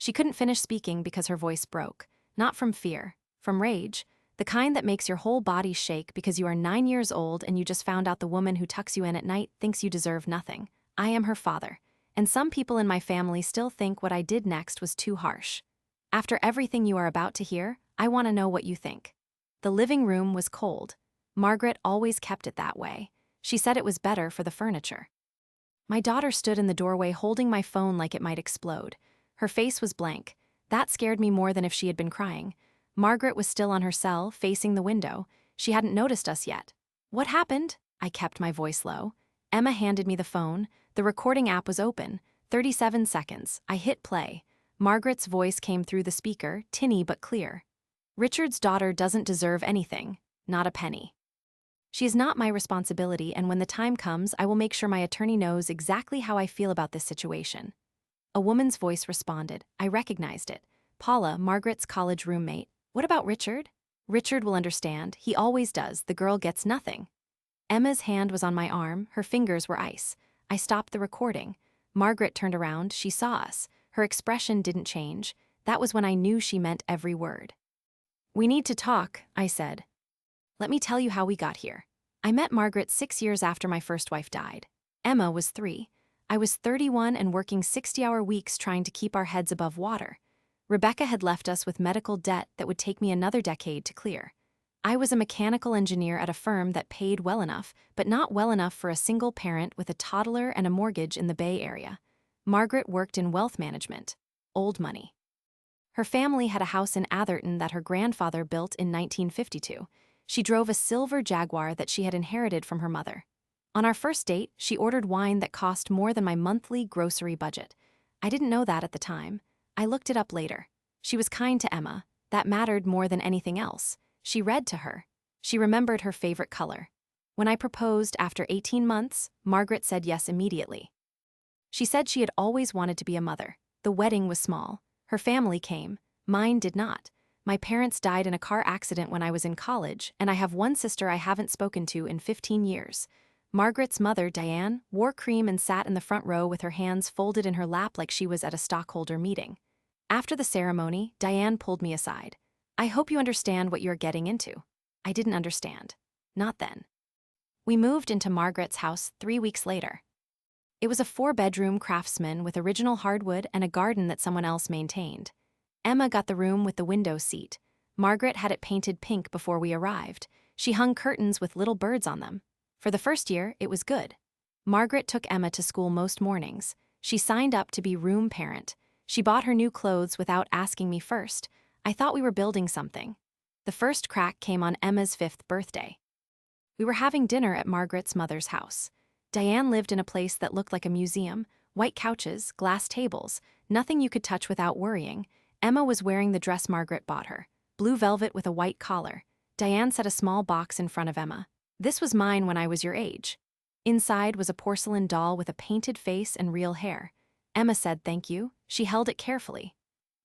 She couldn't finish speaking because her voice broke, not from fear, from rage, the kind that makes your whole body shake because you are 9 years old and you just found out the woman who tucks you in at night thinks you deserve nothing. I am her father, and some people in my family still think what I did next was too harsh. After everything you are about to hear, I want to know what you think. The living room was cold. Margaret always kept it that way. She said it was better for the furniture. My daughter stood in the doorway holding my phone like it might explode. Her face was blank. That scared me more than if she had been crying. Margaret was still on her cell, facing the window. She hadn't noticed us yet. What happened? I kept my voice low. Emma handed me the phone. The recording app was open. 37 seconds. I hit play. Margaret's voice came through the speaker, tinny but clear. Richard's daughter doesn't deserve anything, not a penny. She is not my responsibility, and when the time comes, I will make sure my attorney knows exactly how I feel about this situation. A woman's voice responded. I recognized it. Paula, Margaret's college roommate. What about Richard? Richard will understand. He always does. The girl gets nothing. Emma's hand was on my arm. Her fingers were ice. I stopped the recording. Margaret turned around. She saw us. Her expression didn't change. That was when I knew she meant every word. We need to talk, I said. Let me tell you how we got here. I met Margaret 6 years after my first wife died. Emma was 3. I was 31 and working 60-hour weeks trying to keep our heads above water. Rebecca had left us with medical debt that would take me another decade to clear. I was a mechanical engineer at a firm that paid well enough, but not well enough for a single parent with a toddler and a mortgage in the Bay Area. Margaret worked in wealth management. Old money. Her family had a house in Atherton that her grandfather built in 1952. She drove a silver Jaguar that she had inherited from her mother. On our first date, she ordered wine that cost more than my monthly grocery budget. I didn't know that at the time. I looked it up later. She was kind to Emma. That mattered more than anything else. She read to her. She remembered her favorite color. When I proposed after 18 months, Margaret said yes immediately. She said she had always wanted to be a mother. The wedding was small. Her family came. Mine did not. My parents died in a car accident when I was in college, and I have one sister I haven't spoken to in 15 years. Margaret's mother, Diane, wore cream and sat in the front row with her hands folded in her lap like she was at a stockholder meeting. After the ceremony, Diane pulled me aside. I hope you understand what you're getting into. I didn't understand. Not then. We moved into Margaret's house 3 weeks later. It was a 4-bedroom craftsman with original hardwood and a garden that someone else maintained. Emma got the room with the window seat. Margaret had it painted pink before we arrived. She hung curtains with little birds on them. For the first year, it was good. Margaret took Emma to school most mornings. She signed up to be room parent. She bought her new clothes without asking me first. I thought we were building something. The first crack came on Emma's 5th birthday. We were having dinner at Margaret's mother's house. Diane lived in a place that looked like a museum. White couches, glass tables, nothing you could touch without worrying. Emma was wearing the dress Margaret bought her. Blue velvet with a white collar. Diane set a small box in front of Emma. This was mine when I was your age. Inside was a porcelain doll with a painted face and real hair. Emma said thank you. She held it carefully.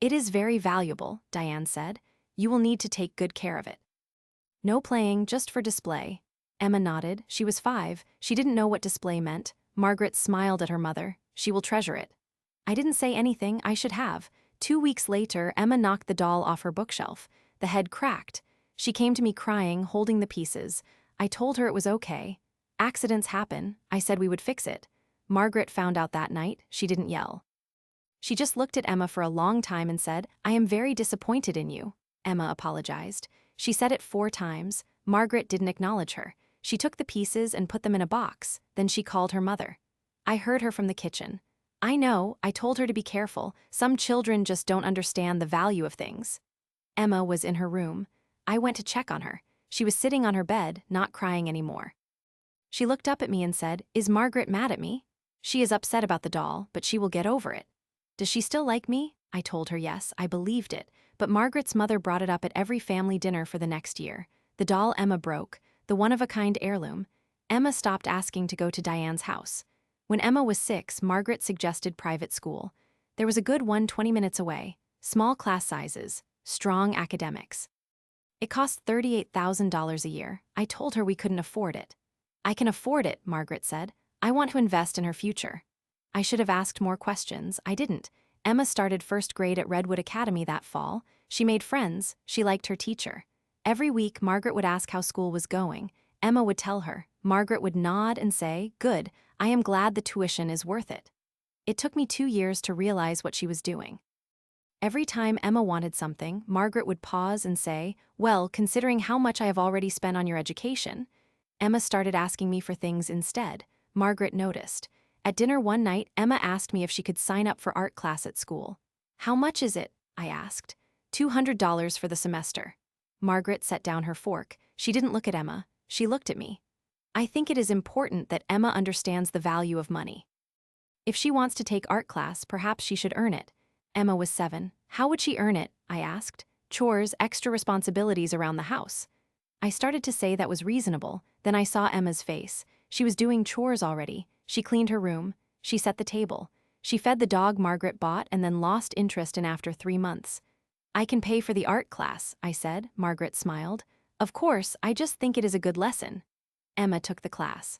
It is very valuable, Diane said. You will need to take good care of it. No playing, just for display. Emma nodded. She was 5. She didn't know what display meant. Margaret smiled at her mother. She will treasure it. I didn't say anything. I should have. 2 weeks later, Emma knocked the doll off her bookshelf. The head cracked. She came to me crying, holding the pieces. I told her it was okay. Accidents happen. I said we would fix it. Margaret found out that night. She didn't yell. She just looked at Emma for a long time and said, I am very disappointed in you. Emma apologized. She said it 4 times. Margaret didn't acknowledge her. She took the pieces and put them in a box. Then she called her mother. I heard her from the kitchen. I know, I told her to be careful. Some children just don't understand the value of things. Emma was in her room. I went to check on her. She was sitting on her bed, not crying anymore. She looked up at me and said, Is Margaret mad at me? She is upset about the doll, but she will get over it. Does she still like me? I told her yes, I believed it, but Margaret's mother brought it up at every family dinner for the next year. The doll Emma broke, the one-of-a-kind heirloom. Emma stopped asking to go to Diane's house. When Emma was 6, Margaret suggested private school. There was a good one 20 minutes away, small class sizes, strong academics. It cost $38,000 a year. I told her we couldn't afford it. I can afford it, Margaret said. I want to invest in her future. I should have asked more questions. I didn't. Emma started first grade at Redwood Academy that fall. She made friends, she liked her teacher. Every week, Margaret would ask how school was going. Emma would tell her. Margaret would nod and say, "Good, I am glad the tuition is worth it." It took me 2 years to realize what she was doing. Every time Emma wanted something, Margaret would pause and say, "Well, considering how much I have already spent on your education." Emma started asking me for things instead. Margaret noticed. At dinner one night, Emma asked me if she could sign up for art class at school. "How much is it?" I asked. $200 for the semester. Margaret set down her fork. She didn't look at Emma. She looked at me. I think it is important that Emma understands the value of money. If she wants to take art class, perhaps she should earn it. Emma was 7. How would she earn it? I asked. Chores, extra responsibilities around the house. I started to say that was reasonable. Then I saw Emma's face. She was doing chores already. She cleaned her room. She set the table. She fed the dog Margaret bought and then lost interest in after 3 months. "I can pay for the art class," I said. Margaret smiled. "Of course, I just think it is a good lesson." Emma took the class.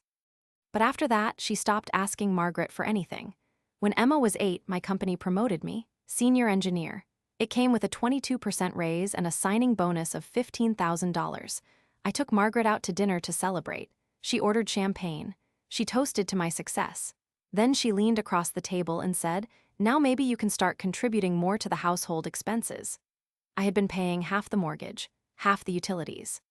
But after that, she stopped asking Margaret for anything. When Emma was 8, my company promoted me, senior engineer. It came with a 22% raise and a signing bonus of $15,000. I took Margaret out to dinner to celebrate. She ordered champagne. She toasted to my success. Then she leaned across the table and said, "Now maybe you can start contributing more to the household expenses." I had been paying half the mortgage, half the utilities.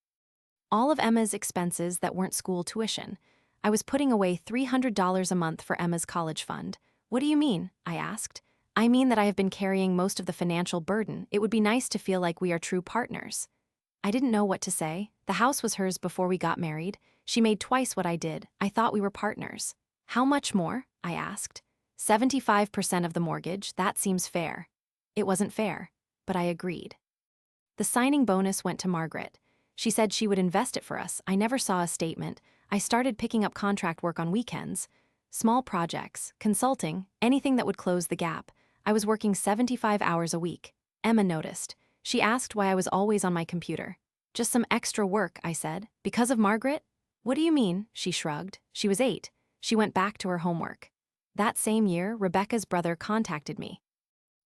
All of Emma's expenses that weren't school tuition. I was putting away $300 a month for Emma's college fund. "What do you mean?" I asked. "I mean that I have been carrying most of the financial burden. It would be nice to feel like we are true partners." I didn't know what to say. The house was hers before we got married. She made twice what I did. I thought we were partners. "How much more?" I asked. 75% of the mortgage, that seems fair." It wasn't fair, but I agreed. The signing bonus went to Margaret. She said she would invest it for us. I never saw a statement. I started picking up contract work on weekends. Small projects, consulting, anything that would close the gap. I was working 75 hours a week. Emma noticed. She asked why I was always on my computer. "Just some extra work," I said. "Because of Margaret?" "What do you mean?" She shrugged. She was 8. She went back to her homework. That same year, Rebecca's brother contacted me.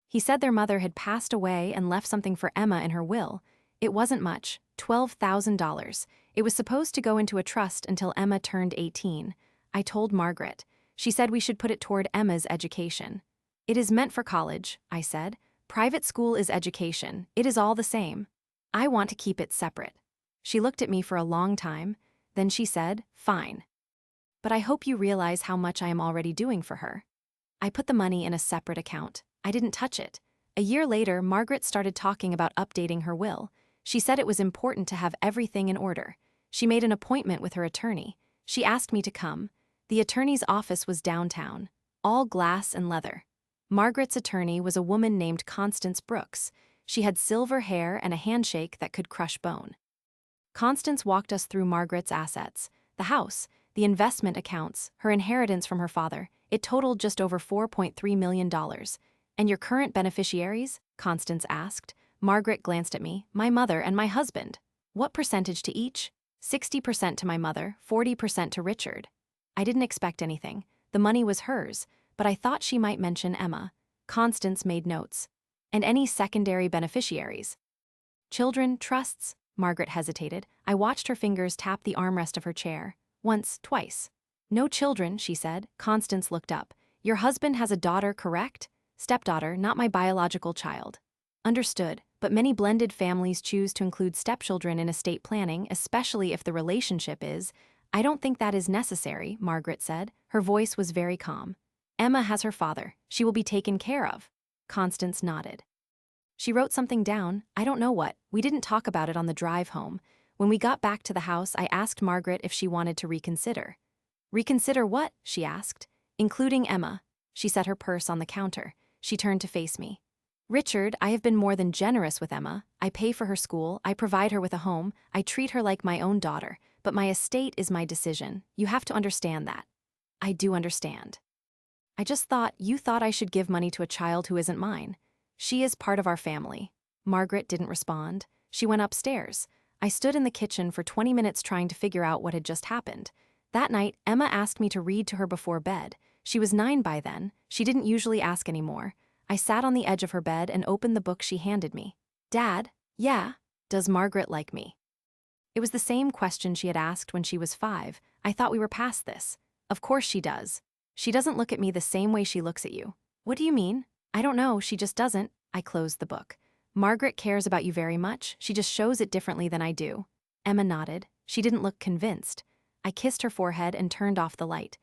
He said their mother had passed away and left something for Emma in her will. It wasn't much, $12,000. It was supposed to go into a trust until Emma turned 18. I told Margaret. She said we should put it toward Emma's education. "It is meant for college," I said. "Private school is education. It is all the same. I want to keep it separate." She looked at me for a long time. Then she said, "Fine. But I hope you realize how much I am already doing for her." I put the money in a separate account. I didn't touch it. A year later, Margaret started talking about updating her will. She said it was important to have everything in order. She made an appointment with her attorney. She asked me to come. The attorney's office was downtown, all glass and leather. Margaret's attorney was a woman named Constance Brooks. She had silver hair and a handshake that could crush bone. Constance walked us through Margaret's assets, the house, the investment accounts, her inheritance from her father. It totaled just over $4.3 million. "And your current beneficiaries?" Constance asked. Margaret glanced at me. "My mother and my husband." "What percentage to each?" 60% to my mother, 40% to Richard. I didn't expect anything. The money was hers, but I thought she might mention Emma. Constance made notes. "And any secondary beneficiaries?" "Children, trusts?" Margaret hesitated. I watched her fingers tap the armrest of her chair. Once, twice. "No children," she said. Constance looked up. "Your husband has a daughter, correct?" "Stepdaughter, not my biological child." "Understood, but many blended families choose to include stepchildren in estate planning, especially if the relationship is—" "I don't think that is necessary," Margaret said. Her voice was very calm. "Emma has her father. She will be taken care of." Constance nodded. She wrote something down, I don't know what. We didn't talk about it on the drive home. When we got back to the house, I asked Margaret if she wanted to reconsider. "Reconsider what?" she asked. "Including Emma." She set her purse on the counter. She turned to face me. "Richard, I have been more than generous with Emma. I pay for her school, I provide her with a home, I treat her like my own daughter, but my estate is my decision. You have to understand that." "I do understand." "I just thought you thought I should give money to a child who isn't mine. She is part of our family." Margaret didn't respond. She went upstairs. I stood in the kitchen for 20 minutes trying to figure out what had just happened. That night, Emma asked me to read to her before bed. She was 9 by then. She didn't usually ask anymore. I sat on the edge of her bed and opened the book she handed me. Dad, yeah, does Margaret like me? It was the same question she had asked when she was 5. I thought we were past this. Of course she does. She doesn't look at me the same way she looks at you. What do you mean? I don't know, she just doesn't. I closed the book. Margaret cares about you very much, she just shows it differently than I do. Emma nodded. She didn't look convinced. I kissed her forehead and turned off the light.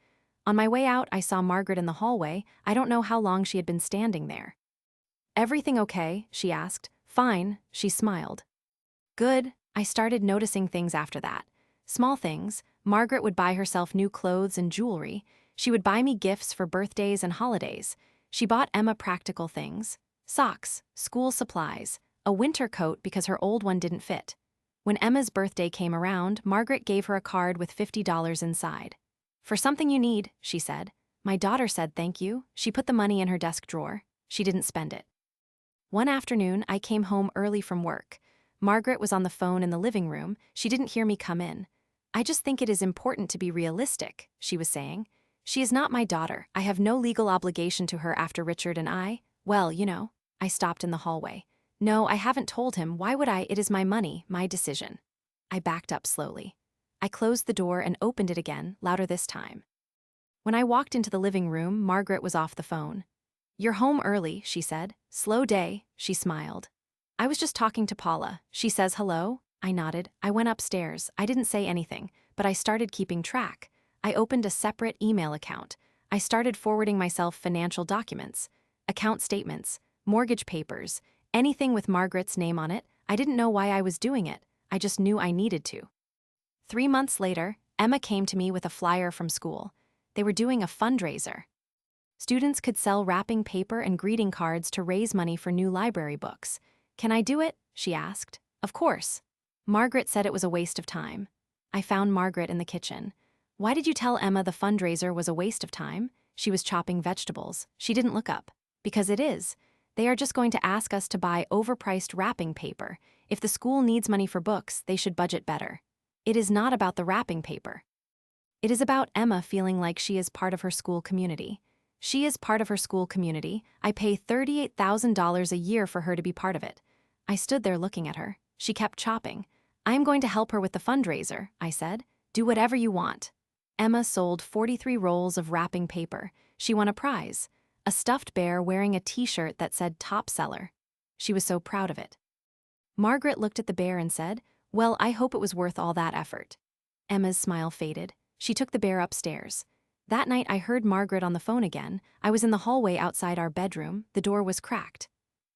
On my way out, I saw Margaret in the hallway. I don't know how long she had been standing there. Everything okay? She asked. Fine, she smiled. Good. I started noticing things after that. Small things. Margaret would buy herself new clothes and jewelry. She would buy me gifts for birthdays and holidays. She bought Emma practical things. Socks, school supplies, a winter coat because her old one didn't fit. When Emma's birthday came around, Margaret gave her a card with $50 inside. For something you need, she said. My daughter said thank you. She put the money in her desk drawer. She didn't spend it. One afternoon, I came home early from work. Margaret was on the phone in the living room. She didn't hear me come in. I just think it is important to be realistic, she was saying. She is not my daughter. I have no legal obligation to her after Richard and I. Well, you know. I stopped in the hallway. No, I haven't told him. Why would I? It is my money, my decision. I backed up slowly. I closed the door and opened it again, louder this time. When I walked into the living room, Margaret was off the phone. You're home early, she said. Slow day, she smiled. I was just talking to Paula. She says hello. I nodded. I went upstairs. I didn't say anything, but I started keeping track. I opened a separate email account. I started forwarding myself financial documents, account statements, mortgage papers, anything with Margaret's name on it. I didn't know why I was doing it. I just knew I needed to. 3 months later, Emma came to me with a flyer from school. They were doing a fundraiser. Students could sell wrapping paper and greeting cards to raise money for new library books. Can I do it? She asked. Of course. Margaret said it was a waste of time. I found Margaret in the kitchen. Why did you tell Emma the fundraiser was a waste of time? She was chopping vegetables. She didn't look up. Because it is. They are just going to ask us to buy overpriced wrapping paper. If the school needs money for books, they should budget better. It is not about the wrapping paper. It is about Emma feeling like she is part of her school community. She is part of her school community. I pay $38,000 a year for her to be part of it. I stood there looking at her. She kept chopping. I am going to help her with the fundraiser, I said. Do whatever you want. Emma sold 43 rolls of wrapping paper. She won a prize. A stuffed bear wearing a t-shirt that said top seller. She was so proud of it. Margaret looked at the bear and said, well, I hope it was worth all that effort. Emma's smile faded. She took the bear upstairs. That night I heard Margaret on the phone again. I was in the hallway outside our bedroom. The door was cracked.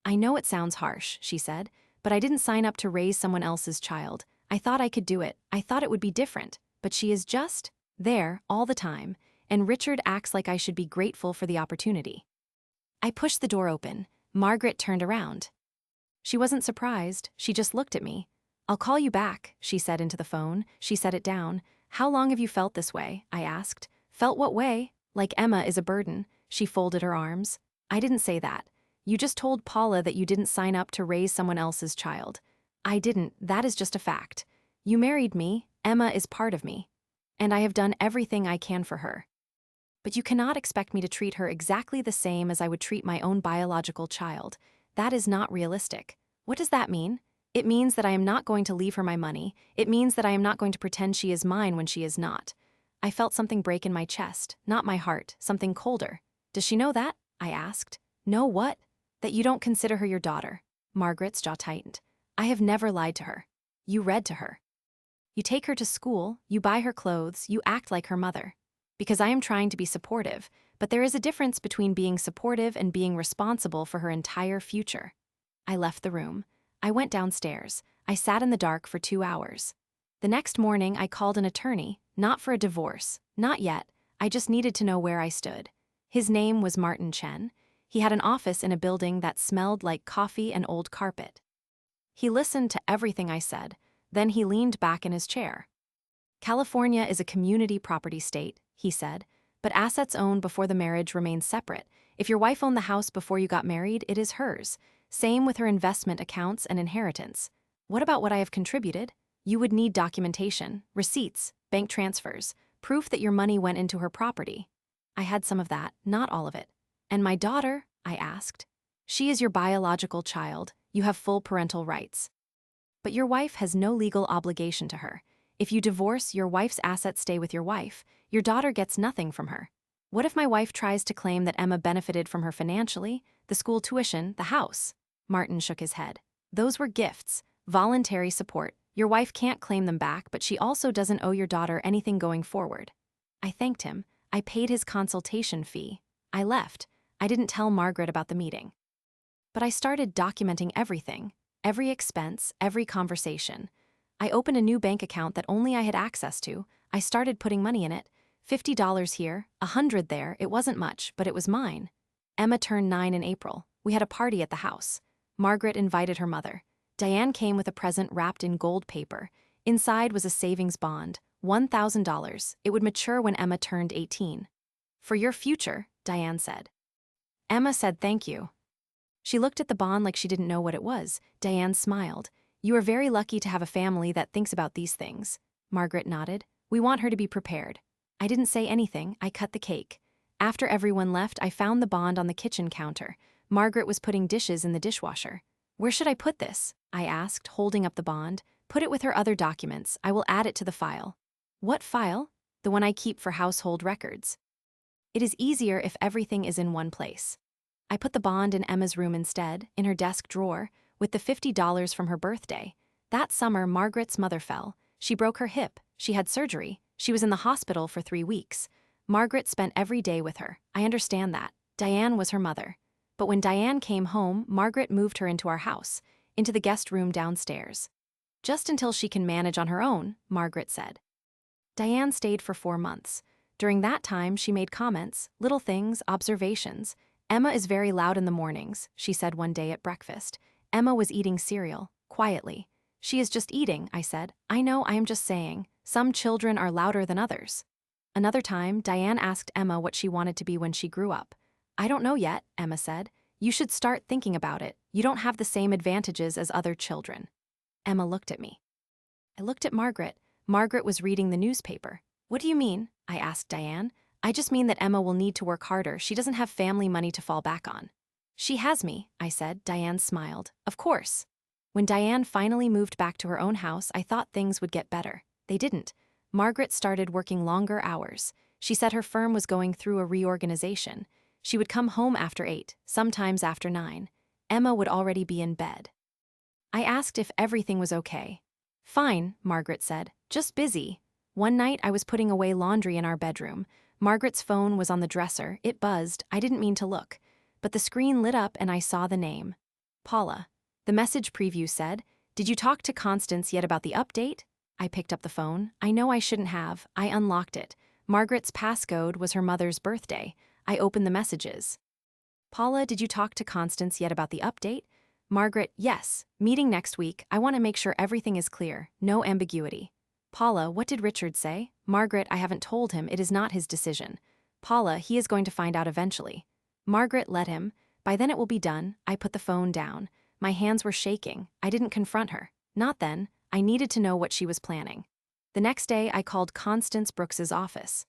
I know it sounds harsh, she said, but I didn't sign up to raise someone else's child. I thought I could do it. I thought it would be different. But she is just there all the time, and Richard acts like I should be grateful for the opportunity. I pushed the door open. Margaret turned around. She wasn't surprised. She just looked at me. I'll call you back, she said into the phone. She set it down. How long have you felt this way? I asked. Felt what way? Like Emma is a burden. She folded her arms. I didn't say that. You just told Paula that you didn't sign up to raise someone else's child. I didn't. That is just a fact. You married me. Emma is part of me. And I have done everything I can for her. But you cannot expect me to treat her exactly the same as I would treat my own biological child. That is not realistic. What does that mean? It means that I am not going to leave her my money. It means that I am not going to pretend she is mine when she is not. I felt something break in my chest, not my heart, something colder. Does she know that? I asked. Know what? That you don't consider her your daughter. Margaret's jaw tightened. I have never lied to her. You read to her. You take her to school, you buy her clothes, you act like her mother. Because I am trying to be supportive, but there is a difference between being supportive and being responsible for her entire future. I left the room. I went downstairs. I sat in the dark for 2 hours. The next morning, I called an attorney, not for a divorce, not yet. I just needed to know where I stood. His name was Martin Chen. He had an office in a building that smelled like coffee and old carpet. He listened to everything I said, then he leaned back in his chair. California is a community property state, he said, but assets owned before the marriage remain separate. If your wife owned the house before you got married, it is hers. Same with her investment accounts and inheritance. What about what I have contributed? You would need documentation, receipts, bank transfers, proof that your money went into her property. I had some of that, not all of it. And my daughter? I asked. She is your biological child. You have full parental rights. But your wife has no legal obligation to her. If you divorce, your wife's assets stay with your wife. Your daughter gets nothing from her. What if my wife tries to claim that Emma benefited from her financially? The school tuition, the house? Martin shook his head. Those were gifts, voluntary support. Your wife can't claim them back, but she also doesn't owe your daughter anything going forward. I thanked him. I paid his consultation fee. I left. I didn't tell Margaret about the meeting. But I started documenting everything, every expense, every conversation. I opened a new bank account that only I had access to. I started putting money in it. $50 here, $100 there. It wasn't much, but it was mine. Emma turned 9 in April. We had a party at the house. Margaret invited her mother. Diane came with a present wrapped in gold paper. Inside was a savings bond, $1,000. It would mature when Emma turned 18. For your future, Diane said. Emma said thank you. She looked at the bond like she didn't know what it was. Diane smiled. You are very lucky to have a family that thinks about these things. Margaret nodded. We want her to be prepared. I didn't say anything. I cut the cake. After everyone left, I found the bond on the kitchen counter. Margaret was putting dishes in the dishwasher. Where should I put this? I asked, holding up the bond. Put it with her other documents. I will add it to the file. What file? The one I keep for household records. It is easier if everything is in one place. I put the bond in Emma's room instead, in her desk drawer, with the $50 from her birthday. That summer, Margaret's mother fell. She broke her hip. She had surgery. She was in the hospital for 3 weeks. Margaret spent every day with her. I understand that. Diane was her mother. But when Diane came home, Margaret moved her into our house, into the guest room downstairs. Just until she can manage on her own, Margaret said. Diane stayed for 4 months. During that time, she made comments, little things, observations. Emma is very loud in the mornings, she said one day at breakfast. Emma was eating cereal, quietly. She is just eating, I said. I know, I am just saying. Some children are louder than others. Another time, Diane asked Emma what she wanted to be when she grew up. I don't know yet, Emma said. You should start thinking about it. You don't have the same advantages as other children. Emma looked at me. I looked at Margaret. Margaret was reading the newspaper. What do you mean? I asked Diane. I just mean that Emma will need to work harder. She doesn't have family money to fall back on. She has me, I said. Diane smiled. Of course. When Diane finally moved back to her own house, I thought things would get better. They didn't. Margaret started working longer hours. She said her firm was going through a reorganization. She would come home after 8, sometimes after 9. Emma would already be in bed. I asked if everything was okay. Fine, Margaret said. Just busy. One night I was putting away laundry in our bedroom. Margaret's phone was on the dresser. It buzzed. I didn't mean to look. But the screen lit up and I saw the name. Paula. The message preview said, Did you talk to Constance yet about the update? I picked up the phone. I know I shouldn't have. I unlocked it. Margaret's passcode was her mother's birthday. I opened the messages. Paula, did you talk to Constance yet about the update? Margaret, yes. Meeting next week. I want to make sure everything is clear. No ambiguity. Paula, what did Richard say? Margaret, I haven't told him. It is not his decision. Paula, he is going to find out eventually. Margaret, let him. By then it will be done. I put the phone down. My hands were shaking. I didn't confront her. Not then. I needed to know what she was planning. The next day, I called Constance Brooks's office.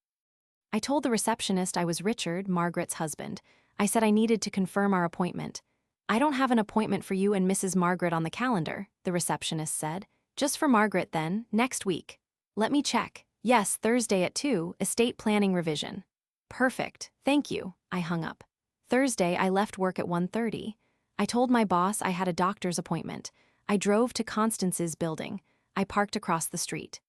I told the receptionist I was Richard, Margaret's husband. I said I needed to confirm our appointment. I don't have an appointment for you and Mrs. Margaret on the calendar, the receptionist said. Just for Margaret then, next week. Let me check. Yes, Thursday at 2, estate planning revision. Perfect, thank you. I hung up. Thursday, I left work at 1:30. I told my boss I had a doctor's appointment. I drove to Constance's building. I parked across the street.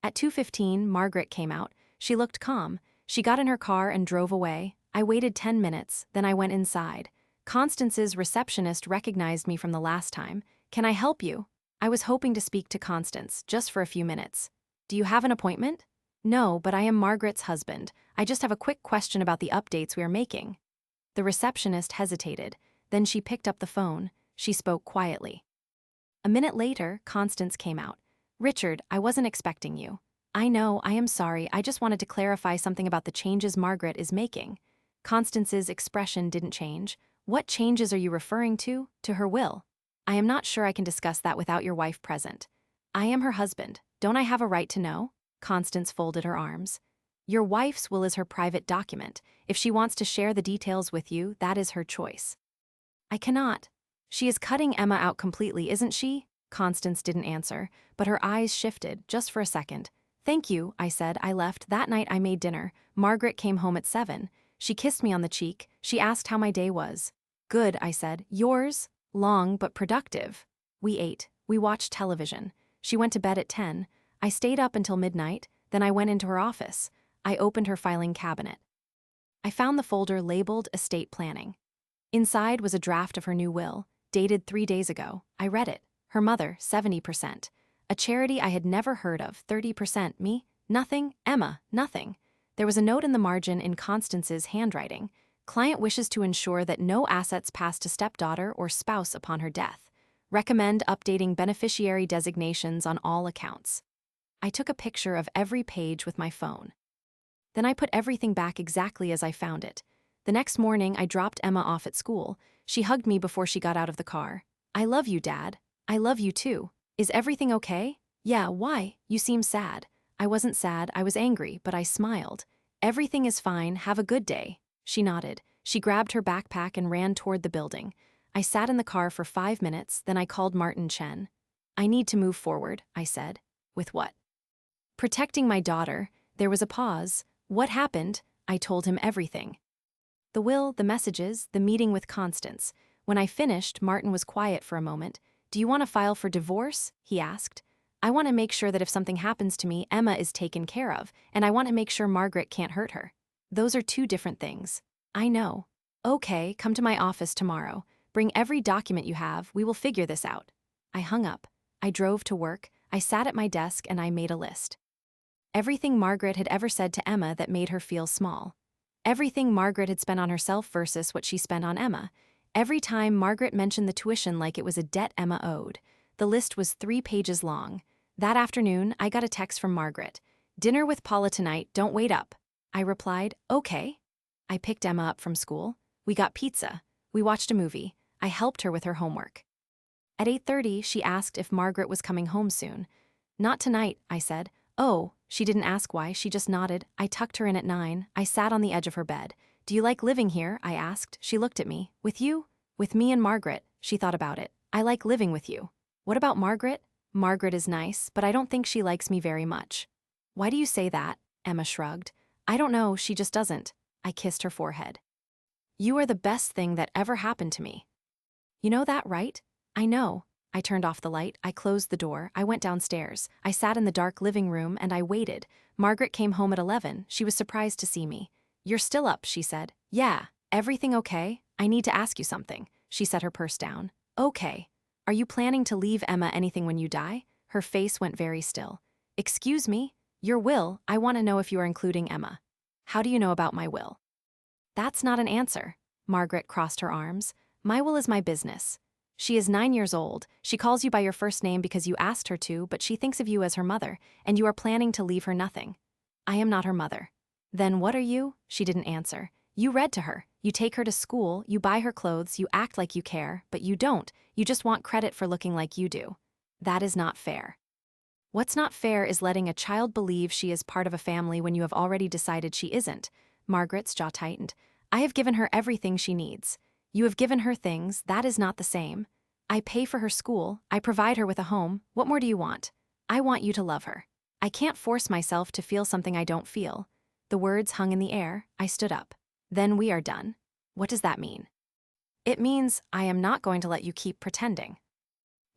At 2:15, Margaret came out. She looked calm. She got in her car and drove away. I waited 10 minutes, then I went inside. Constance's receptionist recognized me from the last time. Can I help you? I was hoping to speak to Constance, just for a few minutes. Do you have an appointment? No, but I am Margaret's husband. I just have a quick question about the updates we are making. The receptionist hesitated. Then she picked up the phone. She spoke quietly. A minute later, Constance came out. Richard, I wasn't expecting you. I know, I am sorry. I just wanted to clarify something about the changes Margaret is making. Constance's expression didn't change. What changes are you referring to? To her will. I am not sure I can discuss that without your wife present. I am her husband. Don't I have a right to know? Constance folded her arms. Your wife's will is her private document. If she wants to share the details with you, that is her choice. I cannot. She is cutting Emma out completely, isn't she? Constance didn't answer, but her eyes shifted, just for a second. Thank you, I said. I left. That night I made dinner. Margaret came home at 7. She kissed me on the cheek. She asked how my day was. Good, I said. Yours? Long but productive. We ate. We watched television. She went to bed at 10. I stayed up until midnight, then I went into her office. I opened her filing cabinet. I found the folder labeled Estate Planning. Inside was a draft of her new will, dated 3 days ago. I read it. Her mother, 70%. A charity I had never heard of, 30%. Me? Nothing. Emma? Nothing. There was a note in the margin in Constance's handwriting. Client wishes to ensure that no assets pass to stepdaughter or spouse upon her death. Recommend updating beneficiary designations on all accounts. I took a picture of every page with my phone. Then I put everything back exactly as I found it. The next morning, I dropped Emma off at school. She hugged me before she got out of the car. I love you, Dad. I love you too. Is everything okay? Yeah, why? You seem sad. I wasn't sad, I was angry, but I smiled. Everything is fine, have a good day. She nodded. She grabbed her backpack and ran toward the building. I sat in the car for 5 minutes, then I called Martin Chen. I need to move forward, I said. With what? Protecting my daughter. There was a pause. What happened? I told him everything. The will, the messages, the meeting with Constance. When I finished, Martin was quiet for a moment. Do you want to file for divorce? He asked. I want to make sure that if something happens to me, Emma is taken care of, and I want to make sure Margaret can't hurt her. Those are 2 different things. I know. Okay, come to my office tomorrow. Bring every document you have, we will figure this out. I hung up. I drove to work, I sat at my desk and I made a list. Everything Margaret had ever said to Emma that made her feel small. Everything Margaret had spent on herself versus what she spent on Emma. Every time Margaret mentioned the tuition like it was a debt Emma owed. The list was 3 pages long. That afternoon, I got a text from Margaret. Dinner with Paula tonight, don't wait up. I replied, okay. I picked Emma up from school. We got pizza. We watched a movie. I helped her with her homework. At 8:30, she asked if Margaret was coming home soon. Not tonight, I said. Oh, she didn't ask why, she just nodded. I tucked her in at 9. I sat on the edge of her bed. Do you like living here? I asked. She looked at me. With you? With me and Margaret. She thought about it. I like living with you. What about Margaret? Margaret is nice, but I don't think she likes me very much. Why do you say that? Emma shrugged. I don't know, she just doesn't. I kissed her forehead. You are the best thing that ever happened to me. You know that, right? I know. I turned off the light, I closed the door, I went downstairs. I sat in the dark living room and I waited. Margaret came home at 11. She was surprised to see me. You're still up, she said. Yeah. Everything okay? I need to ask you something. She set her purse down. Okay. Are you planning to leave Emma anything when you die? Her face went very still. Excuse me? Your will, I want to know if you are including Emma. How do you know about my will? That's not an answer. Margaret crossed her arms. My will is my business. She is 9 years old. She calls you by your first name because you asked her to, but she thinks of you as her mother, and you are planning to leave her nothing. I am not her mother. Then what are you? She didn't answer. You read to her. You take her to school, you buy her clothes, you act like you care, but you don't. You just want credit for looking like you do. That is not fair. What's not fair is letting a child believe she is part of a family when you have already decided she isn't. Margaret's jaw tightened. I have given her everything she needs. You have given her things, that is not the same. I pay for her school, I provide her with a home, what more do you want? I want you to love her. I can't force myself to feel something I don't feel. The words hung in the air, I stood up. Then we are done. What does that mean? It means I am not going to let you keep pretending.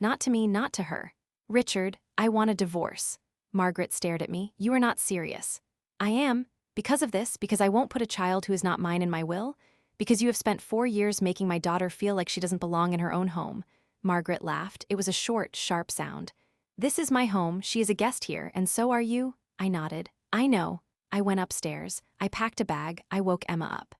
Not to me, not to her. Richard, I want a divorce. Margaret stared at me. You are not serious. I am. Because of this, because I won't put a child who is not mine in my will, because you have spent 4 years making my daughter feel like she doesn't belong in her own home. Margaret laughed. It was a short, sharp sound. This is my home, she is a guest here, and so are you? I nodded. I know. I went upstairs. I packed a bag. I woke Emma up.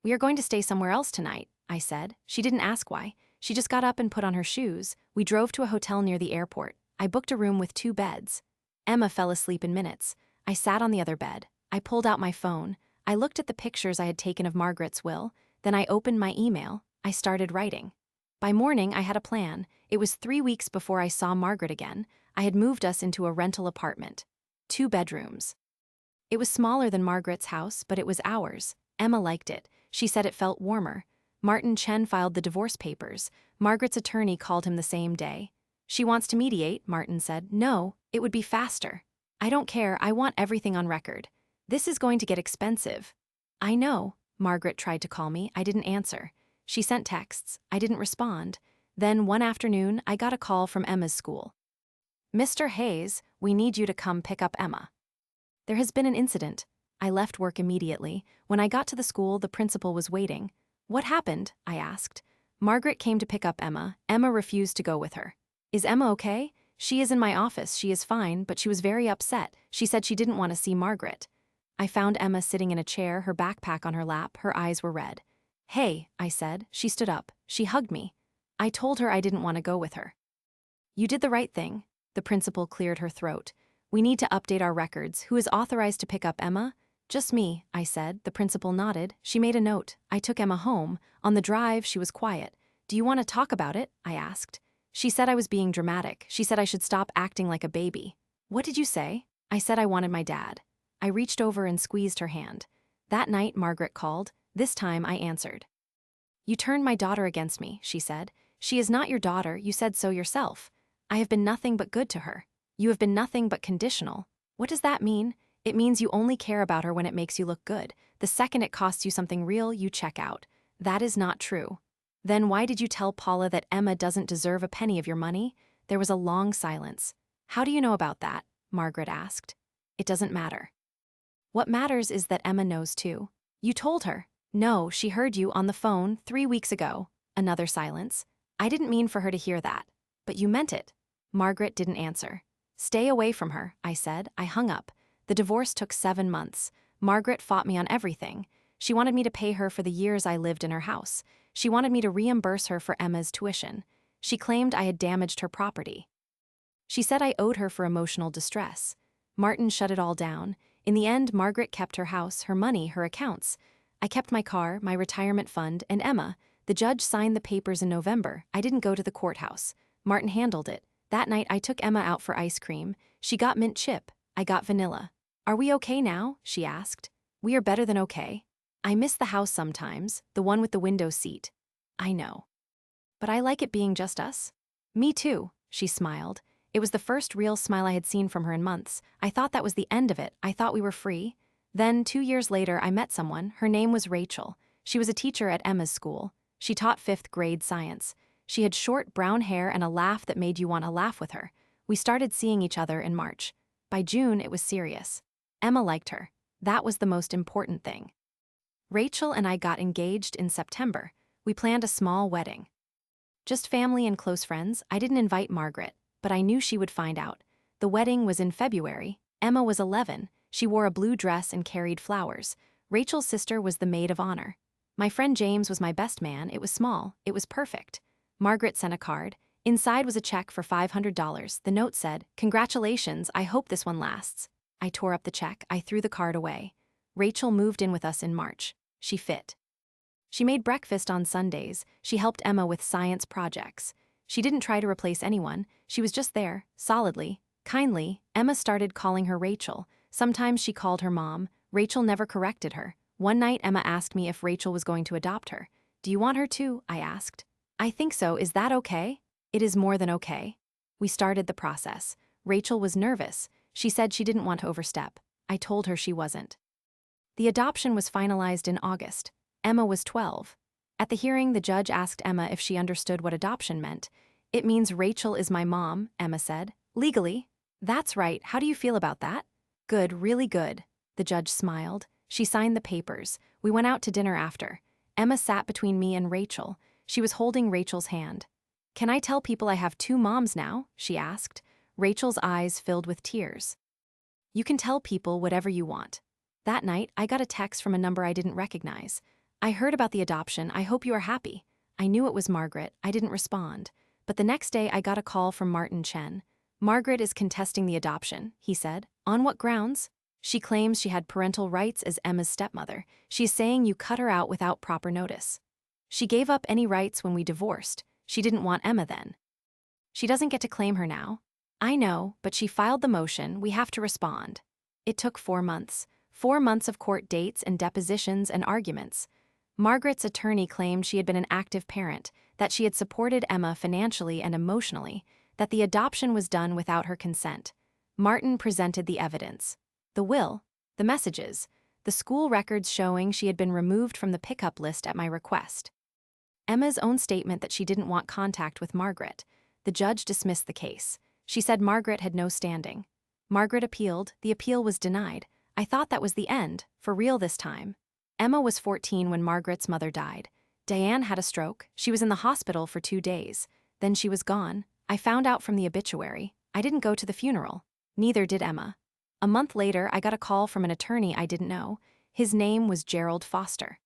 We are going to stay somewhere else tonight, I said. She didn't ask why. She just got up and put on her shoes. We drove to a hotel near the airport. I booked a room with 2 beds. Emma fell asleep in minutes. I sat on the other bed. I pulled out my phone. I looked at the pictures I had taken of Margaret's will. Then I opened my email. I started writing. By morning, I had a plan. It was 3 weeks before I saw Margaret again. I had moved us into a rental apartment. 2 bedrooms. It was smaller than Margaret's house, but it was ours. Emma liked it. She said it felt warmer. Martin Chen filed the divorce papers. Margaret's attorney called him the same day. She wants to mediate, Martin said. No, it would be faster. I don't care, I want everything on record. This is going to get expensive. I know. Margaret tried to call me. I didn't answer. She sent texts. I didn't respond. Then one afternoon, I got a call from Emma's school. Mr. Hayes, we need you to come pick up Emma. There has been an incident. I left work immediately. When I got to the school, the principal was waiting. What happened? I asked. Margaret came to pick up Emma. Emma refused to go with her. Is Emma okay? She is in my office. She is fine, but she was very upset. She said she didn't want to see Margaret. I found Emma sitting in a chair, her backpack on her lap. Her eyes were red. Hey, I said. She stood up. She hugged me. I told her I didn't want to go with her. You did the right thing. The principal cleared her throat. We need to update our records. Who is authorized to pick up Emma? Just me, I said. The principal nodded. She made a note. I took Emma home. On the drive, she was quiet. Do you want to talk about it? I asked. She said I was being dramatic. She said I should stop acting like a baby. What did you say? I said I wanted my dad. I reached over and squeezed her hand. That night, Margaret called. This time, I answered. You turned my daughter against me, she said. She is not your daughter, you said so yourself. I have been nothing but good to her. You have been nothing but conditional. What does that mean? It means you only care about her when it makes you look good. The second it costs you something real, you check out. That is not true. Then why did you tell Paula that Emma doesn't deserve a penny of your money? There was a long silence. How do you know about that? Margaret asked. It doesn't matter. What matters is that Emma knows too. You told her. No, she heard you on the phone 3 weeks ago. Another silence. I didn't mean for her to hear that. But you meant it. Margaret didn't answer. Stay away from her, I said. I hung up. The divorce took 7 months. Margaret fought me on everything. She wanted me to pay her for the years I lived in her house. She wanted me to reimburse her for Emma's tuition. She claimed I had damaged her property. She said I owed her for emotional distress. Martin shut it all down. In the end, Margaret kept her house, her money, her accounts. I kept my car, my retirement fund, and Emma. The judge signed the papers in November. I didn't go to the courthouse. Martin handled it. That night, I took Emma out for ice cream. She got mint chip. I got vanilla. Are we okay now? She asked. We are better than okay. I miss the house sometimes, the one with the window seat. I know. But I like it being just us. Me too, she smiled. It was the first real smile I had seen from her in months. I thought that was the end of it. I thought we were free. Then, 2 years later, I met someone. Her name was Rachel. She was a teacher at Emma's school. She taught 5th grade science. She had short brown hair and a laugh that made you want to laugh with her. We started seeing each other in March. By June, it was serious. Emma liked her. That was the most important thing. Rachel and I got engaged in September. We planned a small wedding. Just family and close friends. I didn't invite Margaret, but I knew she would find out. The wedding was in February. Emma was 11. She wore a blue dress and carried flowers. Rachel's sister was the maid of honor. My friend James was my best man. It was small. It was perfect. Margaret sent a card. Inside was a check for $500. The note said, "Congratulations, I hope this one lasts." I tore up the check. I threw the card away. Rachel moved in with us in March. She fit. She made breakfast on Sundays. She helped Emma with science projects. She didn't try to replace anyone. She was just there, solidly, kindly. Emma started calling her Rachel. Sometimes she called her mom. Rachel never corrected her. One night, Emma asked me if Rachel was going to adopt her. Do you want her to? I asked. I think so. Is that okay? It is more than okay. We started the process. Rachel was nervous. She said she didn't want to overstep. I told her she wasn't. The adoption was finalized in August. Emma was 12. At the hearing, the judge asked Emma if she understood what adoption meant. It means Rachel is my mom, Emma said. Legally? That's right. How do you feel about that? Good, really good. The judge smiled. She signed the papers. We went out to dinner after. Emma sat between me and Rachel. She was holding Rachel's hand. Can I tell people I have 2 moms now? She asked. Rachel's eyes filled with tears. You can tell people whatever you want. That night, I got a text from a number I didn't recognize. I heard about the adoption. I hope you are happy. I knew it was Margaret. I didn't respond. But the next day, I got a call from Martin Chen. Margaret is contesting the adoption, he said. On what grounds? She claims she had parental rights as Emma's stepmother. She is saying you cut her out without proper notice. She gave up any rights when we divorced. She didn't want Emma then. She doesn't get to claim her now. I know, but she filed the motion. We have to respond. It took 4 months. 4 months of court dates and depositions and arguments. Margaret's attorney claimed she had been an active parent, that she had supported Emma financially and emotionally, that the adoption was done without her consent. Martin presented the evidence. The will, the messages, the school records showing she had been removed from the pickup list at my request. Emma's own statement that she didn't want contact with Margaret. The judge dismissed the case. She said Margaret had no standing. Margaret appealed. The appeal was denied. I thought that was the end, for real this time. Emma was 14 when Margaret's mother died. Diane had a stroke. She was in the hospital for 2 days. Then she was gone. I found out from the obituary. I didn't go to the funeral. Neither did Emma. A month later, I got a call from an attorney I didn't know. His name was Gerald Foster.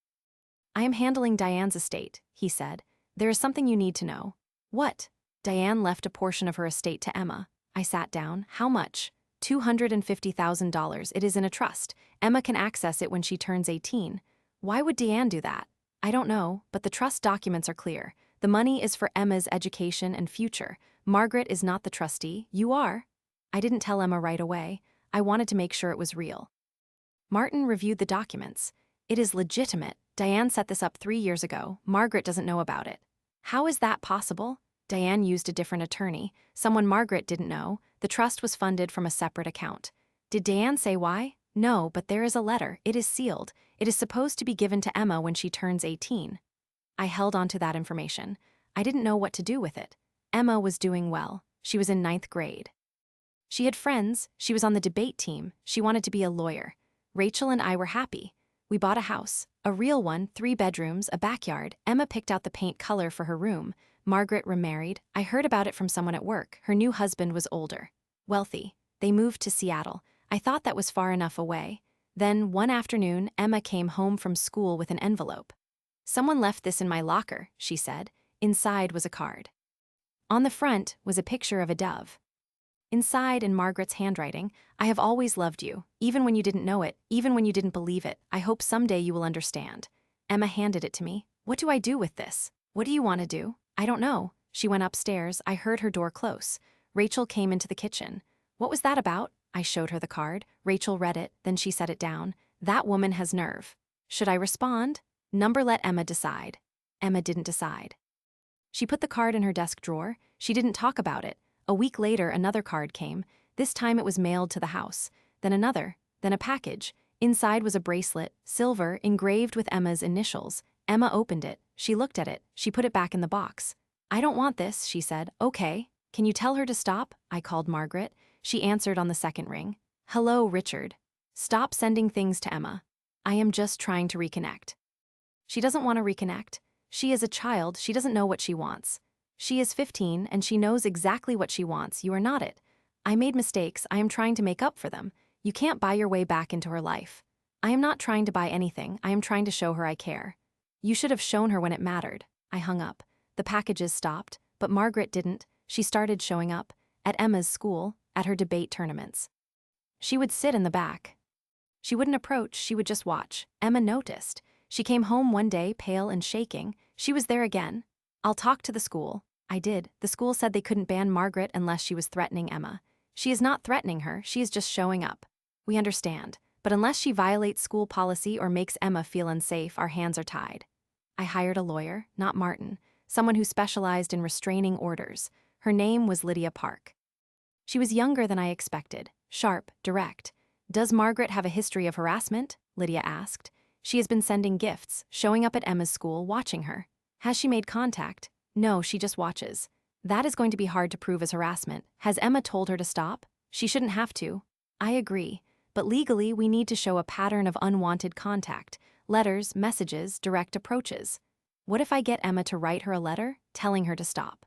I am handling Diane's estate, he said. There is something you need to know. What? Diane left a portion of her estate to Emma. I sat down. How much? $250,000. It is in a trust. Emma can access it when she turns 18. Why would Diane do that? I don't know, but the trust documents are clear. The money is for Emma's education and future. Margaret is not the trustee. You are. I didn't tell Emma right away. I wanted to make sure it was real. Martin reviewed the documents. It is legitimate. Diane set this up 3 years ago. Margaret doesn't know about it. How is that possible? Diane used a different attorney, someone Margaret didn't know. The trust was funded from a separate account. Did Diane say why? No, but there is a letter. It is sealed. It is supposed to be given to Emma when she turns 18. I held on to that information. I didn't know what to do with it. Emma was doing well. She was in 9th grade. She had friends. She was on the debate team. She wanted to be a lawyer. Rachel and I were happy. We bought a house, a real one, 3 bedrooms, a backyard. Emma picked out the paint color for her room. Margaret remarried. I heard about it from someone at work. Her new husband was older, wealthy. They moved to Seattle. I thought that was far enough away. Then, one afternoon, Emma came home from school with an envelope. Someone left this in my locker, she said. Inside was a card. On the front was a picture of a dove. Inside, in Margaret's handwriting, I have always loved you, even when you didn't know it, even when you didn't believe it. I hope someday you will understand. Emma handed it to me. What do I do with this? What do you want to do? I don't know. She went upstairs. I heard her door close. Rachel came into the kitchen. What was that about? I showed her the card. Rachel read it, then she set it down. That woman has nerve. Should I respond? Number, let Emma decide. Emma didn't decide. She put the card in her desk drawer. She didn't talk about it. A week later, another card came. This time it was mailed to the house. Then another. Then a package. Inside was a bracelet, silver, engraved with Emma's initials. Emma opened it. She looked at it. She put it back in the box. I don't want this, she said. Okay. Can you tell her to stop? I called Margaret. She answered on the second ring. Hello, Richard. Stop sending things to Emma. I am just trying to reconnect. She doesn't want to reconnect. She is a child. She doesn't know what she wants. She is 15 and she knows exactly what she wants. You are not it. I made mistakes. I am trying to make up for them. You can't buy your way back into her life. I am not trying to buy anything. I am trying to show her I care. You should have shown her when it mattered. I hung up. The packages stopped, but Margaret didn't. She started showing up. At Emma's school, at her debate tournaments. She would sit in the back. She wouldn't approach. She would just watch. Emma noticed. She came home one day, pale and shaking. She was there again. I'll talk to the school. I did. The school said they couldn't ban Margaret unless she was threatening Emma. She is not threatening her. She is just showing up. We understand. But unless she violates school policy or makes Emma feel unsafe, our hands are tied. I hired a lawyer, not Martin, someone who specialized in restraining orders. Her name was Lydia Park. She was younger than I expected, sharp, direct. Does Margaret have a history of harassment? Lydia asked. She has been sending gifts, showing up at Emma's school, watching her. Has she made contact? No, she just watches. That is going to be hard to prove as harassment. Has Emma told her to stop? She shouldn't have to. I agree. But legally, we need to show a pattern of unwanted contact. Letters, messages, direct approaches. What if I get Emma to write her a letter, telling her to stop?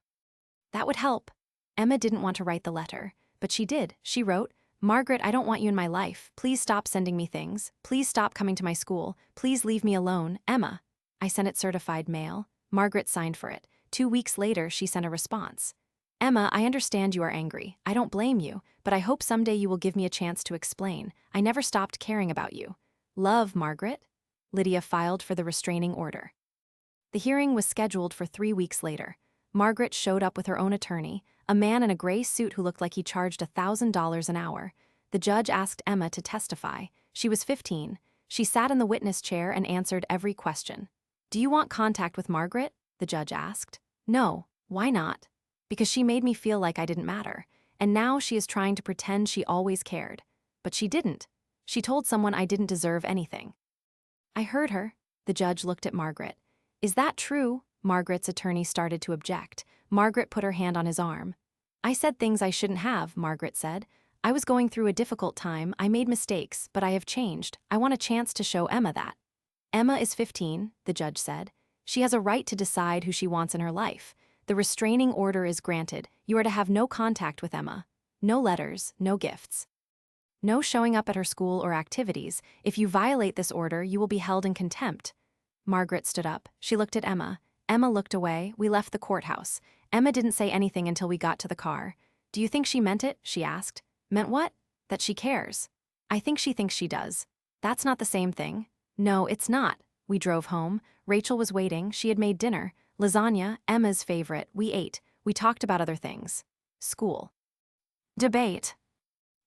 That would help. Emma didn't want to write the letter, but she did. She wrote, Margaret, I don't want you in my life. Please stop sending me things. Please stop coming to my school. Please leave me alone. Emma. I sent it certified mail. Margaret signed for it. 2 weeks later, she sent a response. Emma, I understand you are angry. I don't blame you, but I hope someday you will give me a chance to explain. I never stopped caring about you. Love, Margaret. Lydia filed for the restraining order. The hearing was scheduled for 3 weeks later. Margaret showed up with her own attorney, a man in a gray suit who looked like he charged $1,000 an hour. The judge asked Emma to testify. She was 15. She sat in the witness chair and answered every question. Do you want contact with Margaret? The judge asked. No, why not? Because she made me feel like I didn't matter, and now she is trying to pretend she always cared. But she didn't. She told someone I didn't deserve anything. I heard her. The judge looked at Margaret. Is that true? Margaret's attorney started to object. Margaret put her hand on his arm. I said things I shouldn't have, Margaret said. I was going through a difficult time, I made mistakes, but I have changed. I want a chance to show Emma that. Emma is 15, the judge said. She has a right to decide who she wants in her life. The restraining order is granted. You are to have no contact with Emma. No letters, no gifts. No showing up at her school or activities. If you violate this order, you will be held in contempt. Margaret stood up. She looked at Emma. Emma looked away. We left the courthouse. Emma didn't say anything until we got to the car. Do you think she meant it? She asked. Meant what? That she cares. I think she thinks she does. That's not the same thing. No, it's not. We drove home. Rachel was waiting. She had made dinner. Lasagna, Emma's favorite. We ate. We talked about other things. School. Debate.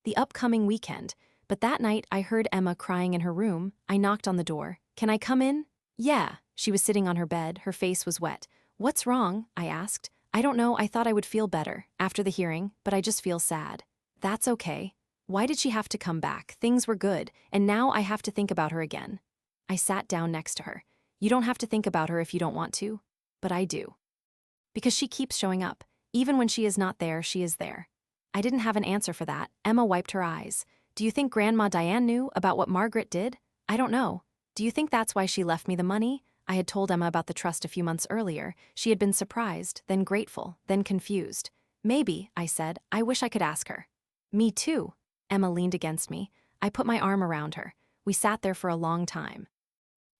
The upcoming weekend. But that night, I heard Emma crying in her room. I knocked on the door. Can I come in? Yeah. She was sitting on her bed. Her face was wet. What's wrong? I asked. I don't know. I thought I would feel better after the hearing, but I just feel sad. That's okay. Why did she have to come back? Things were good, and now I have to think about her again. I sat down next to her. You don't have to think about her if you don't want to, but I do. Because she keeps showing up. Even when she is not there, she is there. I didn't have an answer for that. Emma wiped her eyes. Do you think Grandma Diane knew about what Margaret did? I don't know. Do you think that's why she left me the money? I had told Emma about the trust a few months earlier. She had been surprised, then grateful, then confused. Maybe, I said. I wish I could ask her. Me too. Emma leaned against me. I put my arm around her. We sat there for a long time.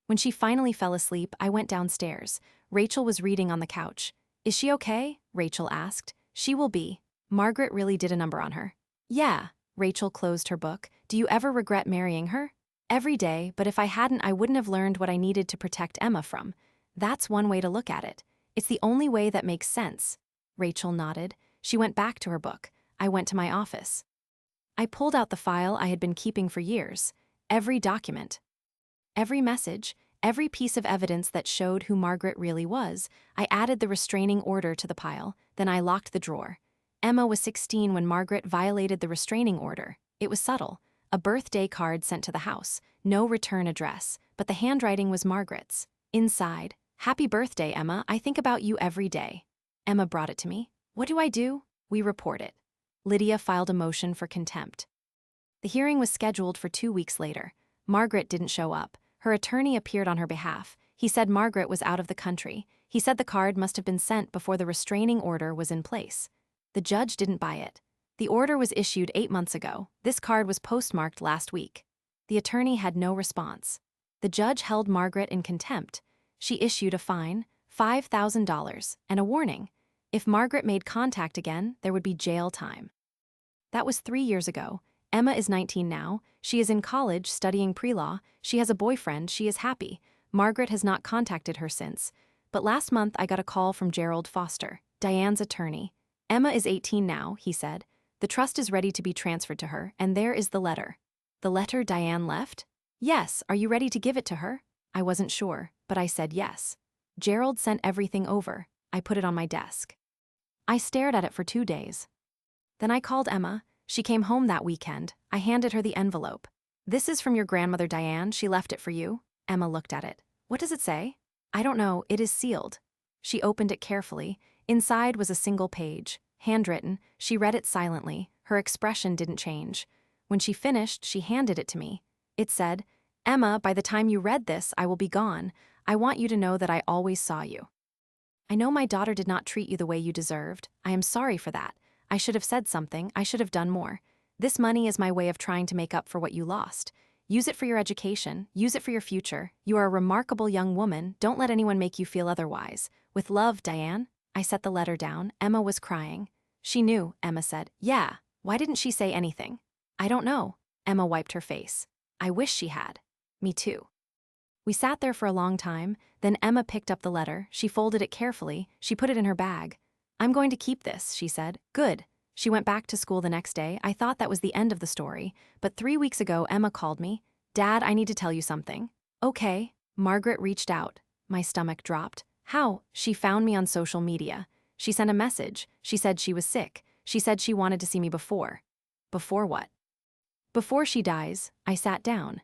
When she finally fell asleep, I went downstairs. Rachel was reading on the couch. Is she okay? Rachel asked. She will be. Margaret really did a number on her. Yeah. Rachel closed her book. Do you ever regret marrying her? Every day, but if I hadn't, I wouldn't have learned what I needed to protect Emma from. That's one way to look at it. It's the only way that makes sense. Rachel nodded. She went back to her book. I went to my office. I pulled out the file I had been keeping for years. Every document. Every message. Every piece of evidence that showed who Margaret really was. I added the restraining order to the pile. Then I locked the drawer. Emma was 16 when Margaret violated the restraining order. It was subtle. A birthday card sent to the house. No return address. But the handwriting was Margaret's. Inside, Happy birthday, Emma. I think about you every day. Emma brought it to me. What do I do? We report it. Lydia filed a motion for contempt. The hearing was scheduled for 2 weeks later. Margaret didn't show up. Her attorney appeared on her behalf. He said Margaret was out of the country. He said the card must have been sent before the restraining order was in place. The judge didn't buy it. The order was issued 8 months ago. This card was postmarked last week. The attorney had no response. The judge held Margaret in contempt. She issued a fine, $5,000, and a warning. If Margaret made contact again, there would be jail time. That was 3 years ago. Emma is 19 now. She is in college studying pre-law. She has a boyfriend. She is happy. Margaret has not contacted her since. But last month I got a call from Gerald Foster, Diane's attorney. Emma is 18 now, he said. The trust is ready to be transferred to her, and there is the letter. The letter Diane left? Yes, are you ready to give it to her? I wasn't sure, but I said yes. Gerald sent everything over. I put it on my desk. I stared at it for 2 days. Then I called Emma. She came home that weekend. I handed her the envelope. This is from your grandmother Diane. She left it for you. Emma looked at it. What does it say? I don't know. It is sealed. She opened it carefully. Inside was a single page, handwritten. She read it silently. Her expression didn't change. When she finished, she handed it to me. It said, Emma, by the time you read this, I will be gone. I want you to know that I always saw you. I know my daughter did not treat you the way you deserved. I am sorry for that. I should have said something. I should have done more. This money is my way of trying to make up for what you lost. Use it for your education. Use it for your future. You are a remarkable young woman. Don't let anyone make you feel otherwise. With love, Diane. I set the letter down. Emma was crying. She knew, Emma said. Yeah. Why didn't she say anything? I don't know. Emma wiped her face. I wish she had. Me too. We sat there for a long time. Then Emma picked up the letter. She folded it carefully. She put it in her bag. I'm going to keep this, she said. Good. She went back to school the next day. I thought that was the end of the story. But 3 weeks ago, Emma called me. Dad, I need to tell you something. Okay. Margaret reached out. My stomach dropped. How? She found me on social media. She sent a message. She said she was sick. She said she wanted to see me before. Before what? Before she dies. I sat down.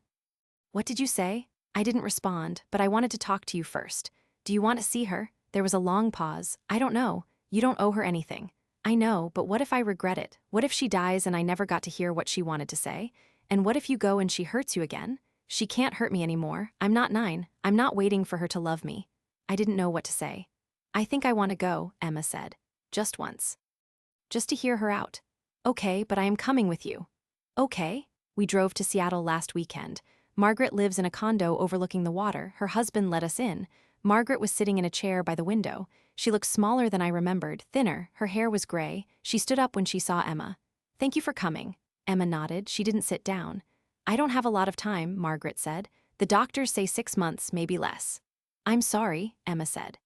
What did you say? I didn't respond, but I wanted to talk to you first. Do you want to see her? There was a long pause. I don't know. You don't owe her anything. I know, but what if I regret it? What if she dies and I never got to hear what she wanted to say? And what if you go and she hurts you again? She can't hurt me anymore. I'm not 9. I'm not waiting for her to love me. I didn't know what to say. I think I want to go, Emma said. Just once. Just to hear her out. Okay, but I am coming with you. Okay. We drove to Seattle last weekend. Margaret lives in a condo overlooking the water. Her husband let us in. Margaret was sitting in a chair by the window. She looked smaller than I remembered, thinner. Her hair was gray. She stood up when she saw Emma. Thank you for coming. Emma nodded. She didn't sit down. I don't have a lot of time, Margaret said. The doctors say 6 months, maybe less. I'm sorry, Emma said.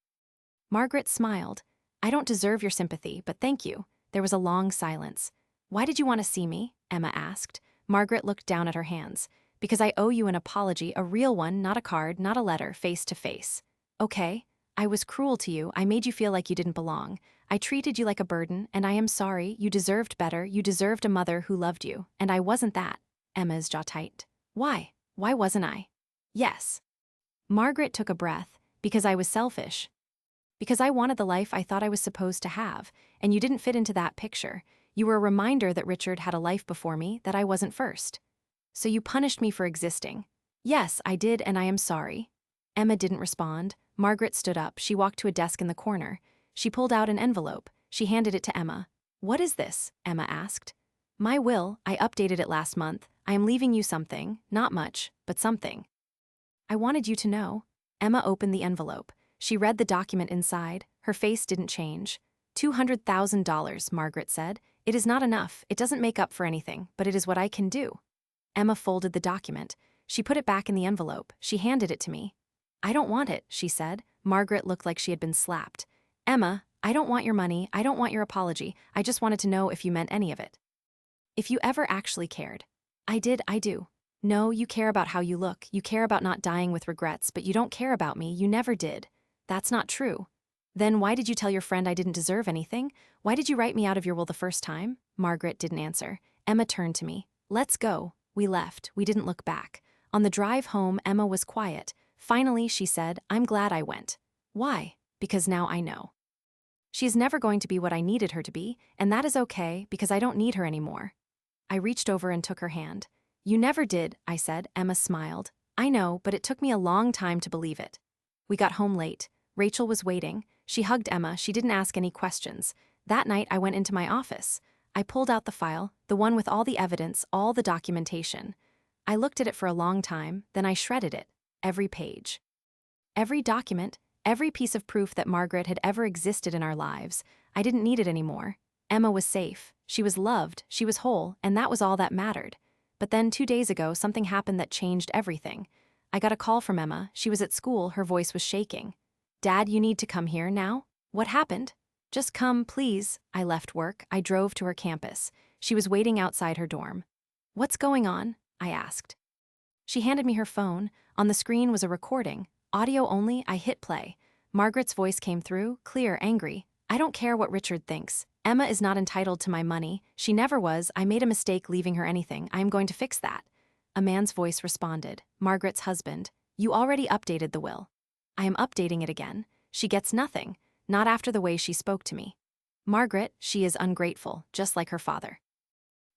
Margaret smiled. I don't deserve your sympathy, but thank you. There was a long silence. Why did you want to see me? Emma asked. Margaret looked down at her hands. Because I owe you an apology, a real one, not a card, not a letter, face to face. Okay. I was cruel to you. I made you feel like you didn't belong. I treated you like a burden, and I am sorry. You deserved better. You deserved a mother who loved you, and I wasn't that. Emma's jaw tightened. Why? Why wasn't I? Yes. Margaret took a breath. Because I was selfish. Because I wanted the life I thought I was supposed to have, and you didn't fit into that picture. You were a reminder that Richard had a life before me, that I wasn't first. So you punished me for existing. Yes, I did, and I am sorry. Emma didn't respond. Margaret stood up. She walked to a desk in the corner. She pulled out an envelope. She handed it to Emma. What is this? Emma asked. My will. I updated it last month. I am leaving you something. Not much, but something. I wanted you to know. Emma opened the envelope. She read the document inside. Her face didn't change. $200,000, Margaret said. It is not enough. It doesn't make up for anything, but it is what I can do. Emma folded the document. She put it back in the envelope. She handed it to me. I don't want it, she said. Margaret looked like she had been slapped. Emma, I don't want your money. I don't want your apology. I just wanted to know if you meant any of it. If you ever actually cared. I do. No, you care about how you look. You care about not dying with regrets, but you don't care about me. You never did. That's not true. Then why did you tell your friend I didn't deserve anything? Why did you write me out of your will the first time? Margaret didn't answer. Emma turned to me. Let's go. We left. We didn't look back. On the drive home, Emma was quiet. Finally, she said, I'm glad I went. Why? Because now I know. She is never going to be what I needed her to be, and that is okay because I don't need her anymore. I reached over and took her hand. You never did, I said. Emma smiled. I know, but it took me a long time to believe it. We got home late. Rachel was waiting. She hugged Emma. She didn't ask any questions. That night, I went into my office. I pulled out the file, the one with all the evidence, all the documentation. I looked at it for a long time, then I shredded it. Every page. Every document, every piece of proof that Margaret had ever existed in our lives. I didn't need it anymore. Emma was safe. She was loved. She was whole, and that was all that mattered. But then 2 days ago, something happened that changed everything. I got a call from Emma. She was at school. Her voice was shaking. Dad, you need to come here now? What happened? Just come, please. I left work. I drove to her campus. She was waiting outside her dorm. What's going on? I asked. She handed me her phone. On the screen was a recording. Audio only. I hit play. Margaret's voice came through, clear, angry. I don't care what Richard thinks. Emma is not entitled to my money. She never was. I made a mistake leaving her anything. I am going to fix that. A man's voice responded. Margaret's husband. You already updated the will. I am updating it again. She gets nothing. Not after the way she spoke to me. Margaret, she is ungrateful, just like her father.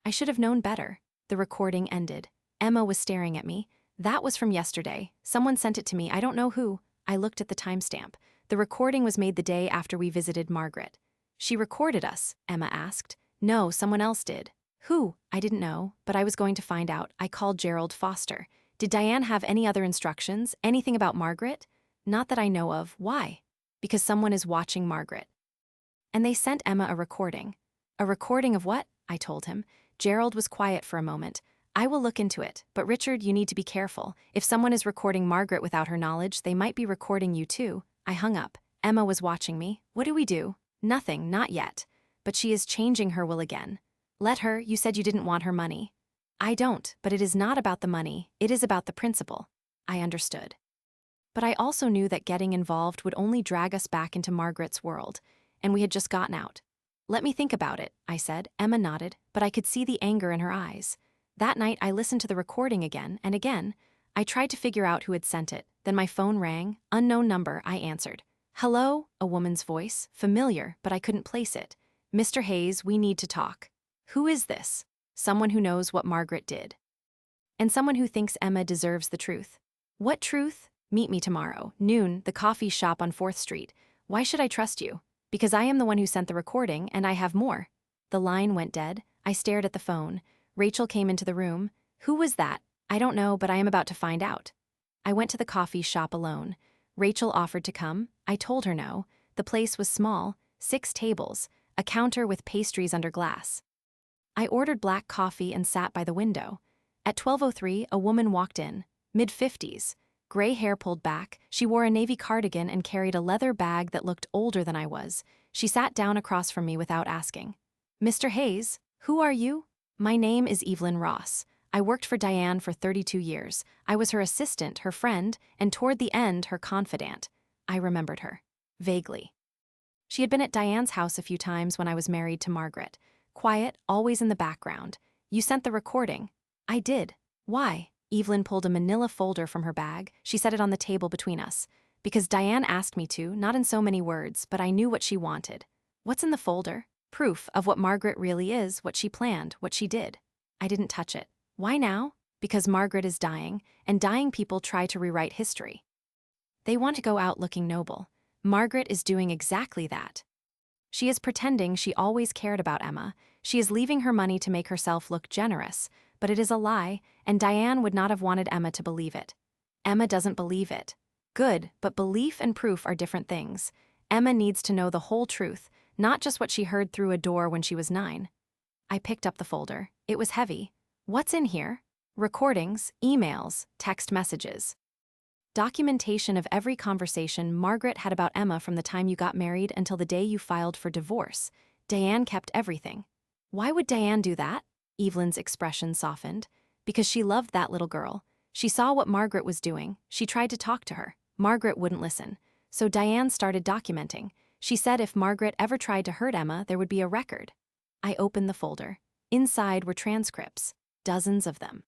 I should have known better. The recording ended. Emma was staring at me. That was from yesterday. Someone sent it to me. I don't know who. I looked at the timestamp. The recording was made the day after we visited Margaret. She recorded us, Emma asked. No, someone else did. Who? I didn't know, but I was going to find out. I called Gerald Foster. Did Diane have any other instructions? Anything about Margaret? Not that I know of. Why? Because someone is watching Margaret. And they sent Emma a recording. A recording of what? I told him. Gerald was quiet for a moment. I will look into it, but Richard, you need to be careful. If someone is recording Margaret without her knowledge, they might be recording you too. I hung up. Emma was watching me. What do we do? Nothing, not yet. But she is changing her will again. Let her. You said you didn't want her money. I don't, but it is not about the money. It is about the principle. I understood. But I also knew that getting involved would only drag us back into Margaret's world, and we had just gotten out. Let me think about it, I said. Emma nodded, but I could see the anger in her eyes. That night, I listened to the recording again and again. I tried to figure out who had sent it. Then my phone rang. Unknown number, I answered. Hello? A woman's voice. Familiar, but I couldn't place it. Mr. Hayes, we need to talk. Who is this? Someone who knows what Margaret did. And someone who thinks Emma deserves the truth. What truth? Meet me tomorrow, noon, the coffee shop on 4th Street. Why should I trust you? Because I am the one who sent the recording, and I have more. The line went dead. I stared at the phone. Rachel came into the room. Who was that? I don't know, but I am about to find out. I went to the coffee shop alone. Rachel offered to come. I told her no. The place was small, 6 tables, a counter with pastries under glass. I ordered black coffee and sat by the window. At 12:03, a woman walked in, mid-50s. Gray hair pulled back, she wore a navy cardigan and carried a leather bag that looked older than I was. She sat down across from me without asking. Mr. Hayes, who are you? My name is Evelyn Ross. I worked for Diane for 32 years. I was her assistant, her friend, and toward the end, her confidant. I remembered her. Vaguely. She had been at Diane's house a few times when I was married to Margaret. Quiet, always in the background. You sent the recording. I did. Why? Evelyn pulled a manila folder from her bag. She set it on the table between us. Because Diane asked me to, not in so many words, but I knew what she wanted. What's in the folder? Proof of what Margaret really is, what she planned, what she did. I didn't touch it. Why now? Because Margaret is dying, and dying people try to rewrite history. They want to go out looking noble. Margaret is doing exactly that. She is pretending she always cared about Emma. She is leaving her money to make herself look generous. But it is a lie, and Diane would not have wanted Emma to believe it. Emma doesn't believe it. Good, but belief and proof are different things. Emma needs to know the whole truth, not just what she heard through a door when she was 9. I picked up the folder. It was heavy. What's in here? Recordings, emails, text messages. Documentation of every conversation Margaret had about Emma from the time you got married until the day you filed for divorce. Diane kept everything. Why would Diane do that? Evelyn's expression softened. Because she loved that little girl. She saw what Margaret was doing. She tried to talk to her. Margaret wouldn't listen. So Diane started documenting. She said if Margaret ever tried to hurt Emma, there would be a record. I opened the folder. Inside were transcripts. Dozens of them.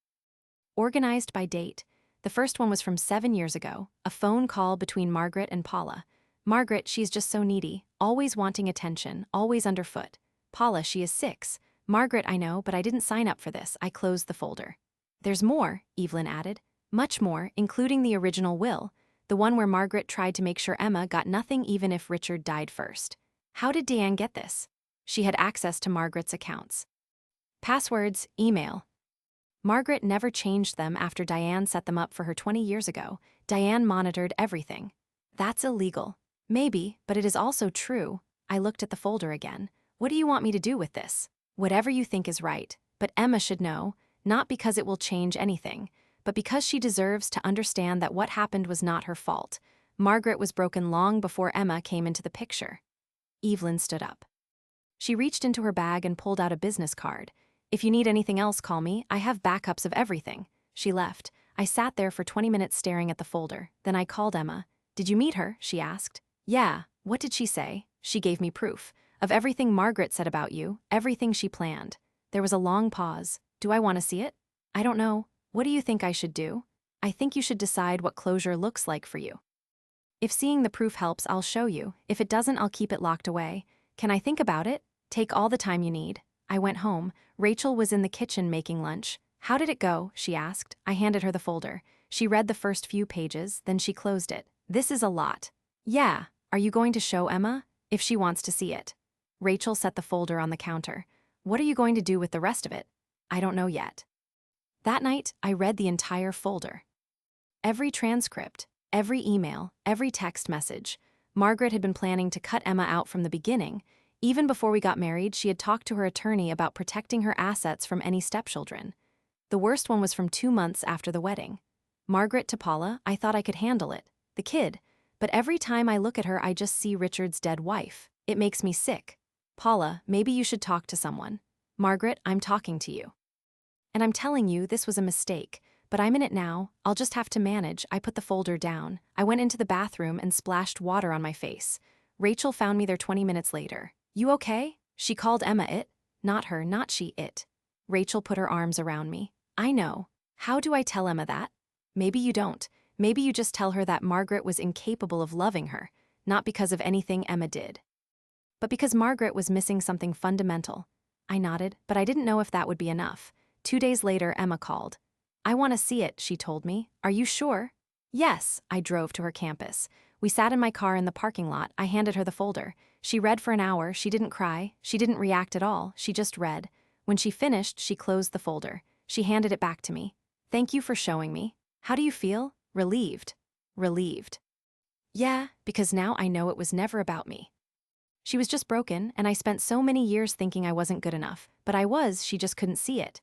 Organized by date. The first one was from 7 years ago, a phone call between Margaret and Paula. Margaret, she's just so needy, always wanting attention, always underfoot. Paula, she is 6. Margaret, I know, but I didn't sign up for this. I closed the folder. There's more, Evelyn added. Much more, including the original will, the one where Margaret tried to make sure Emma got nothing even if Richard died first. How did Diane get this? She had access to Margaret's accounts. Passwords, email. Margaret never changed them after Diane set them up for her 20 years ago. Diane monitored everything. That's illegal. Maybe, but it is also true. I looked at the folder again. What do you want me to do with this? Whatever you think is right, but Emma should know, not because it will change anything, but because she deserves to understand that what happened was not her fault. Margaret was broken long before Emma came into the picture. Evelyn stood up. She reached into her bag and pulled out a business card. If you need anything else, call me. I have backups of everything. She left. I sat there for 20 minutes staring at the folder. Then I called Emma. Did you meet her? She asked. Yeah. What did she say? She gave me proof. Of everything Margaret said about you, everything she planned. There was a long pause. Do I want to see it? I don't know. What do you think I should do? I think you should decide what closure looks like for you. If seeing the proof helps, I'll show you. If it doesn't, I'll keep it locked away. Can I think about it? Take all the time you need. I went home. Rachel was in the kitchen making lunch. How did it go? She asked. I handed her the folder. She read the first few pages, then she closed it. This is a lot. Yeah. Are you going to show Emma? If she wants to see it. Rachel set the folder on the counter. What are you going to do with the rest of it? I don't know yet. That night, I read the entire folder. Every transcript, every email, every text message. Margaret had been planning to cut Emma out from the beginning. Even before we got married, she had talked to her attorney about protecting her assets from any stepchildren. The worst one was from 2 months after the wedding. Margaret to Paula, I thought I could handle it. The kid. But every time I look at her, I just see Richard's dead wife. It makes me sick. Paula, maybe you should talk to someone. Margaret, I'm talking to you. And I'm telling you, this was a mistake. but I'm in it now. I'll just have to manage. I put the folder down. I went into the bathroom and splashed water on my face. Rachel found me there 20 minutes later. You okay? She called Emma it. Not her, not she, it. Rachel put her arms around me. I know. How do I tell Emma that? Maybe you don't. Maybe you just tell her that Margaret was incapable of loving her, not because of anything Emma did, but because Margaret was missing something fundamental. I nodded, but I didn't know if that would be enough. 2 days later, Emma called. I want to see it, she told me. Are you sure? Yes, I drove to her campus. We sat in my car in the parking lot. I handed her the folder. She read for an hour. She didn't cry. She didn't react at all. She just read. When she finished, she closed the folder. She handed it back to me. Thank you for showing me. How do you feel? Relieved. Relieved. Yeah, because now I know it was never about me. She was just broken, and I spent so many years thinking I wasn't good enough, but I was, she just couldn't see it.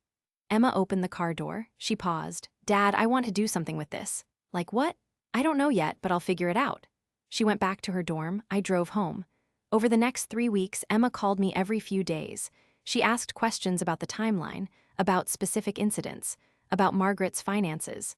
Emma opened the car door. She paused. Dad, I want to do something with this. Like what? I don't know yet, but I'll figure it out. She went back to her dorm. I drove home. Over the next 3 weeks, Emma called me every few days. She asked questions about the timeline, about specific incidents, about Margaret's finances.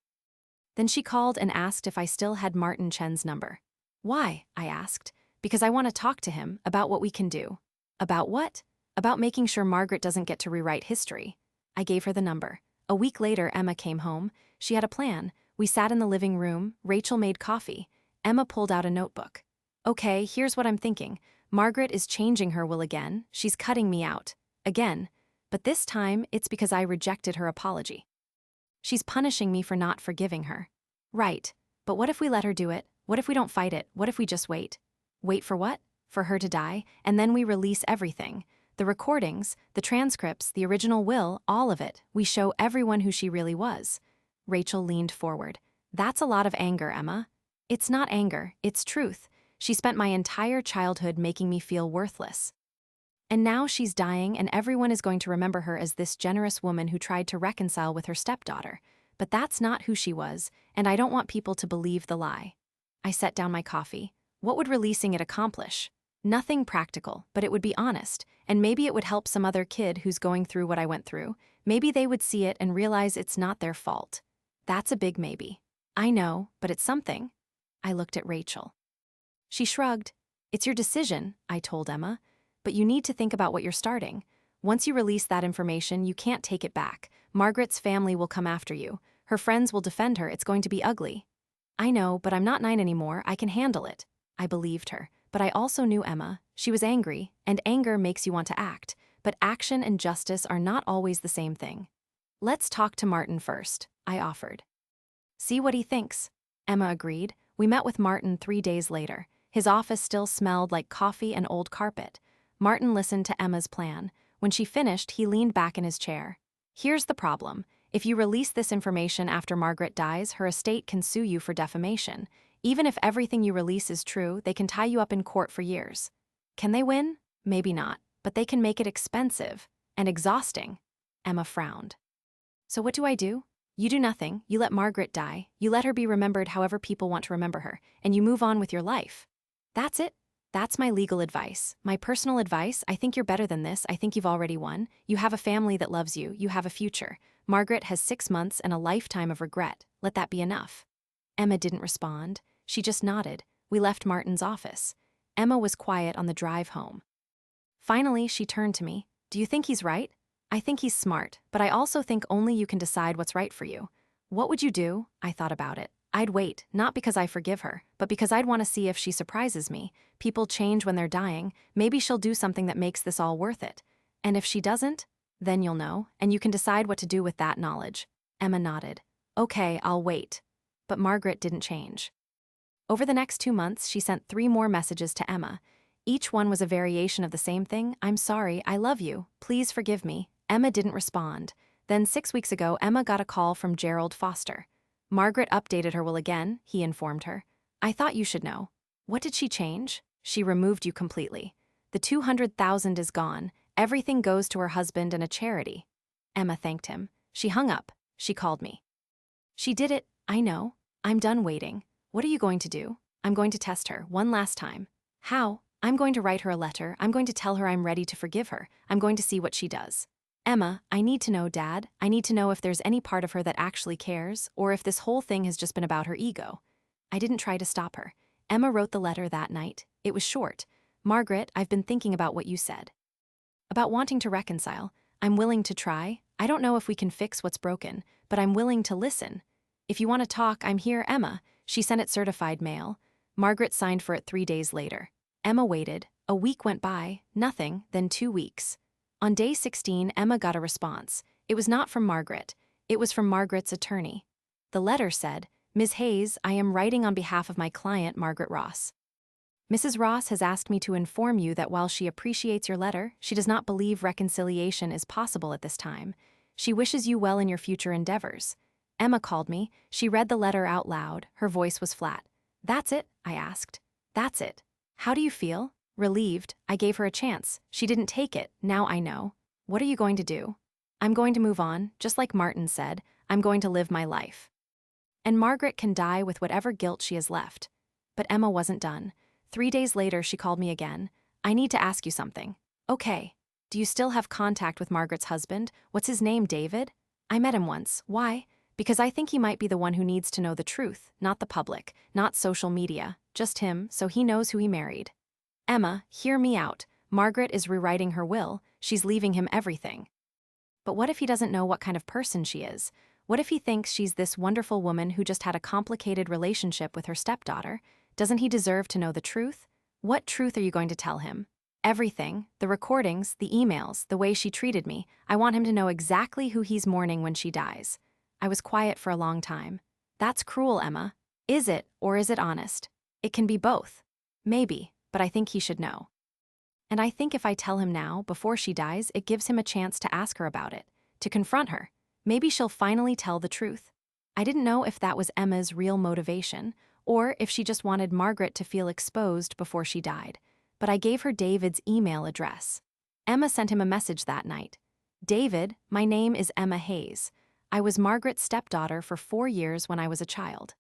Then she called and asked if I still had Martin Chen's number. Why? I asked. Because I want to talk to him about what we can do. About what? About making sure Margaret doesn't get to rewrite history. I gave her the number. A week later, Emma came home. She had a plan. We sat in the living room. Rachel made coffee. Emma pulled out a notebook. Okay, here's what I'm thinking. Margaret is changing her will again. She's cutting me out. Again. But this time, it's because I rejected her apology. She's punishing me for not forgiving her. Right. But what if we let her do it? What if we don't fight it? What if we just wait? Wait for what? For her to die, and then we release everything. The recordings, the transcripts, the original will, all of it. We show everyone who she really was. Rachel leaned forward. That's a lot of anger, Emma. It's not anger, it's truth. She spent my entire childhood making me feel worthless. And now she's dying, and everyone is going to remember her as this generous woman who tried to reconcile with her stepdaughter. But that's not who she was, and I don't want people to believe the lie. I set down my coffee. What would releasing it accomplish? Nothing practical, but it would be honest, and maybe it would help some other kid who's going through what I went through. Maybe they would see it and realize it's not their fault. That's a big maybe. I know, but it's something. I looked at Rachel. She shrugged. It's your decision, I told Emma, but you need to think about what you're starting. Once you release that information, you can't take it back. Margaret's family will come after you. Her friends will defend her. It's going to be ugly. I know, but I'm not 9 anymore. I can handle it. I believed her, but I also knew Emma. She was angry, and anger makes you want to act, but action and justice are not always the same thing. Let's talk to Martin first, I offered. See what he thinks. Emma agreed. We met with Martin 3 days later. His office still smelled like coffee and old carpet. Martin listened to Emma's plan. When she finished, he leaned back in his chair. Here's the problem. If you release this information after Margaret dies, her estate can sue you for defamation. Even if everything you release is true, they can tie you up in court for years. Can they win? Maybe not, but they can make it expensive and exhausting. Emma frowned. So what do I do? You do nothing. You let Margaret die. You let her be remembered however people want to remember her, and you move on with your life. That's it. That's my legal advice. My personal advice, I think you're better than this. I think you've already won. You have a family that loves you. You have a future. Margaret has 6 months and a lifetime of regret. Let that be enough. Emma didn't respond. She just nodded. We left Martin's office. Emma was quiet on the drive home. Finally, she turned to me. Do you think he's right? I think he's smart, but I also think only you can decide what's right for you. What would you do? I thought about it. I'd wait, not because I forgive her, but because I'd want to see if she surprises me. People change when they're dying. Maybe she'll do something that makes this all worth it. And if she doesn't, then you'll know, and you can decide what to do with that knowledge. Emma nodded. Okay, I'll wait. But Margaret didn't change. Over the next 2 months, she sent 3 more messages to Emma. Each one was a variation of the same thing. I'm sorry, I love you. Please forgive me. Emma didn't respond. Then 6 weeks ago, Emma got a call from Gerald Foster. Margaret updated her will again, he informed her. I thought you should know. What did she change? She removed you completely. The $200,000 is gone. Everything goes to her husband and a charity. Emma thanked him. She hung up. She called me. She did it. I know. I'm done waiting. What are you going to do? I'm going to test her one last time. How? I'm going to write her a letter. I'm going to tell her I'm ready to forgive her. I'm going to see what she does. Emma, I need to know, Dad. I need to know if there's any part of her that actually cares, or if this whole thing has just been about her ego. I didn't try to stop her. Emma wrote the letter that night. It was short. Margaret, I've been thinking about what you said. About wanting to reconcile. I'm willing to try. I don't know if we can fix what's broken, but I'm willing to listen. If you want to talk, I'm here, Emma. She sent it certified mail. Margaret signed for it 3 days later. Emma waited. A week went by, nothing, then 2 weeks. On day 16, Emma got a response. It was not from Margaret. It was from Margaret's attorney. The letter said, Ms. Hayes, I am writing on behalf of my client, Margaret Ross. Mrs. Ross has asked me to inform you that while she appreciates your letter, she does not believe reconciliation is possible at this time. She wishes you well in your future endeavors. Emma called me. She read the letter out loud. Her voice was flat. That's it? I asked. That's it. How do you feel? Relieved. I gave her a chance. She didn't take it. Now I know. What are you going to do? I'm going to move on, just like Martin said. I'm going to live my life. And Margaret can die with whatever guilt she has left. But Emma wasn't done. 3 days later, she called me again. I need to ask you something. Okay. Do you still have contact with Margaret's husband? What's his name, David? I met him once. Why? Because I think he might be the one who needs to know the truth, not the public, not social media, just him, so he knows who he married. Emma, hear me out. Margaret is rewriting her will. She's leaving him everything. But what if he doesn't know what kind of person she is? What if he thinks she's this wonderful woman who just had a complicated relationship with her stepdaughter? Doesn't he deserve to know the truth? What truth are you going to tell him? Everything, the recordings, the emails, the way she treated me. I want him to know exactly who he's mourning when she dies. I was quiet for a long time. That's cruel, Emma. Is it, or is it honest? It can be both. Maybe, but I think he should know. And I think if I tell him now, before she dies, it gives him a chance to ask her about it, to confront her. Maybe she'll finally tell the truth. I didn't know if that was Emma's real motivation, or if she just wanted Margaret to feel exposed before she died. But I gave her David's email address. Emma sent him a message that night. David, my name is Emma Hayes. I was Margaret's stepdaughter for 4 years when I was a child.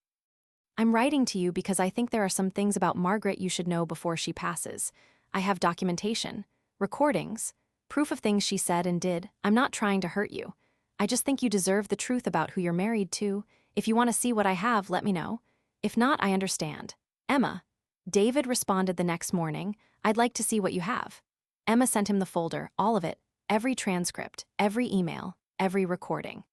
I'm writing to you because I think there are some things about Margaret you should know before she passes. I have documentation, recordings, proof of things she said and did. I'm not trying to hurt you. I just think you deserve the truth about who you're married to. If you want to see what I have, let me know. If not, I understand. Emma. David responded the next morning. I'd like to see what you have. Emma sent him the folder, all of it, every transcript, every email, every recording.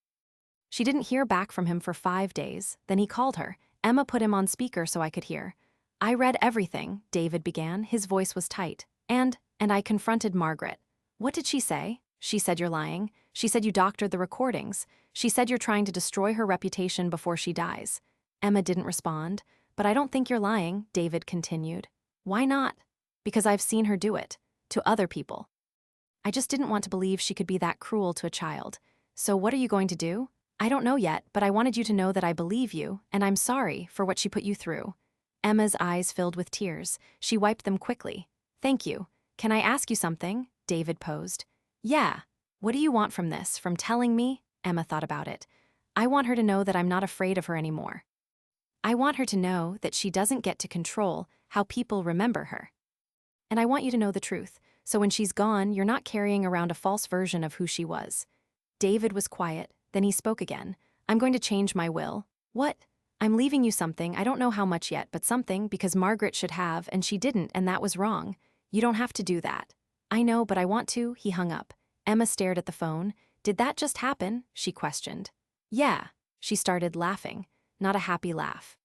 She didn't hear back from him for 5 days. Then he called her. Emma put him on speaker so I could hear. I read everything, David began. His voice was tight. And I confronted Margaret. What did she say? She said you're lying. She said you doctored the recordings. She said you're trying to destroy her reputation before she dies. Emma didn't respond. But I don't think you're lying, David continued. Why not? Because I've seen her do it. To other people. I just didn't want to believe she could be that cruel to a child. So what are you going to do? I don't know yet, but I wanted you to know that I believe you, and I'm sorry for what she put you through. Emma's eyes filled with tears. She wiped them quickly. Thank you. Can I ask you something? David posed. Yeah. What do you want from this, from telling me? Emma thought about it. I want her to know that I'm not afraid of her anymore. I want her to know that she doesn't get to control how people remember her. And I want you to know the truth, so when she's gone, you're not carrying around a false version of who she was. David was quiet, then he spoke again. I'm going to change my will. What? I'm leaving you something, I don't know how much yet, but something, because Margaret should have, and she didn't, and that was wrong. You don't have to do that. I know, but I want to. He hung up. Emma stared at the phone. Did that just happen? She questioned. Yeah. She started laughing. Not a happy laugh.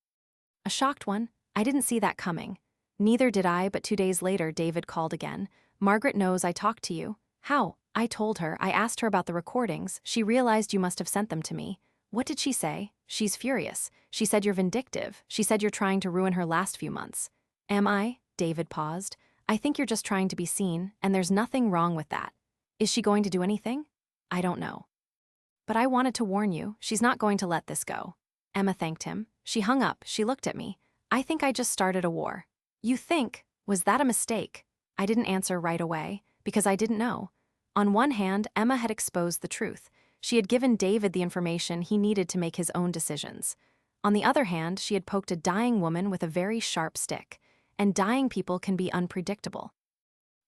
A shocked one. I didn't see that coming. Neither did I, but 2 days later, David called again. Margaret knows I talked to you. How? I told her. I asked her about the recordings. She realized you must have sent them to me. What did she say? She's furious. She said you're vindictive. She said you're trying to ruin her last few months. Am I? David paused. I think you're just trying to be seen, and there's nothing wrong with that. Is she going to do anything? I don't know. But I wanted to warn you, she's not going to let this go. Emma thanked him. She hung up. She looked at me. I think I just started a war. You think? Was that a mistake? I didn't answer right away, because I didn't know. On one hand, Emma had exposed the truth. She had given David the information he needed to make his own decisions. On the other hand, she had poked a dying woman with a very sharp stick. And dying people can be unpredictable.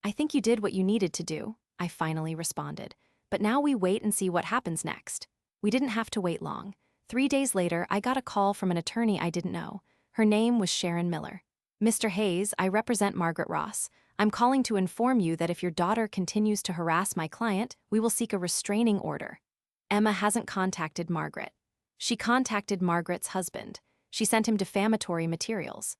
I think you did what you needed to do, I finally responded. but now we wait and see what happens next. We didn't have to wait long. 3 days later, I got a call from an attorney I didn't know. Her name was Sharon Miller. Mr. Hayes, I represent Margaret Ross. I'm calling to inform you that if your daughter continues to harass my client, we will seek a restraining order. Emma hasn't contacted Margaret. She contacted Margaret's husband. She sent him defamatory materials.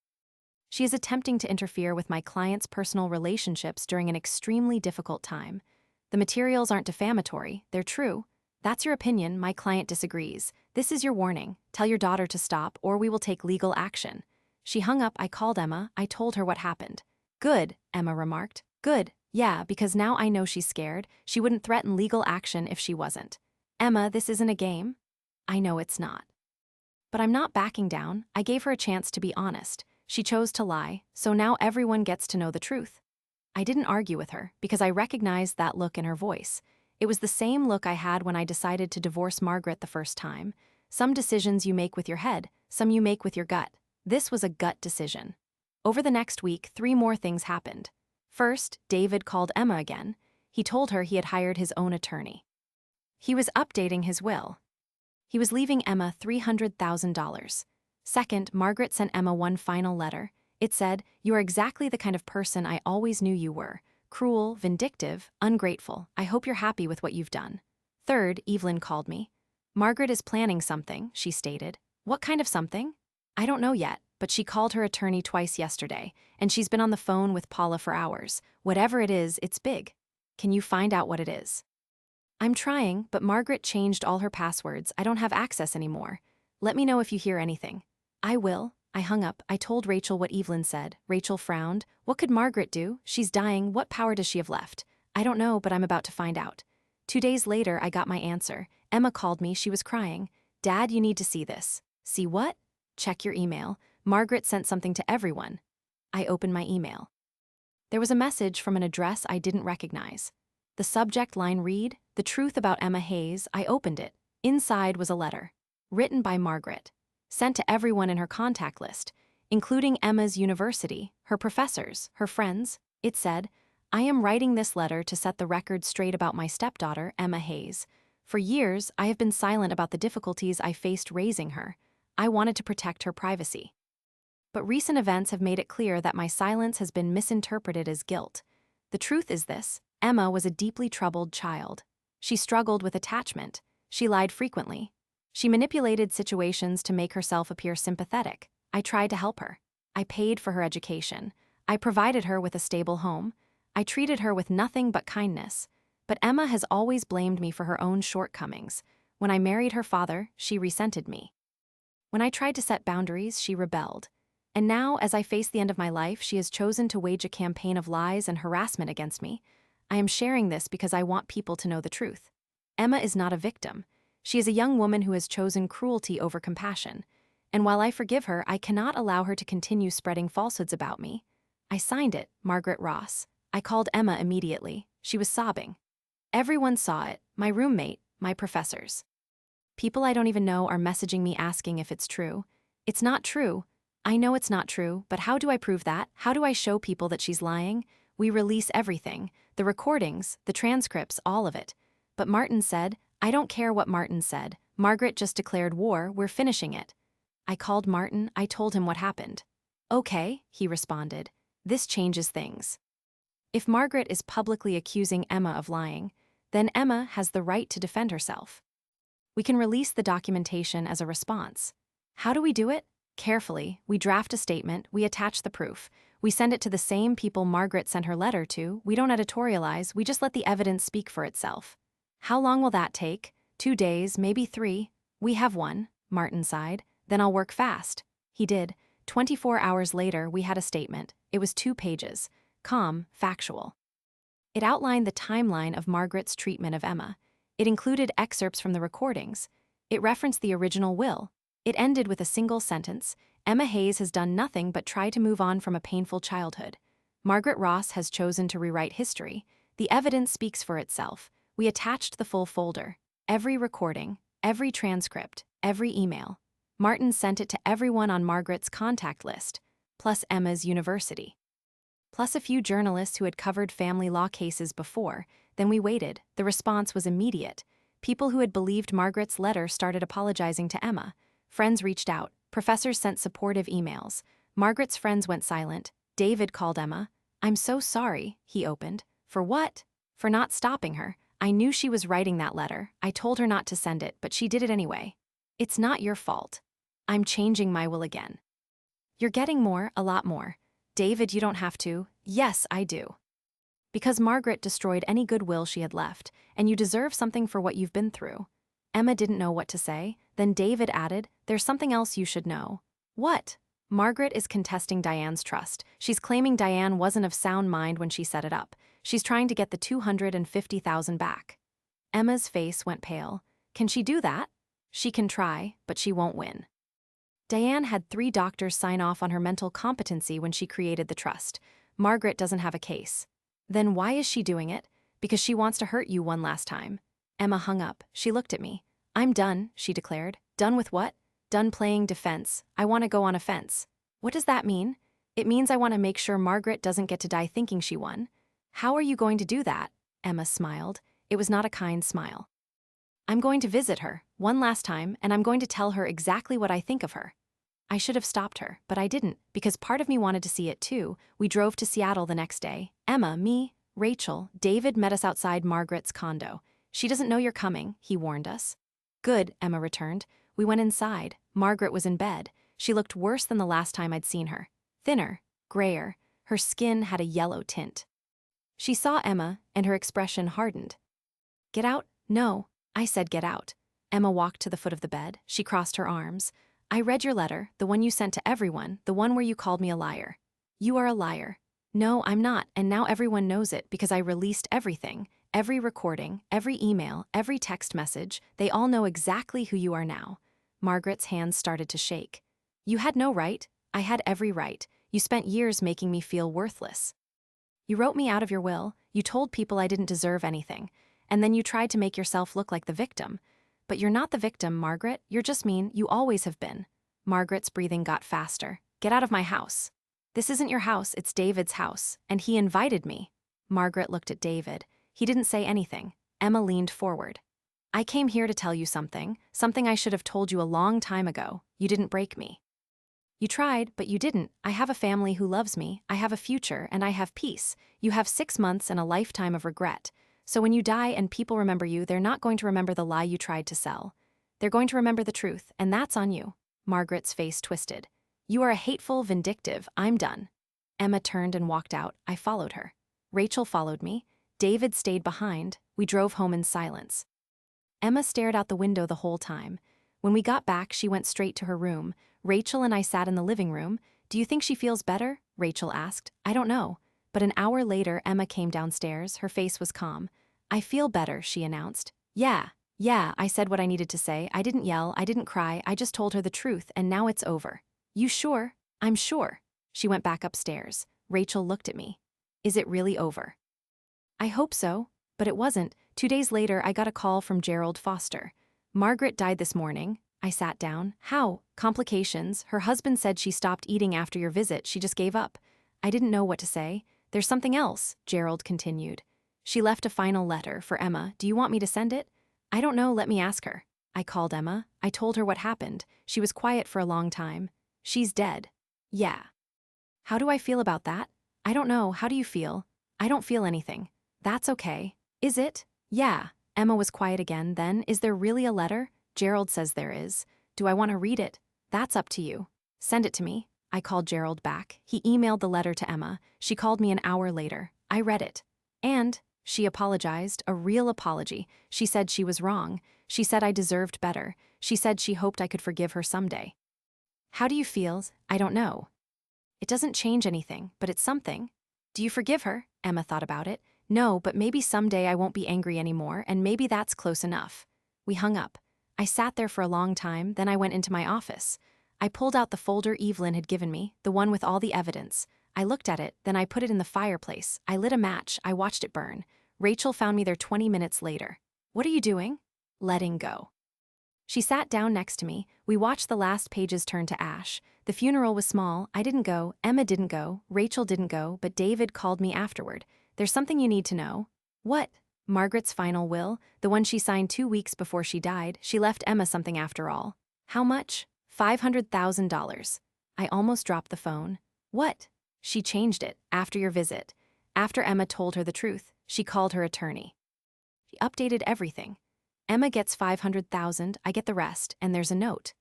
She is attempting to interfere with my client's personal relationships during an extremely difficult time. The materials aren't defamatory, they're true. That's your opinion, my client disagrees. This is your warning. Tell your daughter to stop, or we will take legal action. She hung up. I called Emma. I told her what happened. Good, Emma remarked. Good, yeah, because now I know she's scared. She wouldn't threaten legal action if she wasn't. Emma, this isn't a game. I know it's not. But I'm not backing down. I gave her a chance to be honest. She chose to lie, so now everyone gets to know the truth. I didn't argue with her, because I recognized that look in her voice. It was the same look I had when I decided to divorce Margaret the first time. Some decisions you make with your head, some you make with your gut. This was a gut decision. Over the next week, 3 more things happened. First, David called Emma again. He told her he had hired his own attorney. He was updating his will. He was leaving Emma $300,000. Second, Margaret sent Emma one final letter. It said, "You are exactly the kind of person I always knew you were. Cruel, vindictive, ungrateful. I hope you're happy with what you've done." Third, Evelyn called me. "Margaret is planning something," she stated. "What kind of something?" "I don't know yet, but she called her attorney twice yesterday, and she's been on the phone with Paula for hours. Whatever it is, it's big. Can you find out what it is?" "I'm trying, but Margaret changed all her passwords. I don't have access anymore. Let me know if you hear anything." "I will." I hung up. I told Rachel what Evelyn said. Rachel frowned. "What could Margaret do? She's dying. What power does she have left?" "I don't know, but I'm about to find out." 2 days later, I got my answer. Emma called me. She was crying. "Dad, you need to see this." "See what?" "Check your email. Margaret sent something to everyone." I opened my email. There was a message from an address I didn't recognize. The subject line read, "The truth about Emma Hayes." I opened it. Inside was a letter. Written by Margaret. Sent to everyone in her contact list, including Emma's university, her professors, her friends. It said, "I am writing this letter to set the record straight about my stepdaughter, Emma Hayes. For years, I have been silent about the difficulties I faced raising her. I wanted to protect her privacy. But recent events have made it clear that my silence has been misinterpreted as guilt. The truth is this: Emma was a deeply troubled child. She struggled with attachment. She lied frequently. She manipulated situations to make herself appear sympathetic. I tried to help her. I paid for her education. I provided her with a stable home. I treated her with nothing but kindness. But Emma has always blamed me for her own shortcomings. When I married her father, she resented me. When I tried to set boundaries, she rebelled. And now, as I face the end of my life, she has chosen to wage a campaign of lies and harassment against me. I am sharing this because I want people to know the truth. Emma is not a victim. She is a young woman who has chosen cruelty over compassion. And while I forgive her, I cannot allow her to continue spreading falsehoods about me. I signed it, Margaret Ross. I called Emma immediately. She was sobbing. Everyone saw it, my roommate, my professors. People I don't even know are messaging me asking if it's true. It's not true. I know it's not true, but how do I prove that? How do I show people that she's lying? We release everything, the recordings, the transcripts, all of it. But Martin said, "I don't care what Martin said. Margaret just declared war, we're finishing it." I called Martin. I told him what happened. "Okay," he responded. "This changes things. If Margaret is publicly accusing Emma of lying, then Emma has the right to defend herself. We can release the documentation as a response. How do we do it? Carefully, we draft a statement, we attach the proof. We send it to the same people Margaret sent her letter to. We don't editorialize, we just let the evidence speak for itself." "How long will that take?" 2 days, maybe 3. "We have one," Martin sighed. "Then I'll work fast." He did. 24 hours later, we had a statement. It was 2 pages. Calm, factual. It outlined the timeline of Margaret's treatment of Emma. It included excerpts from the recordings. It referenced the original will. It ended with a single sentence: "Emma Hayes has done nothing but try to move on from a painful childhood. Margaret Ross has chosen to rewrite history. The evidence speaks for itself." We attached the full folder. Every recording, every transcript, every email. Martin sent it to everyone on Margaret's contact list, plus Emma's university. Plus a few journalists who had covered family law cases before. Then we waited. The response was immediate. People who had believed Margaret's letter started apologizing to Emma. Friends reached out. Professors sent supportive emails. Margaret's friends went silent. David called Emma. "I'm so sorry," he opened. "For what?" "For not stopping her. I knew she was writing that letter. I told her not to send it, but she did it anyway. It's not your fault. I'm changing my will again." "You're getting more, a lot more." "David, you don't have to." "Yes, I do. Because Margaret destroyed any goodwill she had left, and you deserve something for what you've been through." Emma didn't know what to say. Then David added, "There's something else you should know." "What?" "Margaret is contesting Diane's trust. She's claiming Diane wasn't of sound mind when she set it up. She's trying to get the $250,000 back." Emma's face went pale. "Can she do that?" "She can try, but she won't win." Diane had 3 doctors sign off on her mental competency when she created the trust. Margaret doesn't have a case. "Then why is she doing it?" "Because she wants to hurt you one last time." Emma hung up. She looked at me. "I'm done," she declared. "Done with what?" "Done playing defense. I want to go on offense." "What does that mean?" "It means I want to make sure Margaret doesn't get to die thinking she won." "How are you going to do that?" Emma smiled. It was not a kind smile. "I'm going to visit her, one last time, and I'm going to tell her exactly what I think of her." I should have stopped her, but I didn't, because part of me wanted to see it too. We drove to Seattle the next day. Emma, me, Rachel, David met us outside Margaret's condo. "She doesn't know you're coming," he warned us. "Good," Emma returned. We went inside. Margaret was in bed. She looked worse than the last time I'd seen her. Thinner, grayer. Her skin had a yellow tint. She saw Emma, and her expression hardened. "Get out?" "No." I said get out. Emma walked to the foot of the bed. She crossed her arms. "I read your letter, the one you sent to everyone, the one where you called me a liar." "You are a liar." "No, I'm not, and now everyone knows it because I released everything. Every recording, every email, every text message, they all know exactly who you are now." Margaret's hands started to shake. "You had no right." "I had every right. You spent years making me feel worthless. You wrote me out of your will, you told people I didn't deserve anything, and then you tried to make yourself look like the victim. But you're not the victim, Margaret, you're just mean, you always have been." Margaret's breathing got faster. "Get out of my house." "This isn't your house, it's David's house, and he invited me." Margaret looked at David. He didn't say anything. Emma leaned forward. "I came here to tell you something I should have told you a long time ago. You didn't break me. You tried, but you didn't. I have a family who loves me, I have a future, and I have peace. You have 6 months and a lifetime of regret. So when you die and people remember you, they're not going to remember the lie you tried to sell. They're going to remember the truth, and that's on you." Margaret's face twisted. "You are a hateful, vindictive. I'm done." Emma turned and walked out. I followed her. Rachel followed me. David stayed behind. We drove home in silence. Emma stared out the window the whole time. When we got back, she went straight to her room. Rachel and I sat in the living room. "Do you think she feels better?" Rachel asked. "I don't know." But an hour later, Emma came downstairs. Her face was calm. "I feel better," she announced. Yeah, I said what I needed to say. I didn't yell, I didn't cry, I just told her the truth, and now it's over." "You sure?" "I'm sure." She went back upstairs. Rachel looked at me. "Is it really over?" "I hope so." But it wasn't. 2 days later, I got a call from Gerald Foster. "Margaret died this morning." I sat down. "How?" "Complications. Her husband said she stopped eating after your visit. She just gave up." I didn't know what to say. "There's something else," Gerald continued. "She left a final letter for Emma. Do you want me to send it?" "I don't know, let me ask her." I called Emma. I told her what happened. She was quiet for a long time. "She's dead." "Yeah." "How do I feel about that?" "I don't know, how do you feel?" "I don't feel anything." "That's okay." "Is it?" "Yeah." Emma was quiet again. Then, "Is there really a letter?" "Gerald says there is." "Do I want to read it?" "That's up to you." "Send it to me." I called Gerald back. He emailed the letter to Emma. She called me an hour later. I read it. And she apologized, a real apology. She said she was wrong. She said I deserved better. She said she hoped I could forgive her someday. "How do you feel?" "I don't know." "It doesn't change anything, but it's something." "Do you forgive her?" Emma thought about it. "No, but maybe someday I won't be angry anymore, and maybe that's close enough." We hung up. I sat there for a long time, then I went into my office. I pulled out the folder Evelyn had given me, the one with all the evidence. I looked at it, then I put it in the fireplace. I lit a match, I watched it burn. Rachel found me there 20 minutes later. "What are you doing?" "Letting go." She sat down next to me. We watched the last pages turn to ash. The funeral was small. I didn't go, Emma didn't go, Rachel didn't go, but David called me afterward. "There's something you need to know." "What?" Margaret's final will, the one she signed 2 weeks before she died, she left Emma something after all. How much? $500,000. I almost dropped the phone. What? She changed it, after your visit. After Emma told her the truth, she called her attorney. She updated everything. Emma gets 500,000, I get the rest, and there's a note.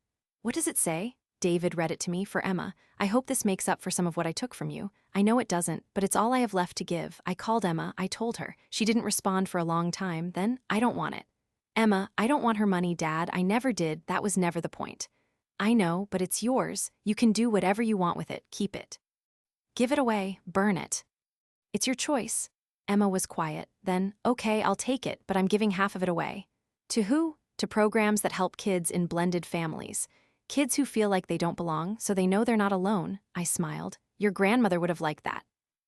What does it say? David read it to me for Emma. I hope this makes up for some of what I took from you. I know it doesn't, but it's all I have left to give. I called Emma, I told her. She didn't respond for a long time, then I don't want it. Emma, I don't want her money, Dad. I never did, that was never the point. I know, but it's yours. You can do whatever you want with it, keep it. Give it away, burn it. It's your choice. Emma was quiet, then, okay, I'll take it, but I'm giving half of it away. To who? To programs that help kids in blended families. Kids who feel like they don't belong, so they know they're not alone. I smiled. Your grandmother would have liked that.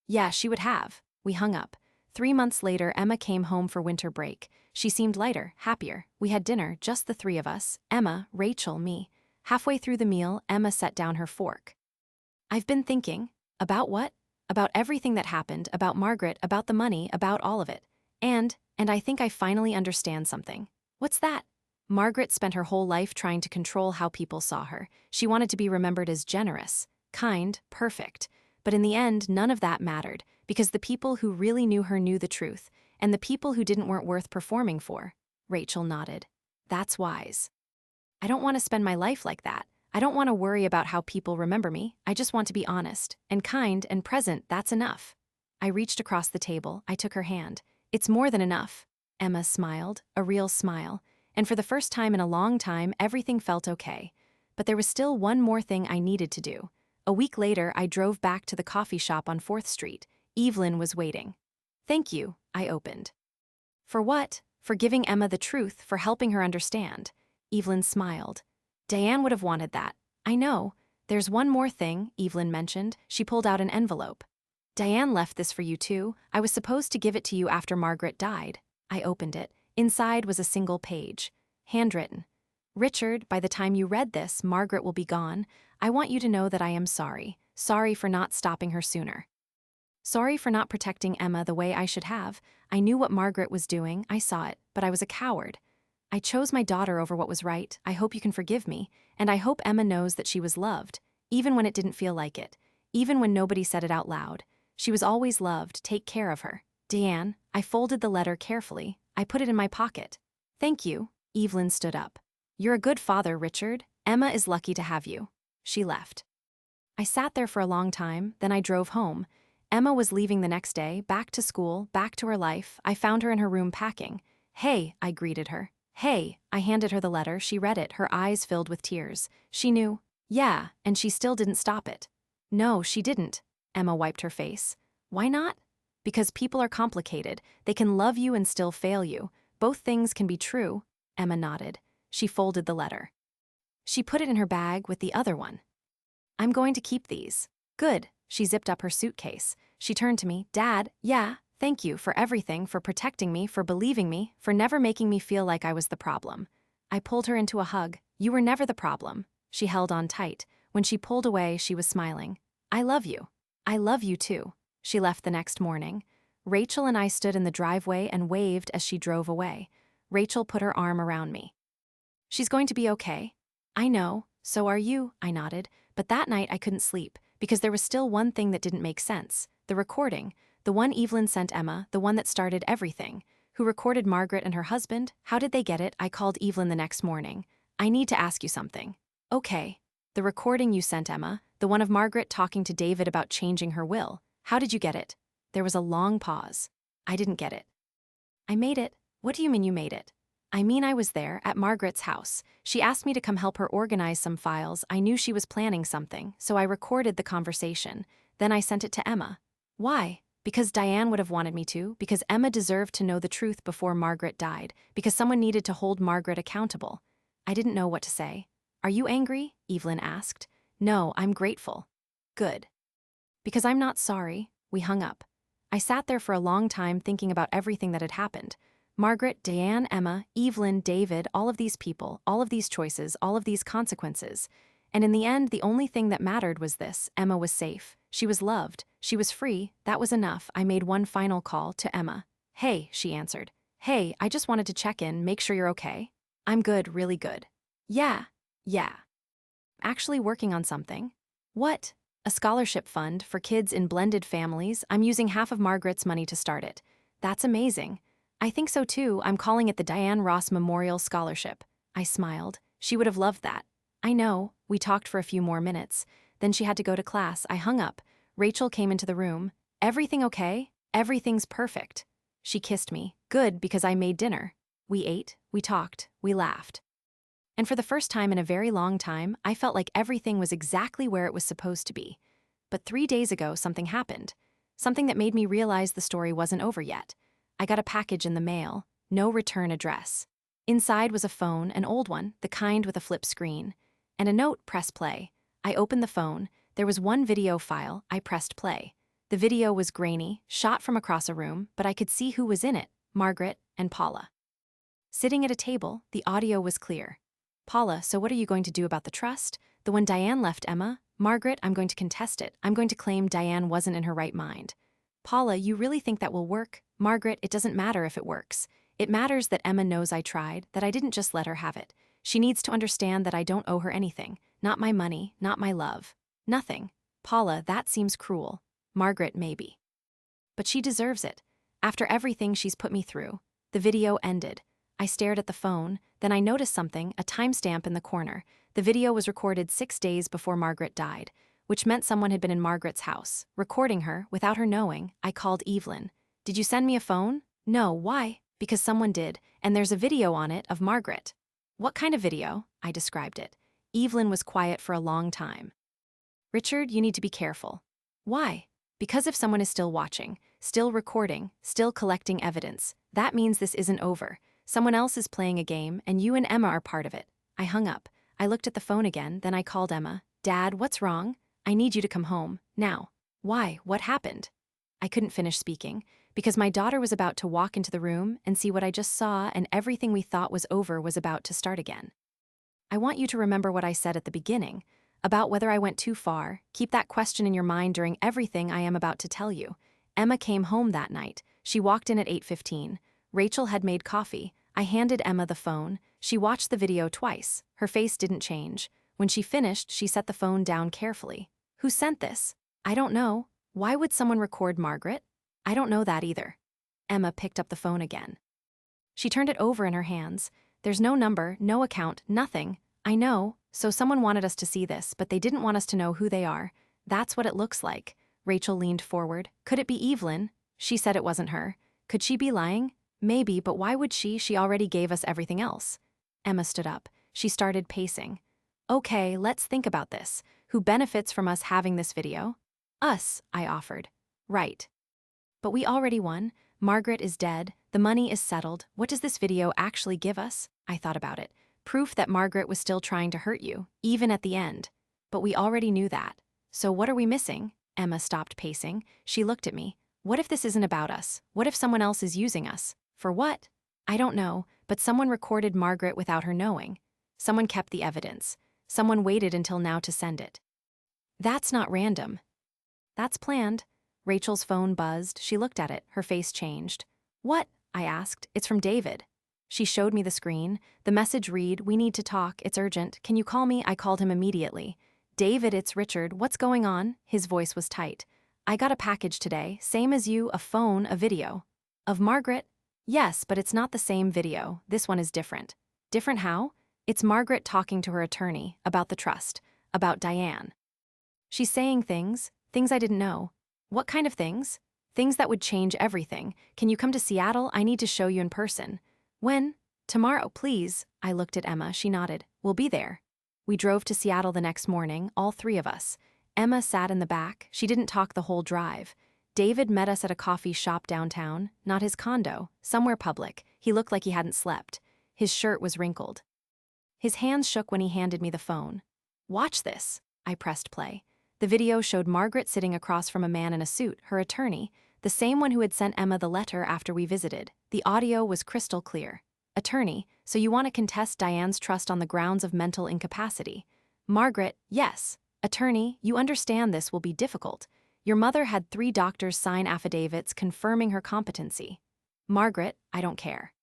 Yeah, she would have. We hung up. 3 months later, Emma came home for winter break. She seemed lighter, happier. We had dinner, just the three of us, Emma, Rachel, me. Halfway through the meal, Emma set down her fork. I've been thinking. About what? About everything that happened, about Margaret, about the money, about all of it. And I think I finally understand something. What's that? Margaret spent her whole life trying to control how people saw her. She wanted to be remembered as generous, kind, perfect. But in the end, none of that mattered, because the people who really knew her knew the truth, and the people who didn't weren't worth performing for. Rachel nodded. That's wise. I don't want to spend my life like that. I don't want to worry about how people remember me. I just want to be honest, and kind, and present, that's enough. I reached across the table, I took her hand. It's more than enough. Emma smiled, a real smile. And for the first time in a long time, everything felt okay. But there was still one more thing I needed to do. A week later, I drove back to the coffee shop on 4th Street. Evelyn was waiting. Thank you, I opened. For what? For giving Emma the truth, for helping her understand. Evelyn smiled. Diane would have wanted that. I know. There's one more thing, Evelyn mentioned. She pulled out an envelope. Diane left this for you too. I was supposed to give it to you after Margaret died. I opened it. Inside was a single page. Handwritten. Richard, by the time you read this, Margaret will be gone. I want you to know that I am sorry. Sorry for not stopping her sooner. Sorry for not protecting Emma the way I should have. I knew what Margaret was doing, I saw it, but I was a coward. I chose my daughter over what was right. I hope you can forgive me, and I hope Emma knows that she was loved, even when it didn't feel like it, even when nobody said it out loud. She was always loved. Take care of her. Diane, I folded the letter carefully. I put it in my pocket. Thank you. Evelyn stood up. You're a good father, Richard. Emma is lucky to have you. She left. I sat there for a long time, then I drove home. Emma was leaving the next day, back to school, back to her life. I found her in her room packing. Hey, I greeted her. Hey, I handed her the letter. She read it, her eyes filled with tears. She knew. Yeah, and she still didn't stop it. No, she didn't. Emma wiped her face. Why not? Because people are complicated. They can love you and still fail you. Both things can be true. Emma nodded. She folded the letter. She put it in her bag with the other one. I'm going to keep these. Good. She zipped up her suitcase. She turned to me. Dad, yeah, thank you for everything, for protecting me, for believing me, for never making me feel like I was the problem. I pulled her into a hug. You were never the problem. She held on tight. When she pulled away, she was smiling. I love you. I love you too. She left the next morning. Rachel and I stood in the driveway and waved as she drove away. Rachel put her arm around me. She's going to be okay. I know, so are you, I nodded, but that night I couldn't sleep, because there was still one thing that didn't make sense. The recording, the one Evelyn sent Emma, the one that started everything. Who recorded Margaret and her husband? How did they get it? I called Evelyn the next morning. I need to ask you something. Okay. The recording you sent Emma, the one of Margaret talking to David about changing her will. How did you get it? There was a long pause. I didn't get it. I made it. What do you mean you made it? I mean I was there, at Margaret's house. She asked me to come help her organize some files. I knew she was planning something, so I recorded the conversation. Then I sent it to Emma. Why? Because Diane would have wanted me to, because Emma deserved to know the truth before Margaret died, because someone needed to hold Margaret accountable. I didn't know what to say. Are you angry? Evelyn asked. No, I'm grateful. Good. Because I'm not sorry. We hung up. I sat there for a long time thinking about everything that had happened. Margaret, Diane, Emma, Evelyn, David, all of these people, all of these choices, all of these consequences. And in the end, the only thing that mattered was this: Emma was safe. She was loved. She was free. That was enough. I made one final call to Emma. Hey, she answered. Hey, I just wanted to check in, make sure you're okay. I'm good, really good. Yeah, yeah. Actually working on something. What? A scholarship fund for kids in blended families. I'm using half of Margaret's money to start it. That's amazing. I think so too. I'm calling it the Diane Ross Memorial Scholarship. I smiled. She would have loved that. I know. We talked for a few more minutes. Then she had to go to class. I hung up. Rachel came into the room. Everything okay? Everything's perfect. She kissed me. Good, because I made dinner. We ate, we talked, we laughed. And for the first time in a very long time, I felt like everything was exactly where it was supposed to be. But 3 days ago, something happened. Something that made me realize the story wasn't over yet. I got a package in the mail, no return address. Inside was a phone, an old one, the kind with a flip screen. And a note, press play. I opened the phone. There was one video file. I pressed play. The video was grainy, shot from across a room, but I could see who was in it, Margaret and Paula. Sitting at a table, the audio was clear. Paula, so what are you going to do about the trust? The one Diane left Emma? Margaret, I'm going to contest it. I'm going to claim Diane wasn't in her right mind. Paula, you really think that will work? Margaret, it doesn't matter if it works. It matters that Emma knows I tried, that I didn't just let her have it. She needs to understand that I don't owe her anything. Not my money, not my love. Nothing. Paula, that seems cruel. Margaret, maybe. But she deserves it. After everything she's put me through. The video ended. I stared at the phone, then I noticed something, a timestamp in the corner. The video was recorded 6 days before Margaret died, which meant someone had been in Margaret's house, recording her, without her knowing. I called Evelyn. Did you send me a phone? No, why? Because someone did, and there's a video on it of Margaret. What kind of video? I described it. Evelyn was quiet for a long time. Richard, you need to be careful. Why? Because if someone is still watching, still recording, still collecting evidence, that means this isn't over. Someone else is playing a game, and you and Emma are part of it. I hung up. I looked at the phone again, then I called Emma. Dad, what's wrong? I need you to come home, now. Why? What happened? I couldn't finish speaking, because my daughter was about to walk into the room and see what I just saw, and everything we thought was over was about to start again. I want you to remember what I said at the beginning, about whether I went too far. Keep that question in your mind during everything I am about to tell you. Emma came home that night. She walked in at 8:15. Rachel had made coffee. I handed Emma the phone. She watched the video twice. Her face didn't change. When she finished, she set the phone down carefully. Who sent this? I don't know. Why would someone record Margaret? I don't know that either. Emma picked up the phone again. She turned it over in her hands. There's no number, no account, nothing. I know, so someone wanted us to see this, but they didn't want us to know who they are. That's what it looks like. Rachel leaned forward. Could it be Evelyn? She said it wasn't her. Could she be lying? Maybe, but why would she? She already gave us everything else. Emma stood up. She started pacing. Okay, let's think about this. Who benefits from us having this video? Us, I offered. Right. But we already won. Margaret is dead. The money is settled. What does this video actually give us? I thought about it. Proof that Margaret was still trying to hurt you, even at the end. But we already knew that. So what are we missing? Emma stopped pacing. She looked at me. What if this isn't about us? What if someone else is using us? For what? I don't know, but someone recorded Margaret without her knowing. Someone kept the evidence. Someone waited until now to send it. That's not random. That's planned. Rachel's phone buzzed. She looked at it. Her face changed. What? I asked. It's from David. She showed me the screen. The message read, "We need to talk. It's urgent. Can you call me?" I called him immediately. David, it's Richard. What's going on? His voice was tight. I got a package today, same as you, a phone, a video. Of Margaret? Yes, but it's not the same video. This one is different. Different how? It's Margaret talking to her attorney about the trust, about Diane. She's saying things I didn't know. What kind of things? Things that would change everything. Can you come to Seattle? I need to show you in person. When? Tomorrow, please. I looked at Emma. She nodded. We'll be there. We drove to Seattle the next morning, all three of us. Emma sat in the back. She didn't talk the whole drive. David met us at a coffee shop downtown, not his condo, somewhere public. He looked like he hadn't slept. His shirt was wrinkled. His hands shook when he handed me the phone. Watch this. I pressed play. The video showed Margaret sitting across from a man in a suit, her attorney, the same one who had sent Emma the letter after we visited. The audio was crystal clear. Attorney, so you want to contest Diane's trust on the grounds of mental incapacity? Margaret, yes. Attorney, you understand this will be difficult. Your mother had 3 doctors sign affidavits confirming her competency. Margaret, I don't care.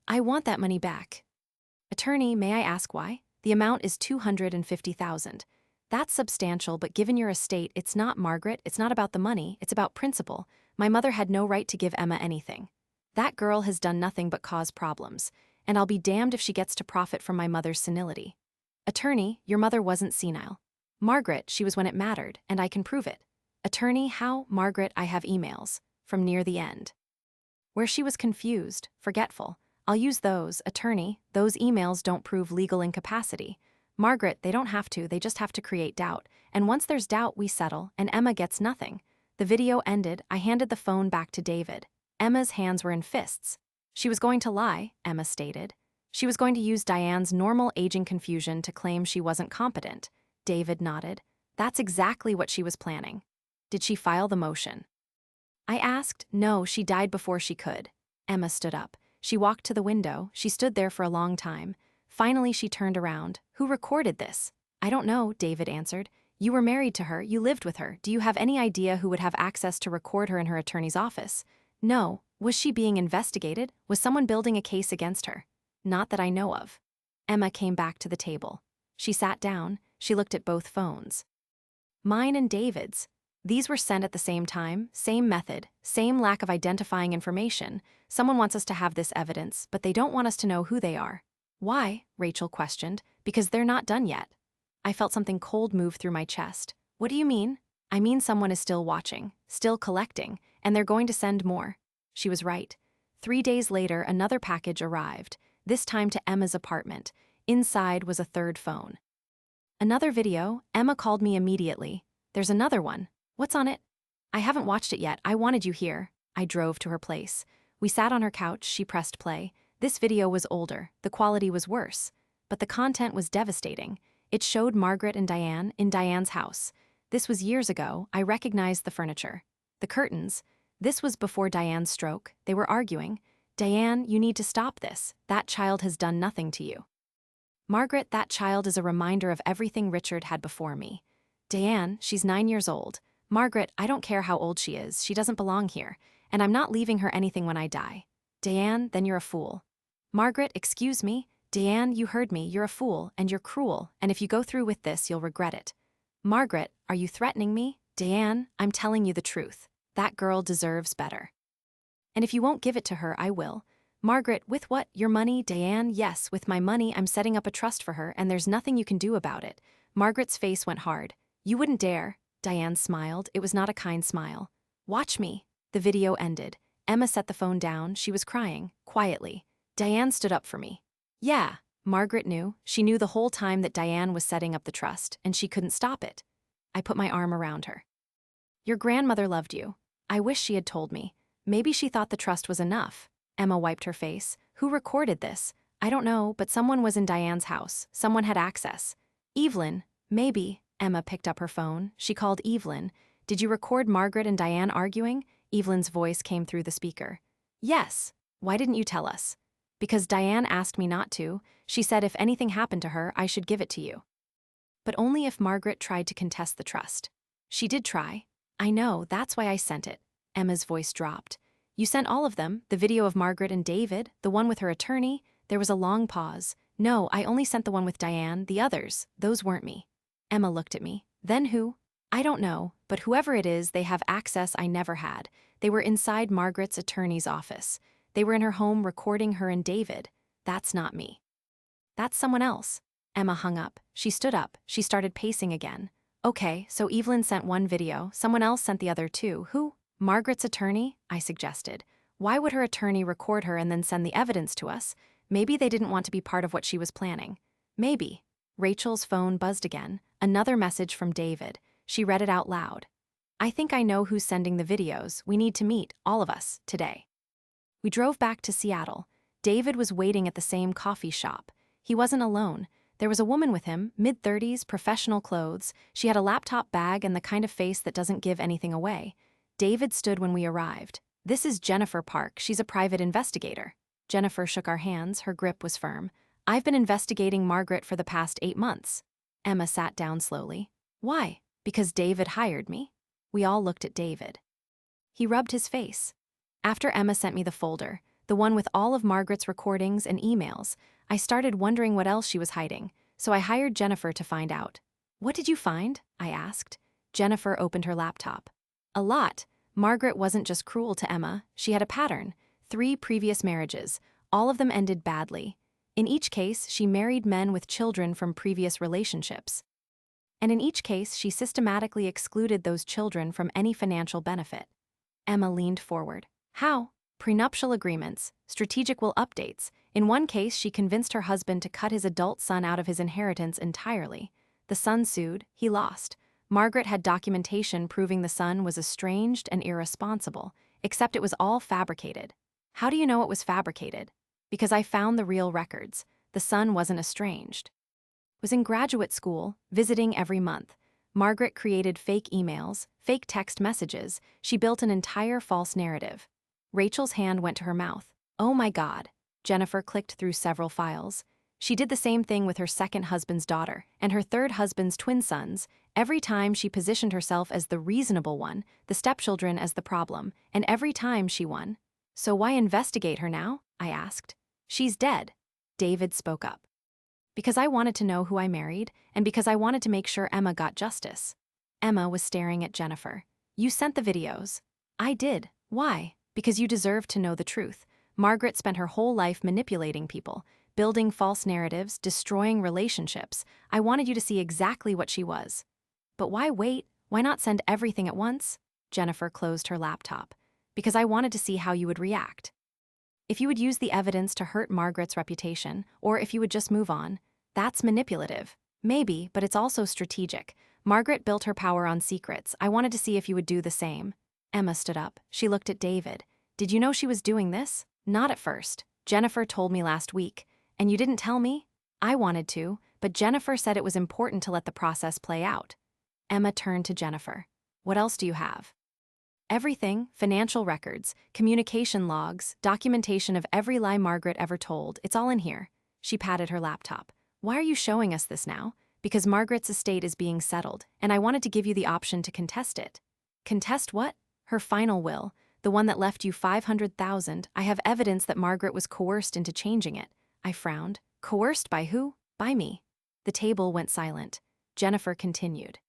I want that money back. Attorney, may I ask why? The amount is $250,000. That's substantial, but given your estate, it's not, Margaret. It's not about the money, it's about principle. My mother had no right to give Emma anything. That girl has done nothing but cause problems, and I'll be damned if she gets to profit from my mother's senility. Attorney, your mother wasn't senile. Margaret, she was when it mattered, and I can prove it. Attorney, how? Margaret, I have emails. From near the end. Where she was confused, forgetful. I'll use those. Attorney, those emails don't prove legal incapacity. Margaret, they don't have to, they just have to create doubt. And once there's doubt, we settle, and Emma gets nothing. The video ended, I handed the phone back to David. Emma's hands were in fists. She was going to lie, Emma stated. She was going to use Diane's normal aging confusion to claim she wasn't competent. David nodded. That's exactly what she was planning. Did she file the motion? I asked. No, she died before she could. Emma stood up. She walked to the window. She stood there for a long time. Finally, she turned around. Who recorded this? I don't know, David answered. You were married to her, you lived with her. Do you have any idea who would have access to record her in her attorney's office? No. Was she being investigated? Was someone building a case against her? Not that I know of. Emma came back to the table. She sat down. She looked at both phones. Mine and David's. These were sent at the same time, same method, same lack of identifying information. Someone wants us to have this evidence, but they don't want us to know who they are. Why? Rachel questioned. Because they're not done yet. I felt something cold move through my chest. What do you mean? I mean someone is still watching, still collecting, and they're going to send more. She was right. 3 days later, another package arrived, this time to Emma's apartment. Inside was a third phone. Another video. Emma called me immediately. There's another one. What's on it? I haven't watched it yet. I wanted you here. I drove to her place. We sat on her couch. She pressed play. This video was older. The quality was worse. But the content was devastating. It showed Margaret and Diane in Diane's house. This was years ago. I recognized the furniture. The curtains. This was before Diane's stroke. They were arguing. Diane, you need to stop this. That child has done nothing to you. Margaret, that child is a reminder of everything Richard had before me. Diane, she's 9 years old. Margaret, I don't care how old she is. She doesn't belong here. And I'm not leaving her anything when I die. Diane, then you're a fool. Margaret, excuse me. Diane, you heard me. You're a fool, and you're cruel, and if you go through with this, you'll regret it. Margaret, are you threatening me? Diane, I'm telling you the truth. That girl deserves better. And if you won't give it to her, I will. Margaret, with what? Your money? Diane, yes, with my money. I'm setting up a trust for her, and there's nothing you can do about it. Margaret's face went hard. You wouldn't dare. Diane smiled. It was not a kind smile. Watch me. The video ended. Emma set the phone down. She was crying, quietly. Diane stood up for me. Yeah, Margaret knew. She knew the whole time that Diane was setting up the trust, and she couldn't stop it. I put my arm around her. Your grandmother loved you. I wish she had told me. Maybe she thought the trust was enough. Emma wiped her face. Who recorded this? I don't know, but someone was in Diane's house. Someone had access. Evelyn, maybe. Emma picked up her phone. She called Evelyn. Did you record Margaret and Diane arguing? Evelyn's voice came through the speaker. Yes. Why didn't you tell us? Because Diane asked me not to. She said if anything happened to her, I should give it to you. But only if Margaret tried to contest the trust. She did try. I know, that's why I sent it. Emma's voice dropped. You sent all of them, the video of Margaret and David, the one with her attorney. There was a long pause. No, I only sent the one with Diane, the others, those weren't me. Emma looked at me. Then who? I don't know, but whoever it is, they have access I never had. They were inside Margaret's attorney's office. They were in her home recording her and David. That's not me. That's someone else. Emma hung up. She stood up. She started pacing again. Okay, so Evelyn sent one video. Someone else sent the other two. Who? Margaret's attorney? I suggested. Why would her attorney record her and then send the evidence to us? Maybe they didn't want to be part of what she was planning. Maybe. Rachel's phone buzzed again. Another message from David. She read it out loud. I think I know who's sending the videos. We need to meet, all of us, today. We drove back to Seattle. David was waiting at the same coffee shop. He wasn't alone. There was a woman with him, mid-30s, professional clothes. She had a laptop bag and the kind of face that doesn't give anything away. David stood when we arrived. This is Jennifer Park. She's a private investigator. Jennifer shook our hands. Her grip was firm. I've been investigating Margaret for the past 8 months. Emma sat down slowly. Why? Because David hired me? We all looked at David. He rubbed his face. After Emma sent me the folder, the one with all of Margaret's recordings and emails, I started wondering what else she was hiding, so I hired Jennifer to find out. What did you find? I asked. Jennifer opened her laptop. A lot. Margaret wasn't just cruel to Emma, she had a pattern. 3 previous marriages, all of them ended badly. In each case, she married men with children from previous relationships. And in each case, she systematically excluded those children from any financial benefit. Emma leaned forward. How? Prenuptial agreements, strategic will updates. In one case, she convinced her husband to cut his adult son out of his inheritance entirely. The son sued, he lost. Margaret had documentation proving the son was estranged and irresponsible, except it was all fabricated. How do you know it was fabricated? Because I found the real records. The son wasn't estranged. Was in graduate school, visiting every month. Margaret created fake emails, fake text messages. She built an entire false narrative. Rachel's hand went to her mouth. Oh my God. Jennifer clicked through several files. She did the same thing with her second husband's daughter and her third husband's twin sons. Every time she positioned herself as the reasonable one, the stepchildren as the problem, and every time she won. So why investigate her now? I asked. She's dead. David spoke up. Because I wanted to know who I married, and because I wanted to make sure Emma got justice. Emma was staring at Jennifer. You sent the videos. I did. Why? Because you deserve to know the truth. Margaret spent her whole life manipulating people, building false narratives, destroying relationships. I wanted you to see exactly what she was. But why wait? Why not send everything at once? Jennifer closed her laptop. Because I wanted to see how you would react. If you would use the evidence to hurt Margaret's reputation, or if you would just move on, that's manipulative. Maybe, but it's also strategic. Margaret built her power on secrets. I wanted to see if you would do the same. Emma stood up. She looked at David. Did you know she was doing this? Not at first. Jennifer told me last week. And you didn't tell me? I wanted to, but Jennifer said it was important to let the process play out. Emma turned to Jennifer. What else do you have? Everything, financial records, communication logs, documentation of every lie Margaret ever told, it's all in here. She patted her laptop. Why are you showing us this now? Because Margaret's estate is being settled, and I wanted to give you the option to contest it. Contest what? Her final will, the one that left you $500,000. I have evidence that Margaret was coerced into changing it. I frowned. Coerced by who? By me. The table went silent. Jennifer continued.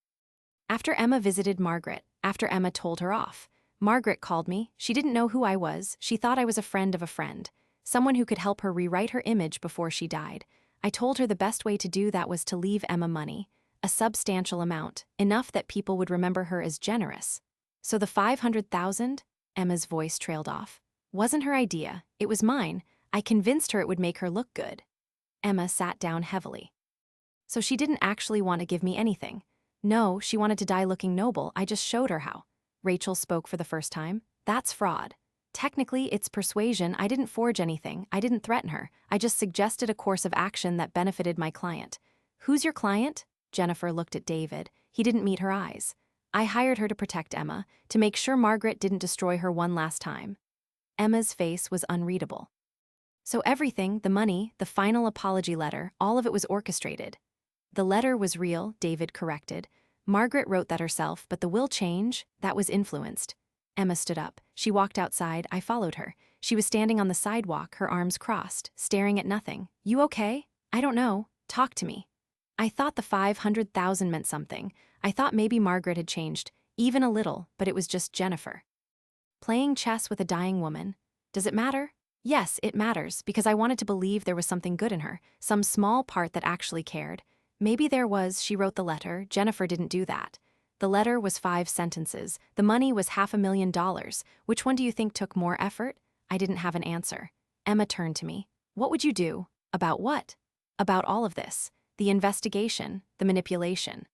After Emma visited Margaret, after Emma told her off, Margaret called me. She didn't know who I was. She thought I was a friend of a friend, someone who could help her rewrite her image before she died. I told her the best way to do that was to leave Emma money, a substantial amount, enough that people would remember her as generous. So the $500,000? Emma's voice trailed off. Wasn't her idea. It was mine. I convinced her it would make her look good. Emma sat down heavily. So she didn't actually want to give me anything. No, she wanted to die looking noble. I just showed her how. Rachel spoke for the first time. That's fraud. Technically, it's persuasion. I didn't forge anything. I didn't threaten her. I just suggested a course of action that benefited my client. Who's your client? Jennifer looked at David. He didn't meet her eyes. I hired her to protect Emma, to make sure Margaret didn't destroy her one last time. Emma's face was unreadable. So everything, the money, the final apology letter, all of it was orchestrated. The letter was real, David corrected. Margaret wrote that herself, but the will change, that was influenced. Emma stood up. She walked outside. I followed her. She was standing on the sidewalk, her arms crossed, staring at nothing. You okay? I don't know. Talk to me. I thought the $500,000 meant something. I thought maybe Margaret had changed, even a little, but it was just Jennifer. Playing chess with a dying woman. Does it matter? Yes, it matters, because I wanted to believe there was something good in her, some small part that actually cared. Maybe there was. She wrote the letter. Jennifer didn't do that. The letter was 5 sentences. The money was $500,000. Which one do you think took more effort? I didn't have an answer. Emma turned to me. What would you do? About what? About all of this. The investigation, the manipulation.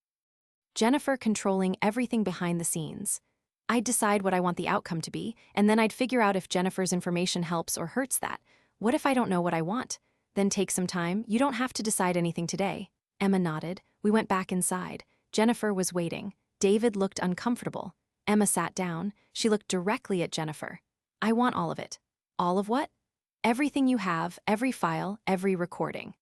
Jennifer controlling everything behind the scenes. I'd decide what I want the outcome to be, and then I'd figure out if Jennifer's information helps or hurts that. What if I don't know what I want? Then take some time. You don't have to decide anything today. Emma nodded. We went back inside. Jennifer was waiting. David looked uncomfortable. Emma sat down. She looked directly at Jennifer. I want all of it. All of what? Everything you have, every file, every recording.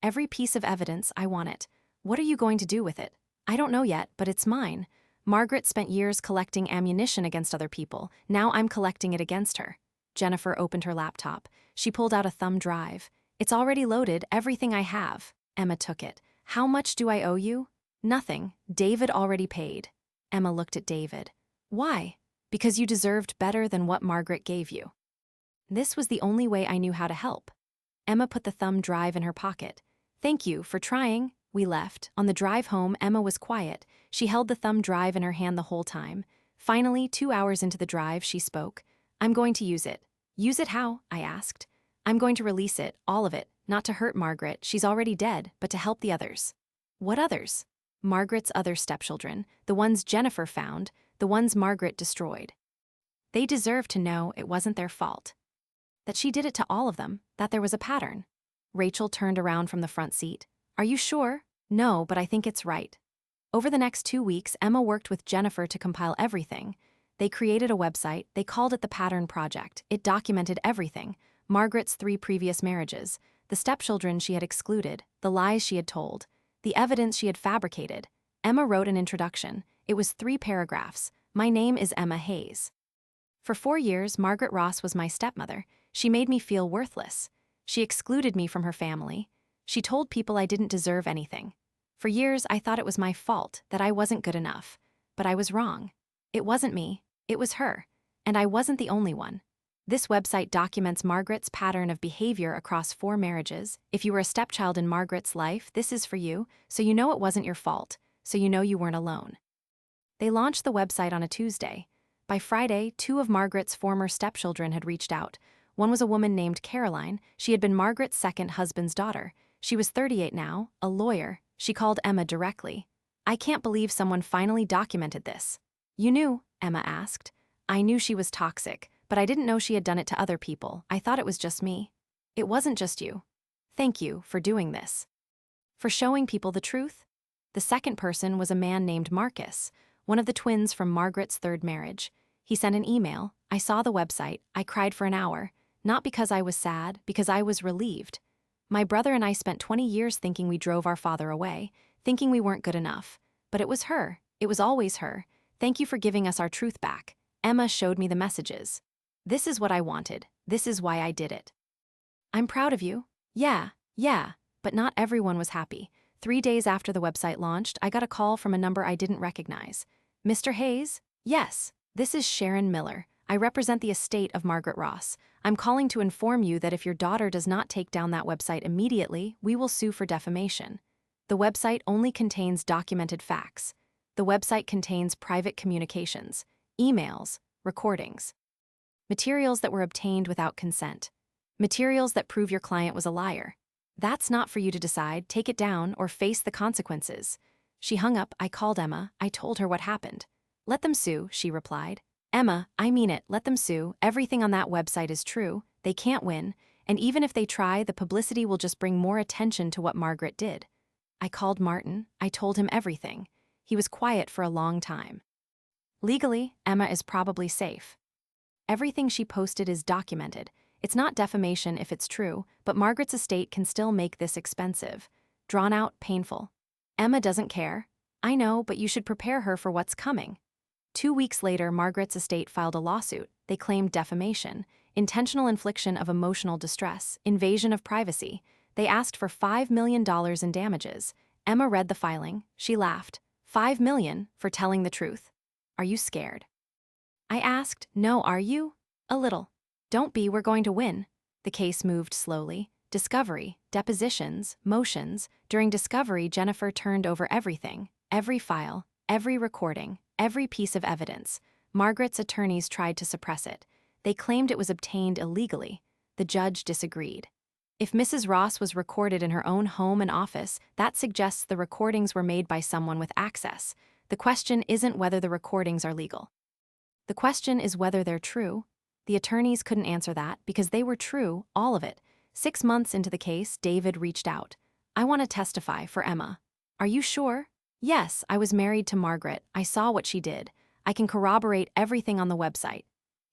Every piece of evidence, I want it. What are you going to do with it? I don't know yet, but it's mine. Margaret spent years collecting ammunition against other people. Now I'm collecting it against her. Jennifer opened her laptop. She pulled out a thumb drive. It's already loaded, everything I have. Emma took it. How much do I owe you? Nothing. David already paid. Emma looked at David. Why? Because you deserved better than what Margaret gave you. This was the only way I knew how to help. Emma put the thumb drive in her pocket. Thank you for trying. We left. On the drive home, Emma was quiet. She held the thumb drive in her hand the whole time. Finally, 2 hours into the drive, she spoke. I'm going to use it. Use it how? I asked. I'm going to release it, all of it, not to hurt Margaret, she's already dead, but to help the others. What others? Margaret's other stepchildren, the ones Jennifer found, the ones Margaret destroyed. They deserve to know it wasn't their fault. That she did it to all of them, that there was a pattern. Rachel turned around from the front seat. Are you sure? No, but I think it's right. Over the next 2 weeks, Emma worked with Jennifer to compile everything. They created a website, they called it the Pattern Project. It documented everything. Margaret's 3 previous marriages, the stepchildren she had excluded, the lies she had told, the evidence she had fabricated. Emma wrote an introduction. It was 3 paragraphs. My name is Emma Hayes. For 4 years, Margaret Ross was my stepmother. She made me feel worthless. She excluded me from her family. She told people I didn't deserve anything. For years, I thought it was my fault, that I wasn't good enough. But I was wrong. It wasn't me. It was her. And I wasn't the only one. This website documents Margaret's pattern of behavior across 4 marriages. If you were a stepchild in Margaret's life, this is for you, so you know it wasn't your fault, so you know you weren't alone. They launched the website on a Tuesday. By Friday, 2 of Margaret's former stepchildren had reached out. One was a woman named Caroline. She had been Margaret's second husband's daughter. She was 38 now, a lawyer. She called Emma directly. I can't believe someone finally documented this. You knew? Emma asked. I knew she was toxic, but I didn't know she had done it to other people. I thought it was just me. It wasn't just you. Thank you for doing this. For showing people the truth? The second person was a man named Marcus, one of the twins from Margaret's 3rd marriage. He sent an email. I saw the website. I cried for an hour. Not because I was sad, because I was relieved. My brother and I spent 20 years thinking we drove our father away, thinking we weren't good enough. But it was her. It was always her. Thank you for giving us our truth back. Emma showed me the messages. This is what I wanted. This is why I did it. I'm proud of you. Yeah, but not everyone was happy. 3 days after the website launched, I got a call from a number I didn't recognize. Mr. Hayes? Yes, this is Sharon Miller. I represent the estate of Margaret Ross. I'm calling to inform you that if your daughter does not take down that website immediately, we will sue for defamation. The website only contains documented facts. The website contains private communications, emails, recordings, materials that were obtained without consent, materials that prove your client was a liar. That's not for you to decide. Take it down or face the consequences. She hung up. I called Emma. I told her what happened. Let them sue, she replied. Emma, I mean it, let them sue. Everything on that website is true. They can't win. And even if they try, the publicity will just bring more attention to what Margaret did. I called Martin. I told him everything. He was quiet for a long time. Legally, Emma is probably safe. Everything she posted is documented. It's not defamation if it's true, but Margaret's estate can still make this expensive. Drawn out, painful. Emma doesn't care. I know, but you should prepare her for what's coming. 2 weeks later, Margaret's estate filed a lawsuit. They claimed defamation, intentional infliction of emotional distress, invasion of privacy. They asked for $5 million in damages. Emma read the filing. She laughed. $5 million for telling the truth. Are you scared? I asked, no, are you? A little. Don't be, we're going to win. The case moved slowly. Discovery, depositions, motions. During discovery, Jennifer turned over everything, every file, every recording, every piece of evidence. Margaret's attorneys tried to suppress it. They claimed it was obtained illegally. The judge disagreed. If Mrs. Ross was recorded in her own home and office, that suggests the recordings were made by someone with access. The question isn't whether the recordings are legal. The question is whether they're true. The attorneys couldn't answer that because they were true, all of it. 6 months into the case, David reached out. I want to testify for Emma. Are you sure? Yes, I was married to Margaret. I saw what she did. I can corroborate everything on the website.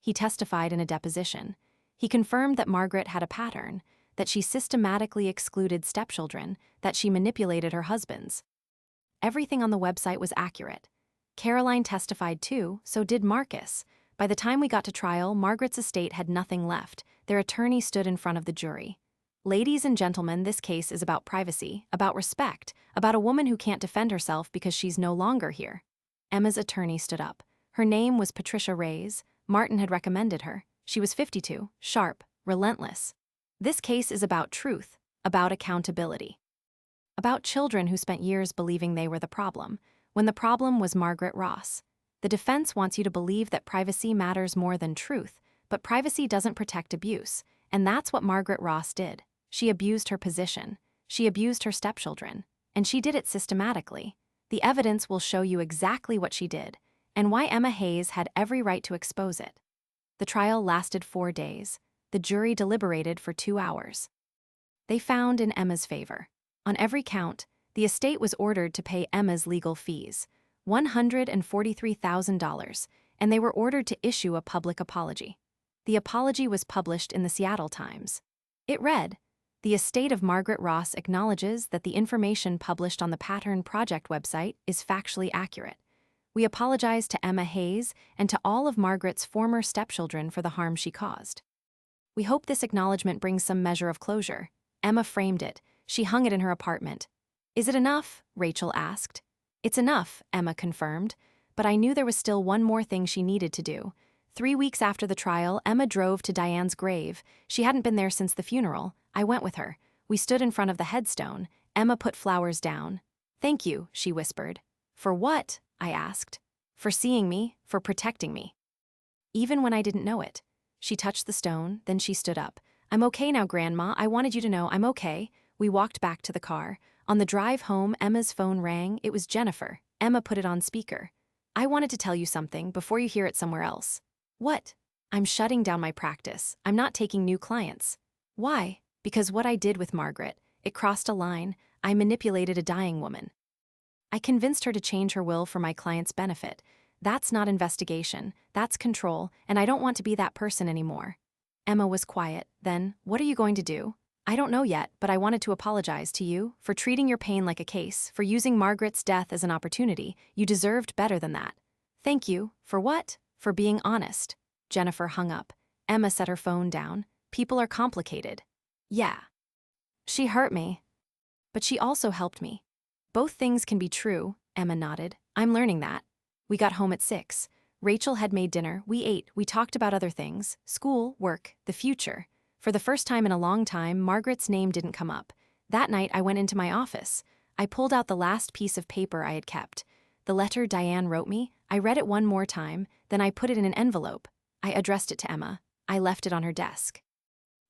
He testified in a deposition. He confirmed that Margaret had a pattern, that she systematically excluded stepchildren, that she manipulated her husbands. Everything on the website was accurate. Caroline testified too, so did Marcus. By the time we got to trial, Margaret's estate had nothing left. Their attorney stood in front of the jury. Ladies and gentlemen, this case is about privacy, about respect, about a woman who can't defend herself because she's no longer here. Emma's attorney stood up. Her name was Patricia Reyes. Martin had recommended her. She was 52, sharp, relentless. This case is about truth, about accountability. About children who spent years believing they were the problem, when the problem was Margaret Ross. The defense wants you to believe that privacy matters more than truth, but privacy doesn't protect abuse, and that's what Margaret Ross did. She abused her position. She abused her stepchildren, and she did it systematically. The evidence will show you exactly what she did, and why Emma Hayes had every right to expose it. The trial lasted 4 days. The jury deliberated for 2 hours. They found in Emma's favor. On every count, the estate was ordered to pay Emma's legal fees, $143,000, and they were ordered to issue a public apology. The apology was published in the Seattle Times. It read, "The estate of Margaret Ross acknowledges that the information published on the Pattern Project website is factually accurate. We apologize to Emma Hayes and to all of Margaret's former stepchildren for the harm she caused. We hope this acknowledgement brings some measure of closure." Emma framed it. She hung it in her apartment. "Is it enough?" Rachel asked. "It's enough," Emma confirmed, but I knew there was still one more thing she needed to do. 3 weeks after the trial, Emma drove to Diane's grave. She hadn't been there since the funeral. I went with her. We stood in front of the headstone. Emma put flowers down. "Thank you," she whispered. "For what?" I asked. "For seeing me, for protecting me." Even when I didn't know it. She touched the stone, then she stood up. "I'm okay now, Grandma. I wanted you to know I'm okay." We walked back to the car. On the drive home, Emma's phone rang. It was Jennifer. Emma put it on speaker. "I wanted to tell you something before you hear it somewhere else." "What?" "I'm shutting down my practice. I'm not taking new clients." "Why?" "Because what I did with Margaret, it crossed a line. I manipulated a dying woman. I convinced her to change her will for my client's benefit. That's not investigation. That's control, and I don't want to be that person anymore." Emma was quiet. Then, "What are you going to do?" "I don't know yet, but I wanted to apologize to you for treating your pain like a case, for using Margaret's death as an opportunity. You deserved better than that." "Thank you. For what?" "For being honest." Jennifer hung up. Emma set her phone down. "People are complicated." "Yeah. She hurt me. But she also helped me." "Both things can be true," Emma nodded. "I'm learning that." We got home at 6. Rachel had made dinner. We ate. We talked about other things. School, work, the future. For the first time in a long time, Margaret's name didn't come up. That night, I went into my office. I pulled out the last piece of paper I had kept. The letter Diane wrote me. I read it one more time, then I put it in an envelope. I addressed it to Emma. I left it on her desk.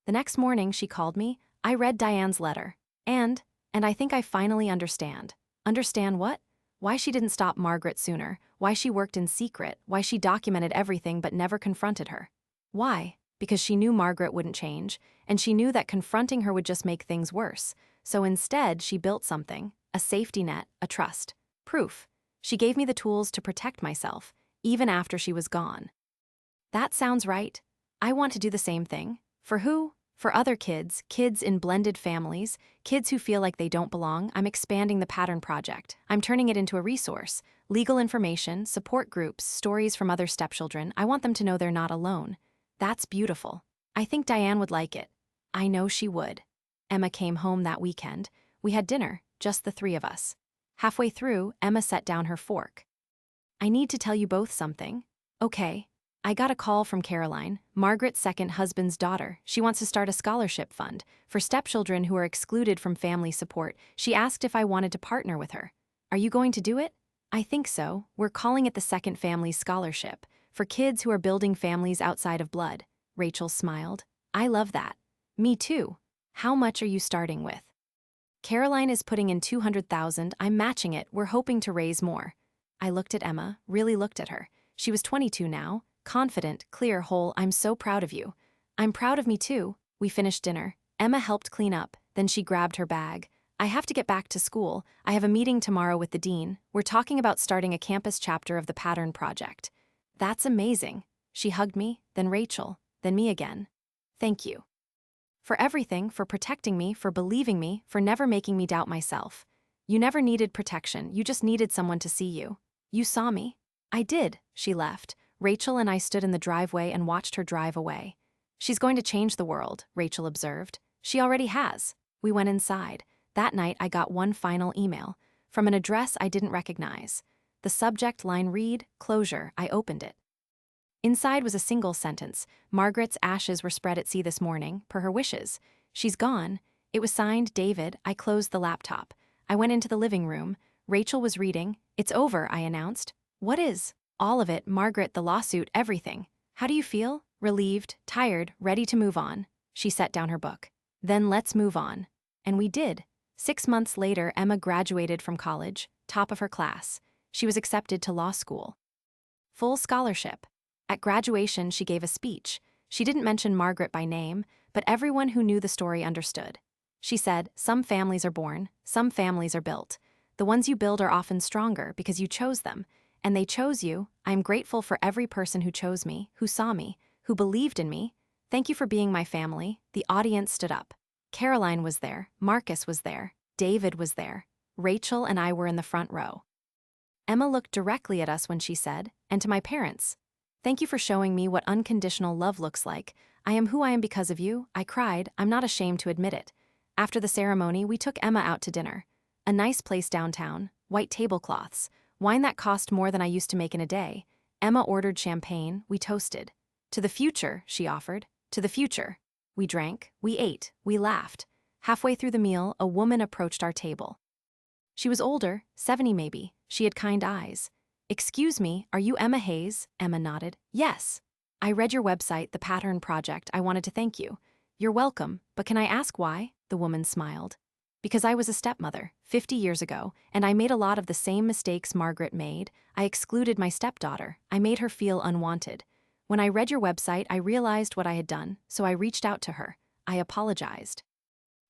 The next morning, she called me. I read Diane's letter. And I think I finally understand. Understand what? Why she didn't stop Margaret sooner, why she worked in secret, why she documented everything but never confronted her. Why? Because she knew Margaret wouldn't change, and she knew that confronting her would just make things worse. So instead, she built something, a safety net, a trust. Proof. She gave me the tools to protect myself, even after she was gone. That sounds right. I want to do the same thing. For who? For other kids, kids in blended families, kids who feel like they don't belong. I'm expanding the Pattern Project. I'm turning it into a resource. Legal information, support groups, stories from other stepchildren. I want them to know they're not alone. That's beautiful. I think Diane would like it. I know she would. Emma came home that weekend. We had dinner, just the 3 of us. Halfway through, Emma set down her fork. "I need to tell you both something." "Okay." "I got a call from Caroline, Margaret's second husband's daughter. She wants to start a scholarship fund for stepchildren who are excluded from family support. She asked if I wanted to partner with her. Are you going to do it?" "I think so. We're calling it the Second Family Scholarship, for kids who are building families outside of blood." Rachel smiled. "I love that." "Me too. How much are you starting with?" "Caroline is putting in $200,000. I'm matching it. We're hoping to raise more." I looked at Emma, really looked at her. She was 22 now. Confident, clear, whole. "I'm so proud of you." "I'm proud of me too." We finished dinner. Emma helped clean up, then she grabbed her bag. "I have to get back to school. I have a meeting tomorrow with the dean. We're talking about starting a campus chapter of the Pattern Project." "That's amazing." She hugged me, then Rachel, then me again. "Thank you. For everything, for protecting me, for believing me, for never making me doubt myself. You never needed protection, you just needed someone to see you. You saw me? I did, she left. Rachel and I stood in the driveway and watched her drive away. She's going to change the world, Rachel observed. She already has. We went inside. That night I got one final email, from an address I didn't recognize. The subject line read, "Closure." I opened it. Inside was a single sentence. Margaret's ashes were spread at sea this morning, per her wishes. She's gone. It was signed David. I closed the laptop. I went into the living room. Rachel was reading. It's over, I announced. What is? All of it, Margaret, the lawsuit, everything. How do you feel? Relieved, tired, ready to move on. She set down her book. Then let's move on. And we did. 6 months later, Emma graduated from college, top of her class. She was accepted to law school. Full scholarship. At graduation, she gave a speech. She didn't mention Margaret by name, but everyone who knew the story understood. She said, "Some families are born, some families are built. The ones you build are often stronger because you chose them, and they chose you. I am grateful for every person who chose me, who saw me, who believed in me. Thank you for being my family." The audience stood up. Caroline was there, Marcus was there, David was there. Rachel and I were in the front row. Emma looked directly at us when she said, "And to my parents. Thank you for showing me what unconditional love looks like. I am who I am because of you." I cried. I'm not ashamed to admit it. After the ceremony, we took Emma out to dinner. A nice place downtown, white tablecloths, wine that cost more than I used to make in a day. Emma ordered champagne. We toasted. "To the future," she offered. "To the future." We drank, we ate, we laughed. Halfway through the meal, a woman approached our table. She was older, 70 maybe. She had kind eyes. "Excuse me, are you Emma Hayes?" Emma nodded. "Yes. I read your website, The Pattern Project. I wanted to thank you." "You're welcome, but can I ask why?" The woman smiled. "Because I was a stepmother, 50 years ago, and I made a lot of the same mistakes Margaret made. I excluded my stepdaughter. I made her feel unwanted. When I read your website, I realized what I had done, so I reached out to her. I apologized.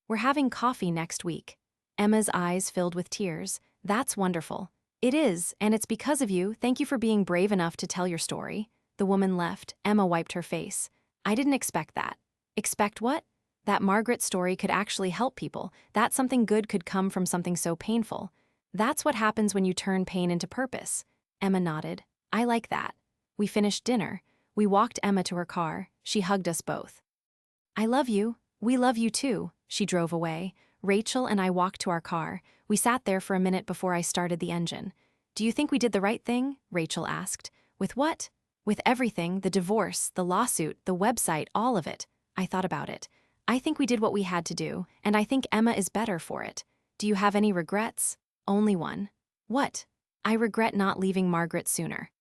We're having coffee next week." Emma's eyes filled with tears. "That's wonderful." "It is, and it's because of you. Thank you for being brave enough to tell your story." The woman left. Emma wiped her face. "I didn't expect that." "Expect what?" "That Margaret's story could actually help people, that something good could come from something so painful. That's what happens when you turn pain into purpose." Emma nodded. "I like that." We finished dinner. We walked Emma to her car. She hugged us both. "I love you. We love you too." She drove away. Rachel and I walked to our car. We sat there for a minute before I started the engine. "Do you think we did the right thing?" Rachel asked. "With what?" "With everything, the divorce, the lawsuit, the website, all of it." I thought about it. "I think we did what we had to do, and I think Emma is better for it." "Do you have any regrets?" "Only one." "What?" "I regret not leaving Margaret sooner.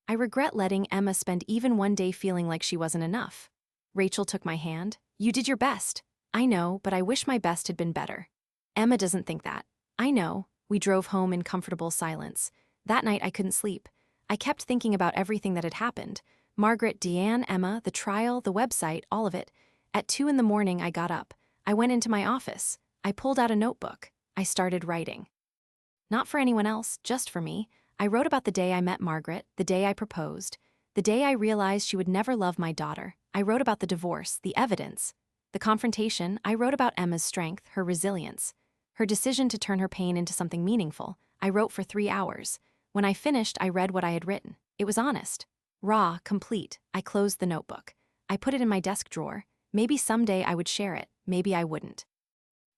I regret letting Emma spend even one day feeling like she wasn't enough." Rachel took my hand. "You did your best." "I know, but I wish my best had been better." "Emma doesn't think that." "I know." We drove home in comfortable silence. That night I couldn't sleep. I kept thinking about everything that had happened. Margaret, Deanne, Emma, the trial, the website, all of it. At 2 in the morning I got up. I went into my office. I pulled out a notebook. I started writing. Not for anyone else, just for me. I wrote about the day I met Margaret, the day I proposed, the day I realized she would never love my daughter. I wrote about the divorce, the evidence, the confrontation. I wrote about Emma's strength, her resilience, her decision to turn her pain into something meaningful. I wrote for 3 hours. When I finished, I read what I had written. It was honest, raw, complete. I closed the notebook. I put it in my desk drawer. Maybe someday I would share it, maybe I wouldn't.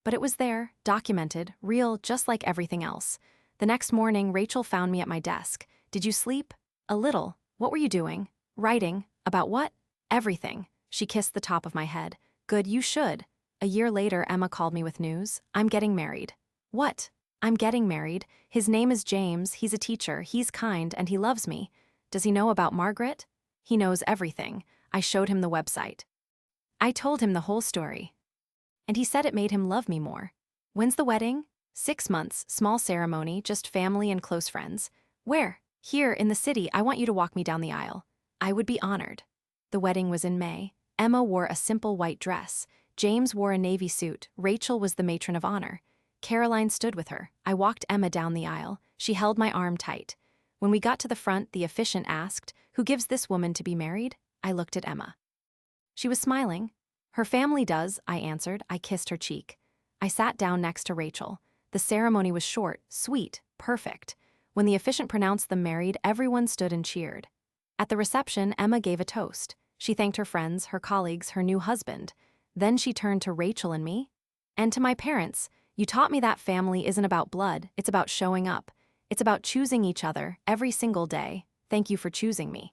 But it was there, documented, real, just like everything else. The next morning, Rachel found me at my desk. "Did you sleep?" "A little." "What were you doing?" "Writing." "About what?" "Everything." She kissed the top of my head. "Good, you should." A year later, Emma called me with news. "I'm getting married." "What?" "I'm getting married. His name is James, he's a teacher, he's kind, and he loves me." "Does he know about Margaret?" "He knows everything." I showed him the website. I told him the whole story. And he said it made him love me more. "When's the wedding?" 6 months, small ceremony, just family and close friends. "Where?" "Here, in the city. I want you to walk me down the aisle." I would be honored. The wedding was in May. Emma wore a simple white dress. James wore a navy suit. Rachel was the matron of honor. Caroline stood with her. I walked Emma down the aisle. She held my arm tight. When we got to the front, the officiant asked, "Who gives this woman to be married?" I looked at Emma. She was smiling. "Her family does," I answered. I kissed her cheek. I sat down next to Rachel. The ceremony was short, sweet, perfect. When the officiant pronounced them married, everyone stood and cheered. At the reception, Emma gave a toast. She thanked her friends, her colleagues, her new husband. Then she turned to Rachel and me. And to my parents, you taught me that family isn't about blood, it's about showing up. It's about choosing each other every single day. Thank you for choosing me.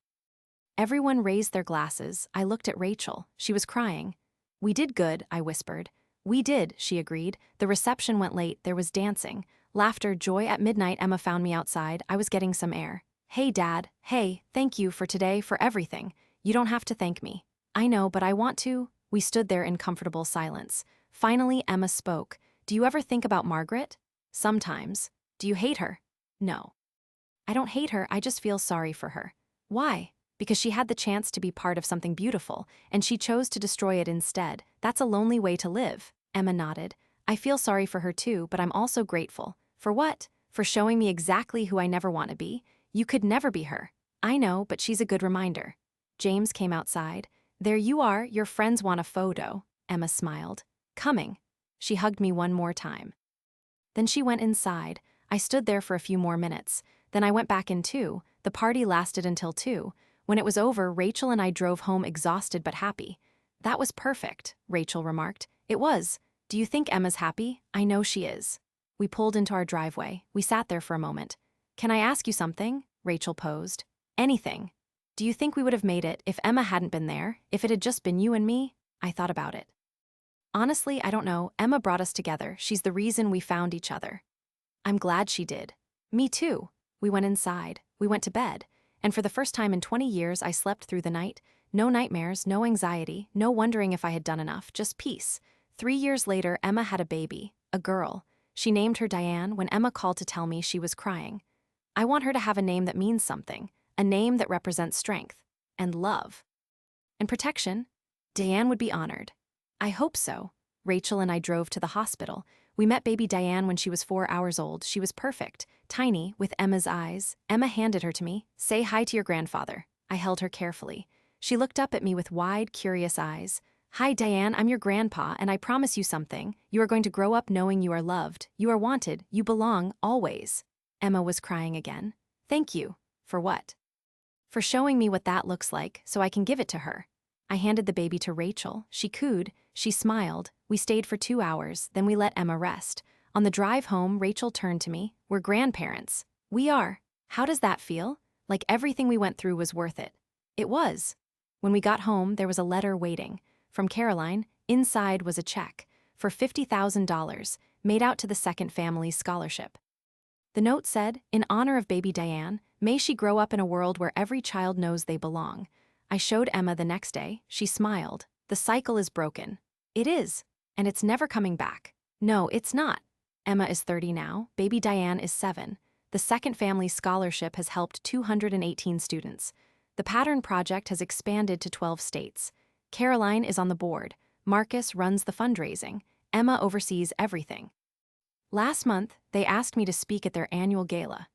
Everyone raised their glasses. I looked at Rachel. She was crying. We did good, I whispered. We did, she agreed. The reception went late, there was dancing. Laughter, joy. At midnight, Emma found me outside. I was getting some air. Hey, Dad. Hey, thank you for today, for everything. You don't have to thank me. I know, but I want to. We stood there in comfortable silence. Finally, Emma spoke. Do you ever think about Margaret? Sometimes. Do you hate her? No. I don't hate her, I just feel sorry for her. Why? Because she had the chance to be part of something beautiful, and she chose to destroy it instead. That's a lonely way to live. Emma nodded. I feel sorry for her too, but I'm also grateful. For what? For showing me exactly who I never want to be. You could never be her. I know, but she's a good reminder. James came outside. There you are, your friends want a photo. Emma smiled. Coming. She hugged me one more time. Then she went inside. I stood there for a few more minutes. Then I went back in too. The party lasted until 2. When it was over, Rachel and I drove home exhausted but happy. That was perfect, Rachel remarked. It was. Do you think Emma's happy? I know she is. We pulled into our driveway. We sat there for a moment. Can I ask you something? Rachel posed. Anything. Do you think we would have made it if Emma hadn't been there, if it had just been you and me? I thought about it. Honestly, I don't know. Emma brought us together. She's the reason we found each other. I'm glad she did. Me too. We went inside. We went to bed. And for the first time in 20 years, I slept through the night. No nightmares, no anxiety, no wondering if I had done enough, just peace. 3 years later, Emma had a baby, a girl. She named her Diane. When Emma called to tell me, she was crying. I want her to have a name that means something, a name that represents strength and love and protection. Diane would be honored. I hope so. Rachel and I drove to the hospital. We met baby Diane when she was 4 hours old. She was perfect, tiny, with Emma's eyes. Emma handed her to me. Say hi to your grandfather. I held her carefully. She looked up at me with wide, curious eyes. Hi, Diane, I'm your grandpa, and I promise you something. You are going to grow up knowing you are loved, you are wanted, you belong, always. Emma was crying again. Thank you. For what? For showing me what that looks like, so I can give it to her. I handed the baby to Rachel. She cooed. She smiled. We stayed for 2 hours, then we let Emma rest. On the drive home, Rachel turned to me. We're grandparents. We are. How does that feel? Like everything we went through was worth it. It was. When we got home, there was a letter waiting. From Caroline. Inside was a check for $50,000 made out to the Second Family Scholarship. The note said, in honor of baby Diane, may she grow up in a world where every child knows they belong. I showed Emma the next day. She smiled. The cycle is broken. It is. And it's never coming back. No, it's not. Emma is 30 now. Baby Diane is 7. The Second Family Scholarship has helped 218 students. The Pattern Project has expanded to 12 states. Caroline is on the board. Marcus runs the fundraising. Emma oversees everything. Last month, they asked me to speak at their annual gala.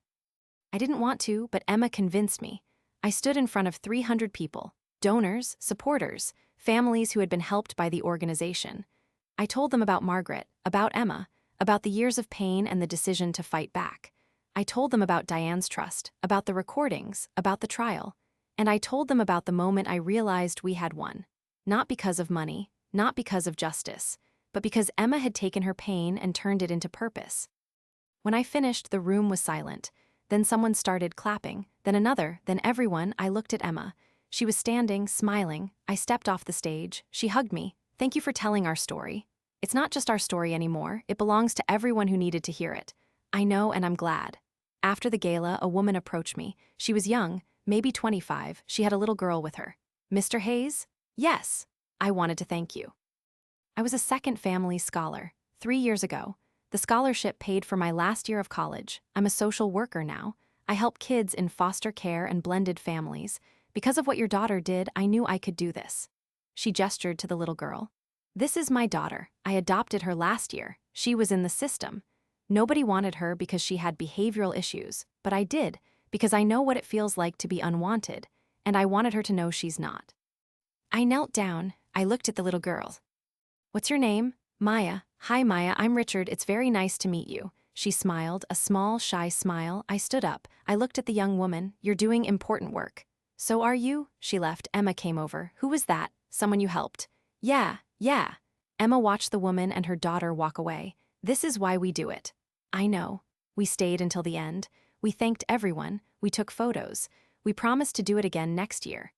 I didn't want to, but Emma convinced me. I stood in front of 300 people, donors, supporters, families who had been helped by the organization. I told them about Margaret, about Emma, about the years of pain and the decision to fight back. I told them about Diane's trust, about the recordings, about the trial. And I told them about the moment I realized we had won. Not because of money, not because of justice, but because Emma had taken her pain and turned it into purpose. When I finished, the room was silent. Then someone started clapping, then another, then everyone. I looked at Emma. She was standing, smiling. I stepped off the stage. She hugged me. Thank you for telling our story. It's not just our story anymore. It belongs to everyone who needed to hear it. I know, and I'm glad. After the gala, a woman approached me. She was young, maybe 25. She had a little girl with her. Mr. Hayes? Yes. I wanted to thank you. I was a Second Family Scholar. 3 years ago. The scholarship paid for my last year of college. I'm a social worker now. I help kids in foster care and blended families. Because of what your daughter did, I knew I could do this. She gestured to the little girl. This is my daughter. I adopted her last year. She was in the system. Nobody wanted her because she had behavioral issues, but I did, because I know what it feels like to be unwanted, and I wanted her to know she's not. I knelt down. I looked at the little girl. What's your name? Maya. Hi, Maya, I'm Richard. It's very nice to meet you. She smiled, a small, shy smile. I stood up. I looked at the young woman. You're doing important work. So are you? She left. Emma came over. Who was that? Someone you helped? Yeah. Emma watched the woman and her daughter walk away. This is why we do it. I know. We stayed until the end. We thanked everyone. We took photos. We promised to do it again next year.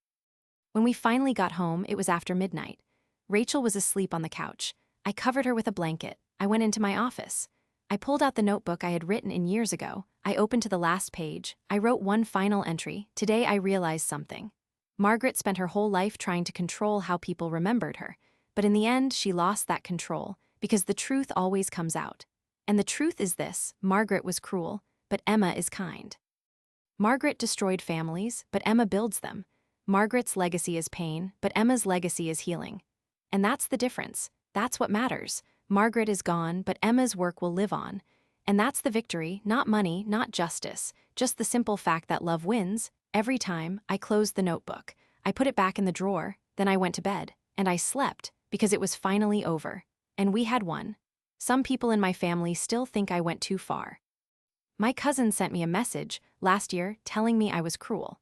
When we finally got home, it was after midnight. Rachel was asleep on the couch. I covered her with a blanket. I went into my office. I pulled out the notebook I had written in years ago. I opened to the last page. I wrote one final entry. Today I realized something. Margaret spent her whole life trying to control how people remembered her. But in the end, she lost that control, because the truth always comes out. And the truth is this: Margaret was cruel, but Emma is kind. Margaret destroyed families, but Emma builds them. Margaret's legacy is pain, but Emma's legacy is healing. And that's the difference. That's what matters. Margaret is gone, but Emma's work will live on. And that's the victory, not money, not justice, just the simple fact that love wins. Every time, I closed the notebook. I put it back in the drawer, then I went to bed. And I slept, because it was finally over. And we had won. Some people in my family still think I went too far. My cousin sent me a message last year telling me I was cruel.